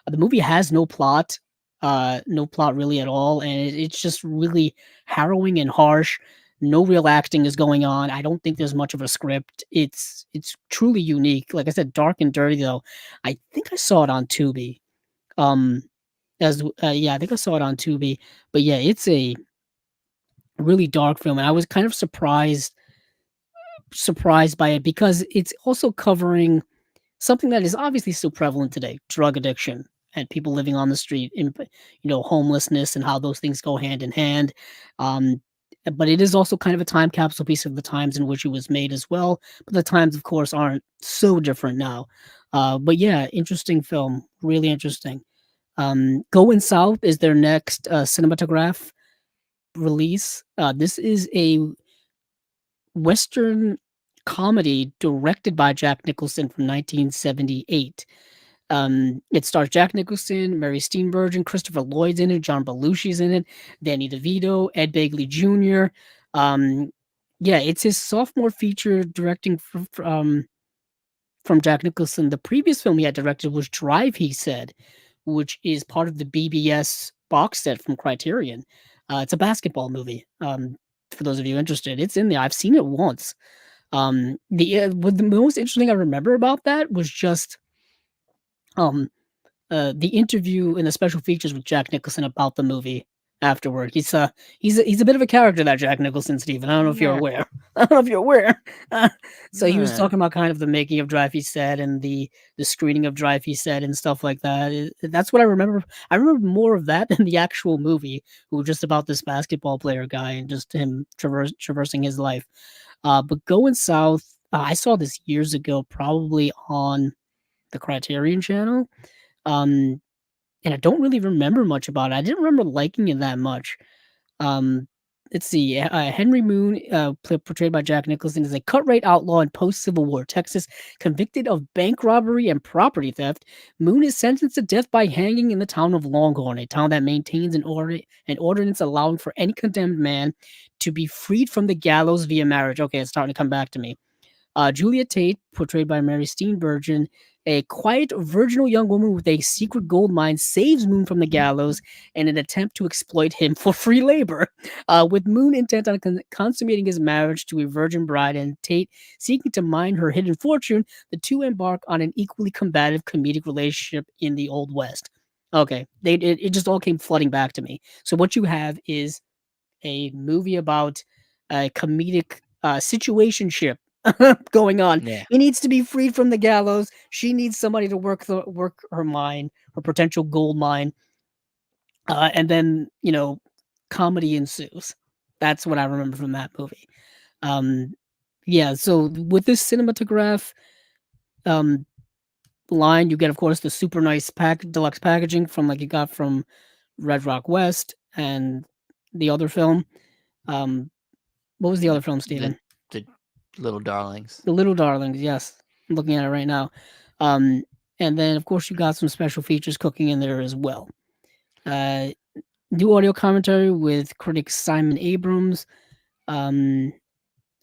Speaker 2: The movie has no plot really at all, and it's just really harrowing and harsh. No real acting is going on. I don't think there's much of a script. It's truly unique. Like I said, dark and dirty though. I think I saw it on Tubi. Um, yeah, I think I saw it on Tubi. But yeah, it's a really dark film, and I was kind of surprised by it because it's also covering something that is obviously still prevalent today, drug addiction and people living on the street, homelessness and how those things go hand in hand. Um, but it is also kind of a time capsule piece of the times in which it was made as well. But the times, of course, aren't so different now. But yeah, interesting film, really interesting. Going South is their next cinematograph release. This is a Western comedy directed by Jack Nicholson from 1978. It stars Jack Nicholson, Mary Steenburgen, Christopher Lloyd's in it, John Belushi's in it, Danny DeVito, Ed Begley Jr. Yeah, it's his sophomore feature directing from Jack Nicholson. The previous film he had directed was Drive, he said, which is part of the BBS box set from Criterion. It's a basketball movie. For those of you interested, it's in there. I've seen it once. The most interesting I remember about that was just um the interview and the special features with Jack Nicholson about the movie afterward. He's a bit of a character, that Jack Nicholson, Stephen. I don't know if you're
Speaker 1: Yeah.
Speaker 2: aware. I don't know if you're aware. So he was
Speaker 1: Yeah.
Speaker 2: talking about kind of the making of Drive, he said, and the screening of Drive, he said, and stuff like that. That's what I remember. I remember more of that than the actual movie, who was just about this basketball player guy and just him traversing his life. But Going South, I saw this years ago, probably on the Criterion channel. Um, and I don't really remember much about it. I didn't remember liking it that much. Um, let's see. Henry Moon, portrayed by Jack Nicholson, is a cut-rate outlaw in post-Civil War Texas, convicted of bank robbery and property theft. Moon is sentenced to death by hanging in the town of Longhorn, a town that maintains an ordinance allowing for any condemned man to be freed from the gallows via marriage. Okay, it's starting to come back to me. Julia Tate, portrayed by Mary Steenburgen, a quiet, virginal young woman with a secret gold mine, saves Moon from the gallows in an attempt to exploit him for free labor. With Moon intent on consummating his marriage to a virgin bride and Tate seeking to mine her hidden fortune, the two embark on an equally combative comedic relationship in the Old West. Okay, it just all came flooding back to me. So what you have is a movie about a comedic situationship going on.
Speaker 1: Yeah.
Speaker 2: He needs to be freed from the gallows. She needs somebody to work her mine, her potential gold mine, and then comedy ensues. That's what I remember from that movie. Yeah, so with this cinematograph line, you get, of course, the super nice deluxe packaging from like you got from Red Rock West and the other film. What was the other film,
Speaker 1: The
Speaker 2: Steven?
Speaker 1: the Little Darlings.
Speaker 2: The Little Darlings, yes. I'm looking at it right now. Um, and then, of course, you got some special features cooking in there as well. Uh, New audio commentary with critic Simon Abrams. Um,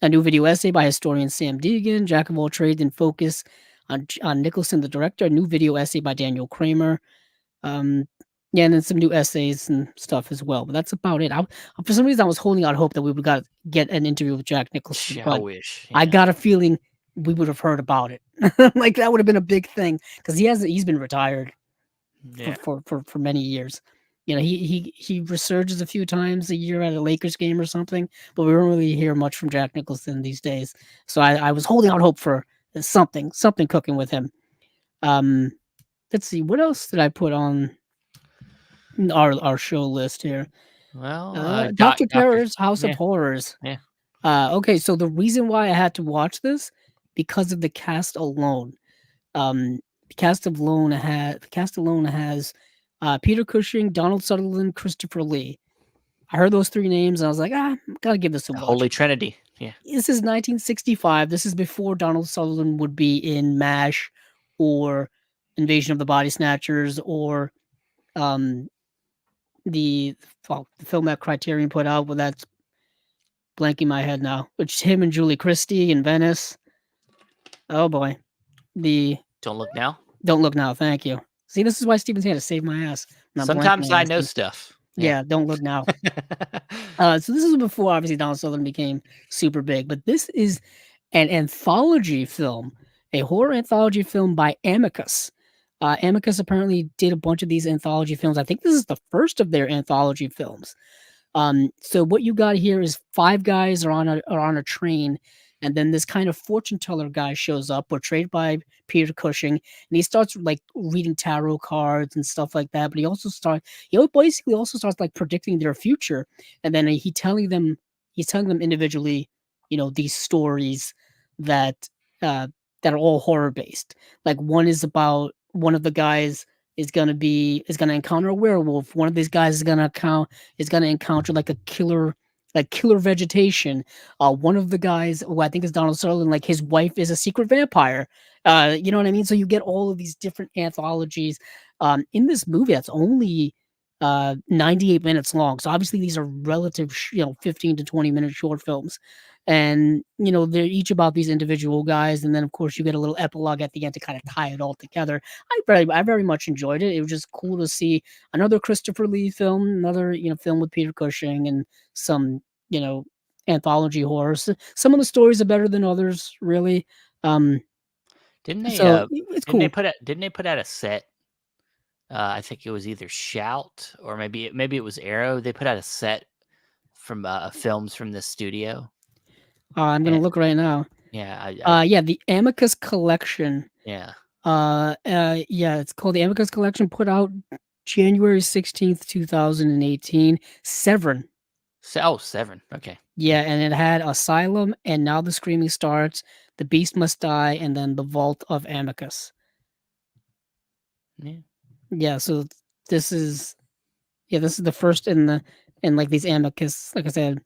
Speaker 2: a new video essay by historian Sam Deegan. Jack of all trades in focus on Nicholson, the director. A new video essay by Daniel Kramer. Um, yeah, and then some new essays and stuff as well. But that's about it. For some reason, I was holding out hope that we would get an interview with Jack Nicholson,
Speaker 1: I
Speaker 2: but
Speaker 1: wish.
Speaker 2: I
Speaker 1: Yeah.
Speaker 2: got a feeling we would have heard about it. Like that would have been a big thing because he's been retired
Speaker 1: Yeah.
Speaker 2: for many years. You know, he resurges a few times a year at a Lakers game or something, but we don't really hear much from Jack Nicholson these days. So I was holding out hope for something cooking with him. Let's see, what else did I put on our show list here?
Speaker 1: Well,
Speaker 2: Dr.
Speaker 1: Doctor.
Speaker 2: Terror's House of
Speaker 1: Yeah.
Speaker 2: Horrors.
Speaker 1: Yeah.
Speaker 2: Okay, so the reason why I had to watch this because of the cast alone. The cast alone has Peter Cushing, Donald Sutherland, Christopher Lee. I heard those three names and I was like, gotta give this a
Speaker 1: The
Speaker 2: watch.
Speaker 1: Holy Trinity. Yeah.
Speaker 2: This is 1965. This is before Donald Sutherland would be in MASH or Invasion of the Body Snatchers or um, the the film that Criterion put out. Well, that's blanking my head now. Which him and Julie Christie in Venice. Oh boy, the
Speaker 1: Don't Look Now.
Speaker 2: Don't Look Now. Thank you. See, this is why Steven's had to save my ass. And I'm blanking
Speaker 1: Sometimes
Speaker 2: on
Speaker 1: I
Speaker 2: these
Speaker 1: know
Speaker 2: things.
Speaker 1: stuff.
Speaker 2: Yeah, Don't Look Now. So this is before obviously Donald Sutherland became super big, but this is an anthology film, a horror anthology film by Amicus. Amicus apparently did a bunch of these anthology films. I think this is the first of their anthology films. So what you got here is five guys are on a train, and then this kind of fortune teller guy shows up, portrayed by Peter Cushing, and he starts like reading tarot cards and stuff like that. But he basically also starts like predicting their future, and then he's telling them individually, these stories that uh, that are all horror based. Like one is about one of the guys is gonna encounter a werewolf. One of these guys is gonna encounter like a killer vegetation. One of the guys, who I think is Donald Sutherland, like his wife is a secret vampire. You know what I mean? So you get all of these different anthologies in this movie that's only 98 minutes long. So obviously these are relative, 15 to 20-minute short films. And they're each about these individual guys, and then of course you get a little epilogue at the end to kind of tie it all together. I very much enjoyed it. It was just cool to see another Christopher Lee film, another film with Peter Cushing, and some anthology horror. Some of the stories are better than others, really.
Speaker 1: Didn't they?
Speaker 2: So it's cool.
Speaker 1: Didn't they put out a set? I think it was either Shout or maybe it was Arrow. They put out a set from films from the studio.
Speaker 2: I'm gonna look right now.
Speaker 1: Yeah.
Speaker 2: Yeah, the Amicus Collection.
Speaker 1: Yeah.
Speaker 2: Yeah, it's called the Amicus Collection. Put out January 16th, 2018. Severin.
Speaker 1: Severin. Okay.
Speaker 2: Yeah, and it had Asylum and Now the Screaming Starts, The Beast Must Die, and then The Vault of Amicus.
Speaker 1: Yeah.
Speaker 2: Yeah, so this is the first in like these Amicus, like I said,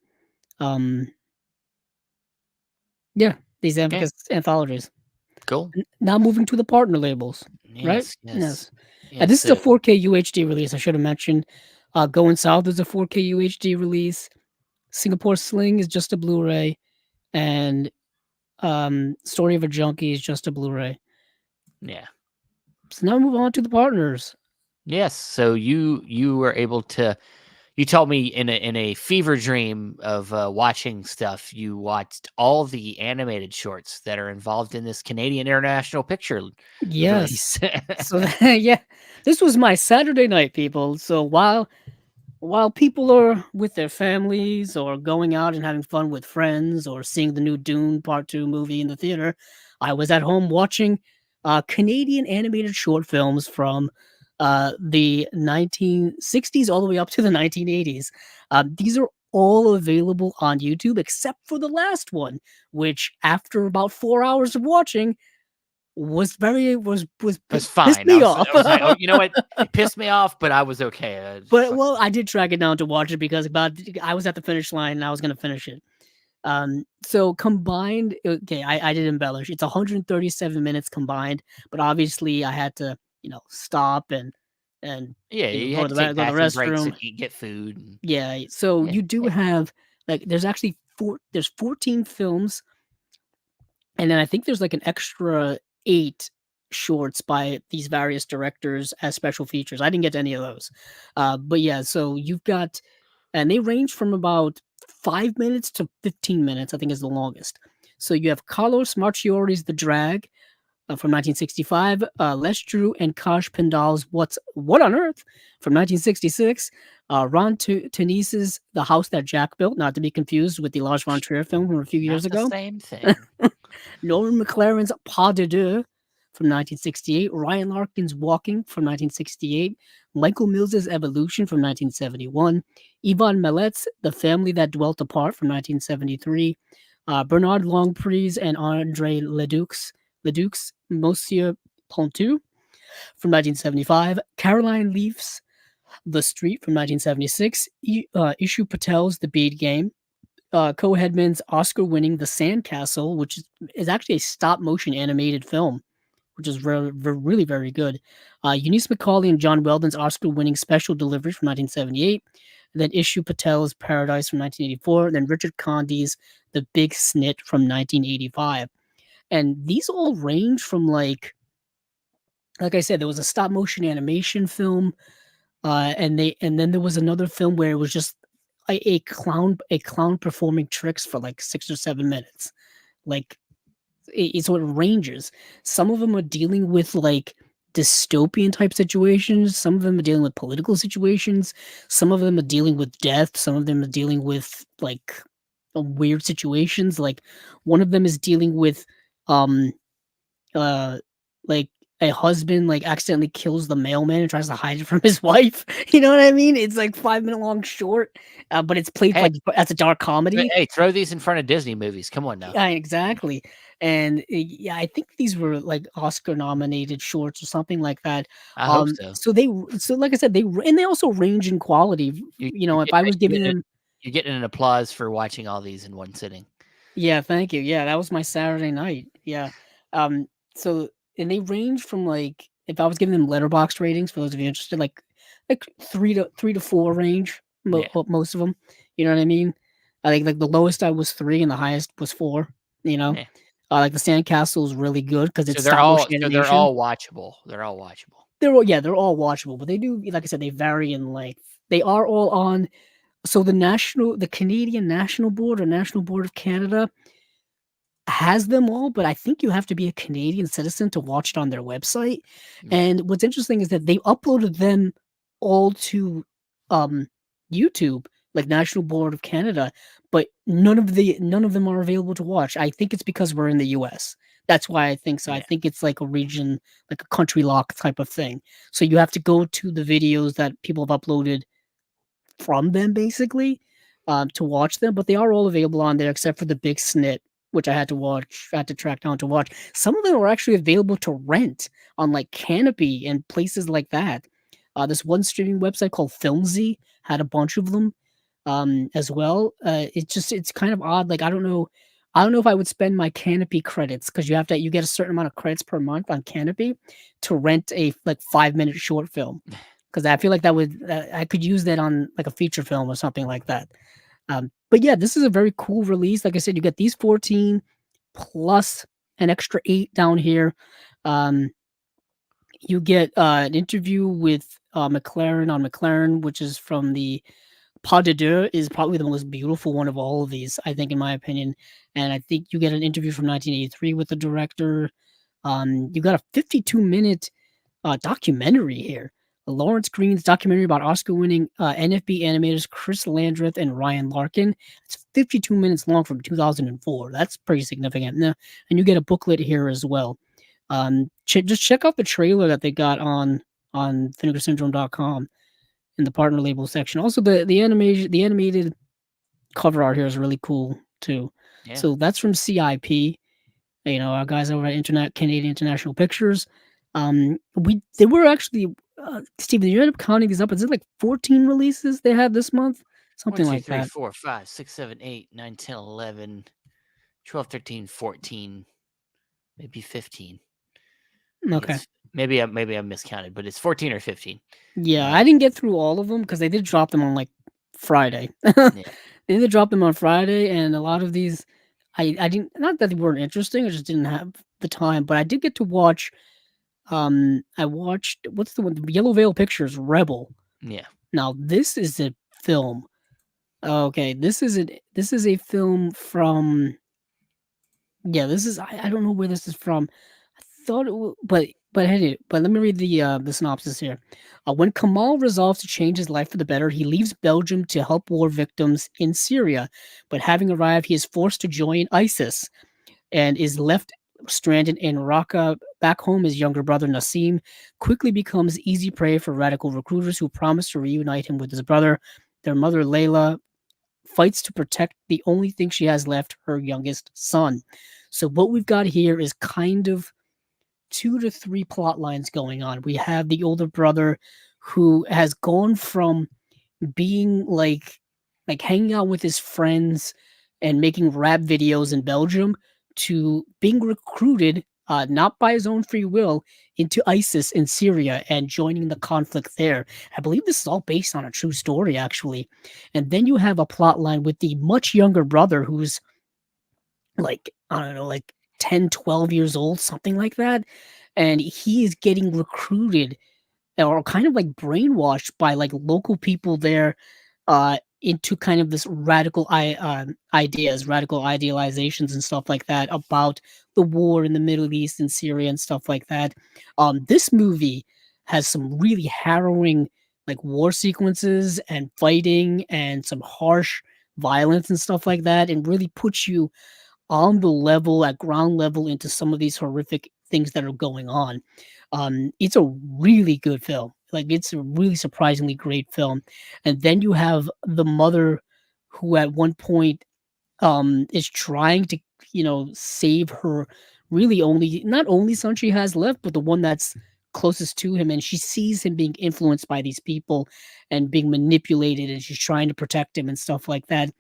Speaker 2: yeah, these Amicus anthologies.
Speaker 1: Cool.
Speaker 2: Now moving to the partner labels, right?
Speaker 1: Yes.
Speaker 2: And this is a 4K UHD release. I should have mentioned. Going South is a 4K UHD release. Singapore Sling is just a Blu-ray, and Story of a Junkie is just a Blu-ray.
Speaker 1: Yeah.
Speaker 2: So now move on to the partners.
Speaker 1: Yes. So you were able to. You told me in a fever dream of watching stuff, you watched all the animated shorts that are involved in this Canadian International Picture
Speaker 2: Yes.
Speaker 1: release.
Speaker 2: So yeah, this was my Saturday night, people. So while people are with their families or going out and having fun with friends or seeing the new Dune Part 2 movie in the theater, I was at home watching Canadian animated short films from the 1960s all the way up to the 1980s. These are all available on YouTube except for the last one, which after about 4 hours of watching was pissed
Speaker 1: fine.
Speaker 2: me off.
Speaker 1: I was like, oh, you know what? It pissed me off, but I was okay.
Speaker 2: But well, I did track it down to watch it because I was at the finish line and I was gonna finish it. So combined, okay, I did embellish. It's 137 minutes combined, but obviously I had to, stop and
Speaker 1: yeah,
Speaker 2: you know,
Speaker 1: you
Speaker 2: go
Speaker 1: had
Speaker 2: to
Speaker 1: to take
Speaker 2: go to the
Speaker 1: bathroom breaks
Speaker 2: restroom.
Speaker 1: and eat, get food. And,
Speaker 2: Yeah, so
Speaker 1: yeah,
Speaker 2: you do
Speaker 1: yeah.
Speaker 2: have like there's actually there's 14 films, and then I think there's like an extra 8 shorts by these various directors as special features. I didn't get to any of those. But yeah, so you've got and they range from about 5 minutes to 15 minutes, I think is the longest. So you have Carlos Marchiori's The Drag from 1965, Les Drew and Kosh Pendal's What on Earth from 1966, Ron Tenise's The House That Jack Built, not to be confused with the Lars von Trier film from a few years
Speaker 1: Not the
Speaker 2: ago.
Speaker 1: same thing.
Speaker 2: Norman McLaren's Pas de Deux from 1968, Ryan Larkin's Walking from 1968, Michael Mills's Evolution from 1971, Yvonne Mellet's The Family That Dwelt Apart from 1973, Bernard Longpres and Andre Leduc's Monsieur Pontou from 1975, Caroline Leaf's The Street from 1976, Ishu Patel's The Bead Game, Co-Headman's Oscar-winning The Sandcastle, which is actually a stop-motion animated film, which is really very good. Eunice McCauley and John Weldon's Oscar-winning Special Delivery from 1978, and then Ishu Patel's Paradise from 1984, and then Richard Condi's The Big Snit from 1985. And these all range from like I said, there was a stop-motion animation film, and then there was another film where it was just a clown performing tricks for like 6 or 7 minutes. Like so it ranges. Some of them are dealing with like dystopian type situations. Some of them are dealing with political situations. Some of them are dealing with death. Some of them are dealing with like weird situations. Like one of them is dealing with um like a husband like accidentally kills the mailman and tries to hide it from his wife. You know what I mean? It's like 5 minute long short, but it's played like as a dark comedy.
Speaker 1: Hey, throw these in front of Disney movies. Come on now.
Speaker 2: Yeah, exactly. And yeah, I think these were like Oscar nominated shorts or something like that.
Speaker 1: I hope so.
Speaker 2: So like I said, they also range in quality. If I was giving them,
Speaker 1: you're getting an applause for watching all these in one sitting.
Speaker 2: Yeah, thank you. Yeah, that was my Saturday night. Yeah. So and they range from like if I was giving them letterbox ratings for those of you interested, like 3 to 4 range. Most of them. You know what I mean? I think like the lowest I was 3 and the highest was 4.
Speaker 1: Yeah.
Speaker 2: Like the Sandcastle is really good because it's
Speaker 1: they're all watchable. They're all watchable.
Speaker 2: They're all watchable, but they do, like I said, they vary in length. They are all on. So the Canadian National Board or National Board of Canada has them all, but I think you have to be a Canadian citizen to watch it on their website. And what's interesting is that they uploaded them all to YouTube, like National Board of Canada, but none of them are available to watch. I think it's because we're in the US. That's why I think so.
Speaker 1: Yeah.
Speaker 2: I think it's like a region, like a country lock type of thing. So you have to go to the videos that people have uploaded from them basically to watch them, but they are all available on there except for the Big Snit, which I had to track down to watch. Some of them are actually available to rent on like Canopy and places like that. This one streaming website called Filmzy had a bunch of them as well. It's kind of odd. Like I don't know if I would spend my Canopy credits because you get a certain amount of credits per month on Canopy to rent a like 5-minute short film. Because I feel like I could use that on like a feature film or something like that. But yeah, this is a very cool release. Like I said, you get these 14 plus an extra 8 down here. You get an interview with McLaren on McLaren, which is from the Pas de Deux, is probably the most beautiful one of all of these, I think, in my opinion. And I think you get an interview from 1983 with the director. You got a 52-minute documentary here. Lawrence Green's documentary about Oscar-winning NFB animators Chris Landreth and Ryan Larkin. It's 52 minutes long from 2004. That's pretty significant. And you get a booklet here as well. Just check out the trailer that they got on vinegarsyndrome.com in the partner label section. Also, the animated cover art here is really cool too.
Speaker 1: Yeah.
Speaker 2: So that's from CIP. Our guys over at Canadian International Pictures. They were actually Steven, you end up counting these up. Is it like 14 releases they had this month?
Speaker 1: 1,
Speaker 2: Something
Speaker 1: 2,
Speaker 2: like
Speaker 1: 3,
Speaker 2: that.
Speaker 1: 4, 5, 6, 7, 8, 9, 10, 11, 12, 13, 14, maybe 15.
Speaker 2: Okay.
Speaker 1: Maybe I miscounted, but it's 14 or 15.
Speaker 2: Yeah, I didn't get through all of them because they did drop them on like Friday.
Speaker 1: Yeah.
Speaker 2: They did drop them on Friday, and a lot of these, I didn't. Not that they weren't interesting, I just didn't have the time. But I did get to watch. I watched what's the one? The Yellow Veil Pictures Rebel.
Speaker 1: Yeah.
Speaker 2: Now this is a film. Okay, this is a film from. Yeah, this is. I don't know where this is from. I thought but let me read the synopsis here. When Kamal resolves to change his life for the better, he leaves Belgium to help war victims in Syria. But having arrived, he is forced to join ISIS and is left stranded in Raqqa. Back home, his younger brother Nassim quickly becomes easy prey for radical recruiters who promise to reunite him with his brother. Their mother Layla fights to protect the only thing she has left, her youngest son. So what we've got here is kind of 2 to 3 plot lines going on. We have the older brother who has gone from being like hanging out with his friends and making rap videos in Belgium to being recruited, not by his own free will, into ISIS in Syria and joining the conflict there. I believe this is all based on a true story, actually. And then you have a plot line with the much younger brother who's like, I don't know, like 10, 12 years old, something like that. And he is getting recruited or kind of like brainwashed by like local people there into kind of this ideas, radical idealizations and stuff like that about the war in the Middle East and Syria and stuff like that. This movie has some really harrowing like war sequences and fighting and some harsh violence and stuff like that, and really puts you on the level, at ground level, into some of these horrific things that are going on. It's a really good film. Like, it's a really surprisingly great film. And then you have the mother who at one point is trying to, save her really not only son she has left, but the one that's closest to him. And she sees him being influenced by these people and being manipulated, and she's trying to protect him and stuff like that.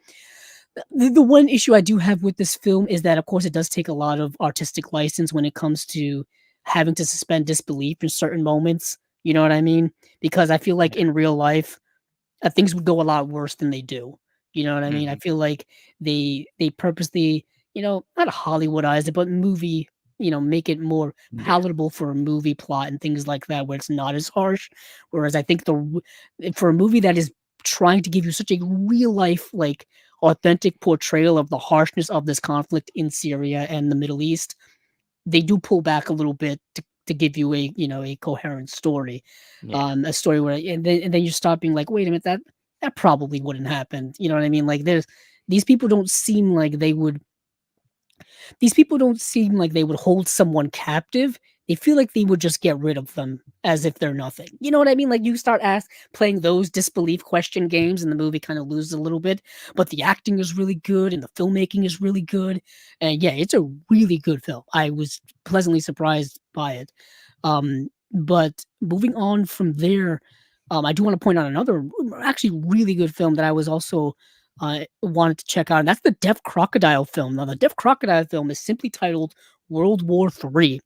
Speaker 2: The one issue I do have with this film is that, of course, it does take a lot of artistic license when it comes to having to suspend disbelief in certain moments. You know what I mean? Because I feel like
Speaker 1: Yeah.
Speaker 2: in real life, things would go a lot worse than they do. You know what I mean? I
Speaker 1: Mhm.
Speaker 2: feel like they purposely, not Hollywoodize it, but make it more
Speaker 1: Yeah.
Speaker 2: palatable for a movie plot and things like that, where it's not as harsh. Whereas I think for a movie that is trying to give you such a real life, like authentic portrayal of the harshness of this conflict in Syria and the Middle East, they do pull back a little bit to give you a coherent story,
Speaker 1: Yeah.
Speaker 2: a story where and then you stop being like, wait a minute, that probably wouldn't happen. You know what I mean? Like, these people don't seem like they would these people don't seem like they would hold someone captive. They feel like they would just get rid of them as if they're nothing. You know what I mean? Like, you start playing those disbelief question games, and the movie kind of loses a little bit. But the acting is really good, and the filmmaking is really good. And yeah, it's a really good film. I was pleasantly surprised by it. But moving on from there, I do want to point out another actually really good film that I was also wanted to check out, and that's the Deaf Crocodile film. Now, the Deaf Crocodile film is simply titled World War III,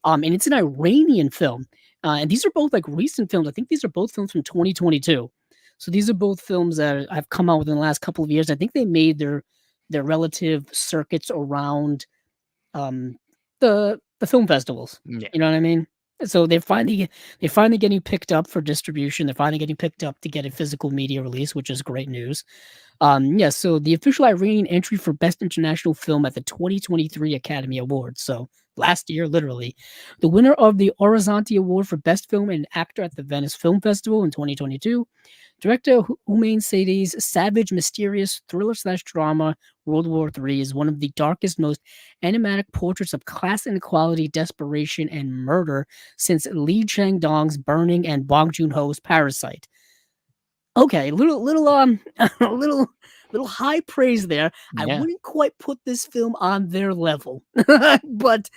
Speaker 2: and it's an Iranian film. And these are both like recent films. I think these are both films from 2022. So these are both films that have come out within the last couple of years. I think they made their relative circuits around um, the film festivals.
Speaker 1: Yeah.
Speaker 2: You know what I mean? So they're finally getting picked up for distribution. They're finally getting picked up to get a physical media release, which is great news. Yeah, so the official Iranian entry for Best International Film at the 2023 Academy Awards. So last year, literally. The winner of the Horizonte Award for Best Film and Actor at the Venice Film Festival in 2022. Director Humain Said's savage, mysterious thriller/drama World War III is one of the darkest, most enigmatic portraits of class inequality, desperation, and murder since Li Changdong's Burning and Bong Joon-ho's Parasite. Okay, little a little little high praise there. I
Speaker 1: Yeah.
Speaker 2: wouldn't quite put this film on their level, but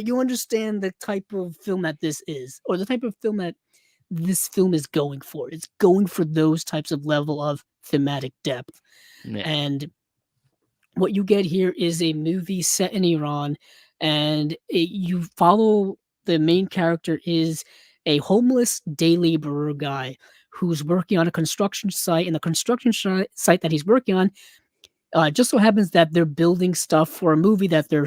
Speaker 2: you understand the type of film that this is, or the type of film that this film is going for. It's going for those types of level of thematic depth.
Speaker 1: Yeah.
Speaker 2: And what you get here is a movie set in Iran, and you follow the main character is a homeless day laborer guy who's working on a construction site, and the construction site that he's working on just so happens that they're building stuff for a movie that they're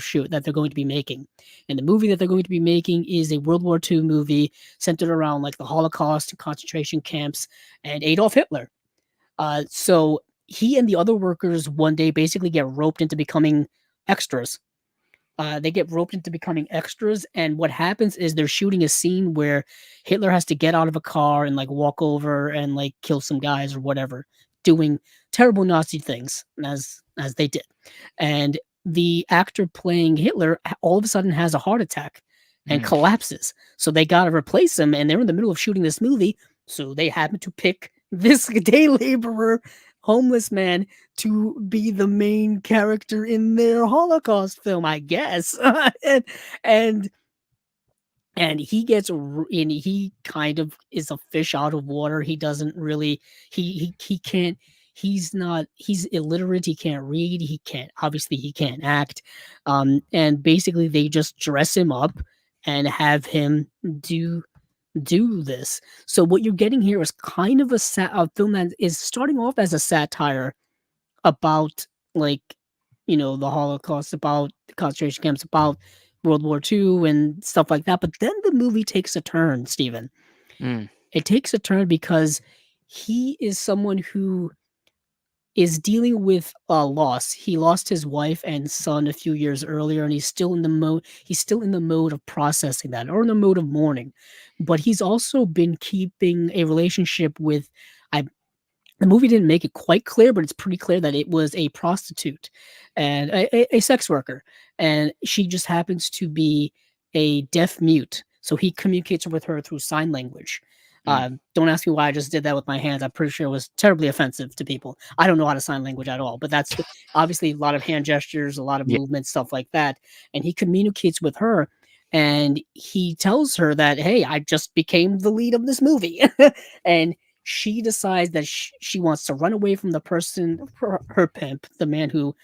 Speaker 2: going to be making. And the movie that they're going to be making is a World War II movie centered around like the Holocaust and concentration camps and Adolf Hitler. So he and the other workers one day basically get roped into becoming extras. They get roped into becoming extras, and what happens is they're shooting a scene where Hitler has to get out of a car and like walk over and like kill some guys or whatever, doing terrible Nazi things as they did. And the actor playing Hitler all of a sudden has a heart attack and collapses. So they got to replace him, and they're in the middle of shooting this movie. So they happen to pick this day laborer, homeless man, to be the main character in their Holocaust film, I guess. and and he kind of is a fish out of water. He doesn't really he can't he's illiterate, he can't read, he can't act. And basically they just dress him up and have him do this. So what you're getting here is kind of a film that is starting off as a satire about, like, the Holocaust, about the concentration camps, about World War II and stuff like that. But then the movie takes a turn, Stephen. It takes a turn because he is someone who is dealing with a loss. He lost his wife and son a few years earlier, and he's still in the mode of processing that, or in the mode of mourning. But he's also been keeping a relationship with, the movie didn't make it quite clear, but it's pretty clear that it was a prostitute and a sex worker, and she just happens to be a deaf mute. So he communicates with her through sign language. Don't ask me why I just did that with my hands. I'm pretty sure it was terribly offensive to people. I don't know how to sign language at all, but that's obviously a lot of hand gestures, a lot of movement, stuff like that. And he communicates with her, and he tells her that, hey, I just became the lead of this movie. And she decides that she wants to run away from the person, her pimp, the man who,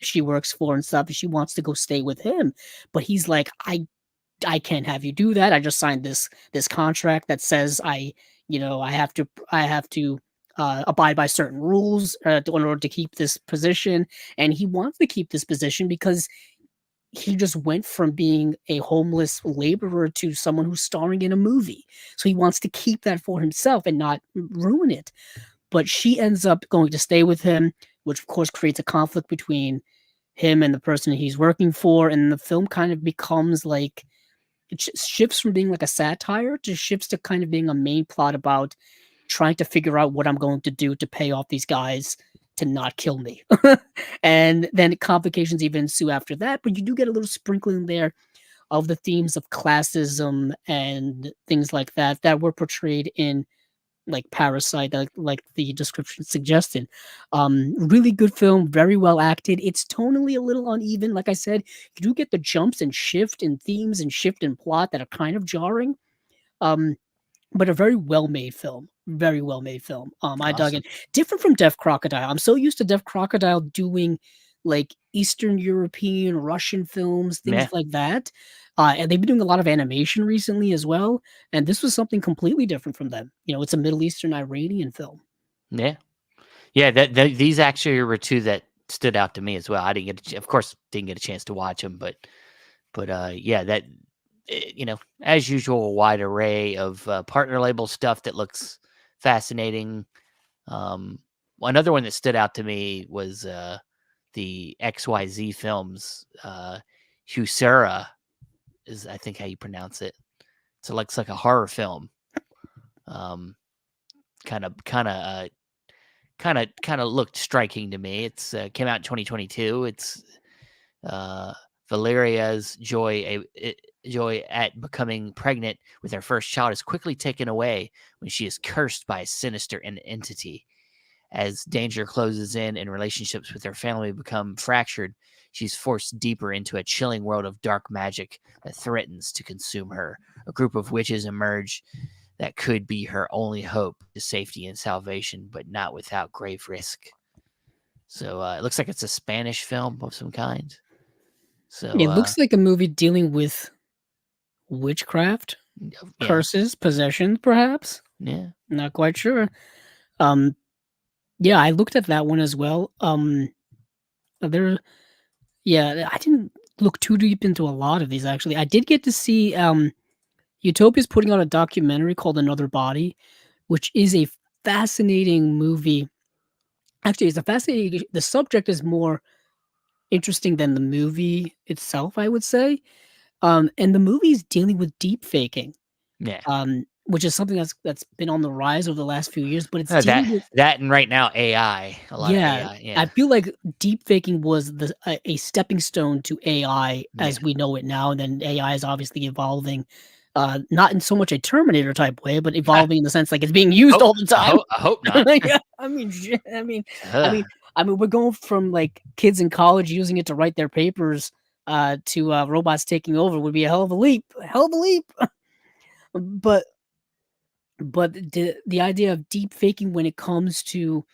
Speaker 2: she works for and stuff. And she wants to go stay with him. But he's like, I can't have you do that. I just signed this contract that says I have to abide by certain rules in order to keep this position. And he wants to keep this position because he just went from being a homeless laborer to someone who's starring in a movie. So he wants to keep that for himself and not ruin it. But she ends up going to stay with him, which of course creates a conflict between him and the person he's working for. And the film kind of becomes like, it shifts from being like a satire to shifts to kind of being a main plot about trying to figure out what I'm going to do to pay off these guys to not kill me. And then complications even ensue after that, but you do get a little sprinkling there of the themes of classism and things like that that were portrayed in like Parasite, like the description suggested. Really good film, very well acted. It's tonally a little uneven. Like I said, you do get the jumps and shift in themes and shift in plot that are kind of jarring. But a very well-made film. Very well-made film. I dug it. Different from Deaf Crocodile. I'm so used to Deaf Crocodile doing like Eastern European, Russian films, things like that. And they've been doing a lot of animation recently as well. And this was something completely different from them. It's a Middle Eastern Iranian film.
Speaker 1: Yeah. These actually were two that stood out to me as well. I didn't get a chance to watch them, but that, as usual, a wide array of partner label stuff that looks fascinating. Another one that stood out to me was the XYZ films. Husera is, I think, how you pronounce it. So it looks like a horror film. Kind of looked striking to me. It's came out in 2022. It's Valeria's joy at becoming pregnant with her first child is quickly taken away when she is cursed by a sinister entity. As danger closes in and relationships with her family become fractured, she's forced deeper into a chilling world of dark magic that threatens to consume her. A group of witches emerge that could be her only hope to safety and salvation, but not without grave risk. So it looks like it's a Spanish film of some kind. So
Speaker 2: it looks like a movie dealing with witchcraft, curses, possession, perhaps.
Speaker 1: Yeah,
Speaker 2: not quite sure. Yeah, I looked at that one as well. There, yeah, I didn't look too deep into a lot of these actually. I did get to see Utopia's putting out a documentary called Another Body, which is a fascinating movie. Actually, it's a fascinating. The subject is more interesting than the movie itself, I would say. And the movie is dealing with deep faking.
Speaker 1: yeah.
Speaker 2: Which is something that's been on the rise over the last few years, but it's
Speaker 1: That
Speaker 2: dealing with
Speaker 1: and right now AI, a lot of
Speaker 2: yeah.
Speaker 1: AI.
Speaker 2: I
Speaker 1: Yeah,
Speaker 2: feel like deep faking was a stepping stone to AI
Speaker 1: yeah.
Speaker 2: as we know it now, and then AI is obviously evolving, not in so much a Terminator type way, but evolving in the sense like it's being used all the time.
Speaker 1: I hope not.
Speaker 2: Yeah, I mean, shit, I mean, we're going from like kids in college using it to write their papers, to robots taking over would be a hell of a leap, but the idea of deep faking when it comes to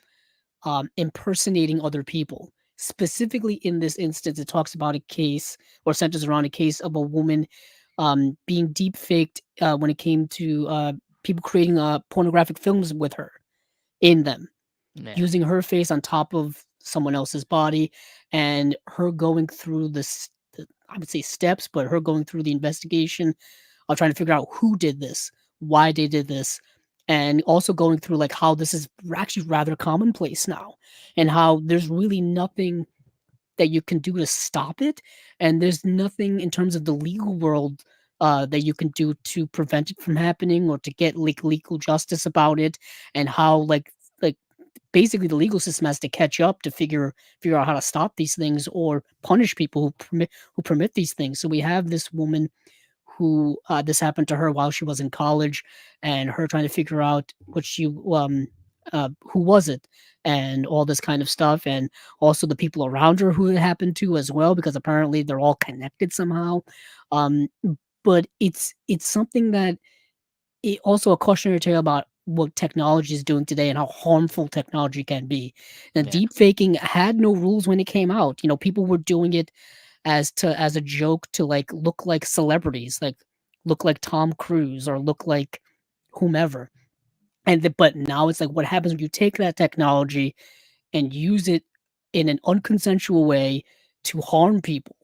Speaker 2: impersonating other people. Specifically, in this instance, it talks about a case or centers around a case of a woman being deep faked when it came to people creating pornographic films with her in them,
Speaker 1: Yeah,
Speaker 2: using her face on top of someone else's body, and her going through I would say steps, but her going through the investigation of trying to figure out who did this, why they did this, and also going through like how this is actually rather commonplace now, and how there's really nothing that you can do to stop it, and there's nothing in terms of the legal world that you can do to prevent it from happening or to get like legal justice about it, and how like basically the legal system has to catch up to figure out how to stop these things or punish people who permit these things. So we have this woman who this happened to her while she was in college, and her trying to figure out who was it, and all this kind of stuff, and also the people around her who it happened to as well, because apparently they're all connected somehow. Um, but it's something that it also a cautionary tale about what technology is doing today and how harmful technology can be. And
Speaker 1: yeah,
Speaker 2: deep faking had no rules when it came out. You know, people were doing it as a joke to like look like celebrities, like look like Tom Cruise or look like whomever. But now it's like what happens when you take that technology and use it in an unconsensual way to harm people.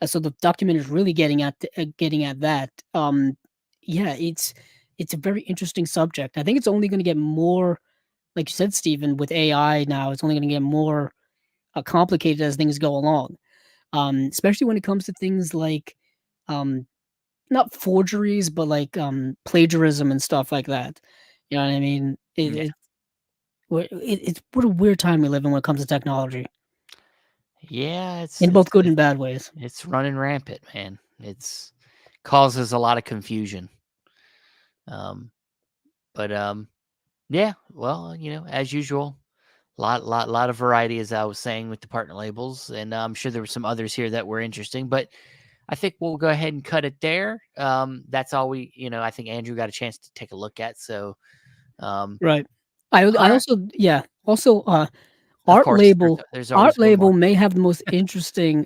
Speaker 2: And so the documentary is really getting at that. Yeah, it's a very interesting subject. I think it's only going to get more, like you said, Stephen, with AI now. It's only going to get more complicated as things go along. Especially when it comes to things like um, not forgeries, but like plagiarism and stuff like that. You know what I mean?
Speaker 1: yeah.
Speaker 2: It's what a weird time we live in when it comes to technology,
Speaker 1: Yeah,
Speaker 2: in both good and bad ways.
Speaker 1: it's running rampant, man. It's causes a lot of confusion. Um, but yeah. Well, as usual, lot of variety, as I was saying, with the partner labels, and I'm sure there were some others here that were interesting. But I think we'll go ahead and cut it there. That's all I think Andrew got a chance to take a look at. So,
Speaker 2: Right.
Speaker 1: all
Speaker 2: I
Speaker 1: right.
Speaker 2: also
Speaker 1: Of
Speaker 2: art
Speaker 1: course,
Speaker 2: label
Speaker 1: there's always one
Speaker 2: label
Speaker 1: more.
Speaker 2: may have the most interesting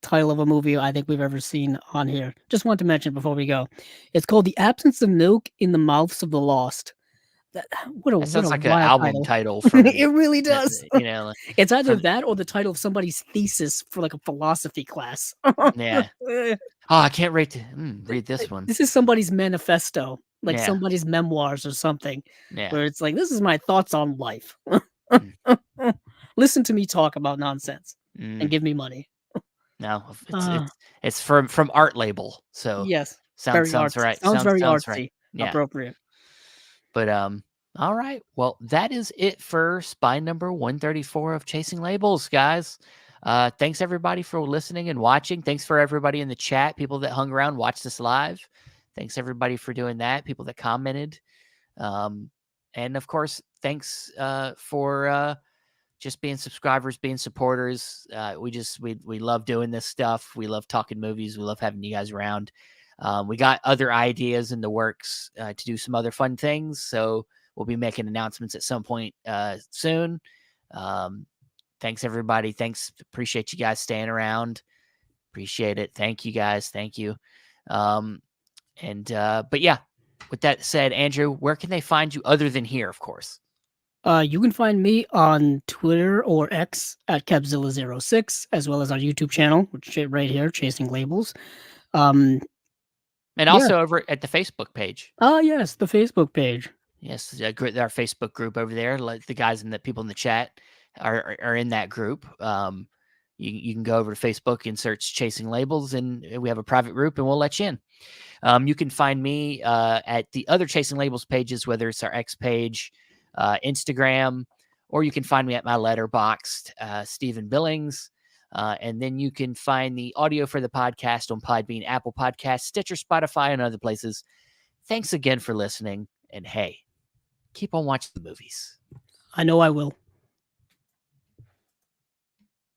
Speaker 2: title of a movie I think we've ever seen on here. Just want to mention before we go. It's called The Absence of Milk in the Mouths of the Lost. That
Speaker 1: That
Speaker 2: what
Speaker 1: sounds
Speaker 2: a
Speaker 1: like an
Speaker 2: wild
Speaker 1: album
Speaker 2: title.
Speaker 1: title from
Speaker 2: It really does.
Speaker 1: you know
Speaker 2: It's either
Speaker 1: from
Speaker 2: that or the title of somebody's thesis for like a philosophy class.
Speaker 1: yeah. Oh, I can't read this one.
Speaker 2: This is somebody's manifesto, like
Speaker 1: Yeah,
Speaker 2: somebody's memoirs or something,
Speaker 1: yeah.
Speaker 2: where it's like, this is my thoughts on life.
Speaker 1: Mm,
Speaker 2: Listen to me talk about nonsense and
Speaker 1: mm.
Speaker 2: give me money.
Speaker 1: No,
Speaker 2: Uh,
Speaker 1: it's from Art Label, so
Speaker 2: yes,
Speaker 1: sounds
Speaker 2: very
Speaker 1: sounds
Speaker 2: artsy.
Speaker 1: right.
Speaker 2: Sounds very
Speaker 1: Sounds right.
Speaker 2: artsy.
Speaker 1: Yeah.
Speaker 2: Appropriate.
Speaker 1: But all right. Well, that is it for spy number 134 of Chasing Labels, guys. Thanks everybody for listening and watching. Thanks for everybody in the chat, people that hung around, watched us live. Thanks everybody for doing that. People that commented. Um, And of course, thanks for just being subscribers, being supporters. We love doing this stuff. We love talking movies. We love having you guys around. We got other ideas in the works to do some other fun things. So we'll be making announcements at some point soon. Thanks, everybody. Thanks. Appreciate you guys staying around. Appreciate it. Thank you, guys. Thank you. But yeah, with that said, Andrew, where can they find you other than here, of course?
Speaker 2: You can find me on Twitter or X at Capzilla06, as well as our YouTube channel, which is right here, Chasing Labels.
Speaker 1: And also over at the Facebook page.
Speaker 2: Oh, yes, the Facebook page.
Speaker 1: Yes, our Facebook group over there. Like the guys and the people in the chat are in that group. You can go over to Facebook and search Chasing Labels, and we have a private group, and we'll let you in. You can find me at the other Chasing Labels pages, whether it's our X page, Instagram, or you can find me at my Letterboxd, Stephen Billings. And then you can find the audio for the podcast on Podbean, Apple Podcasts, Stitcher, Spotify, and other places. Thanks again for listening. And hey, keep on watching the movies.
Speaker 2: I know I will.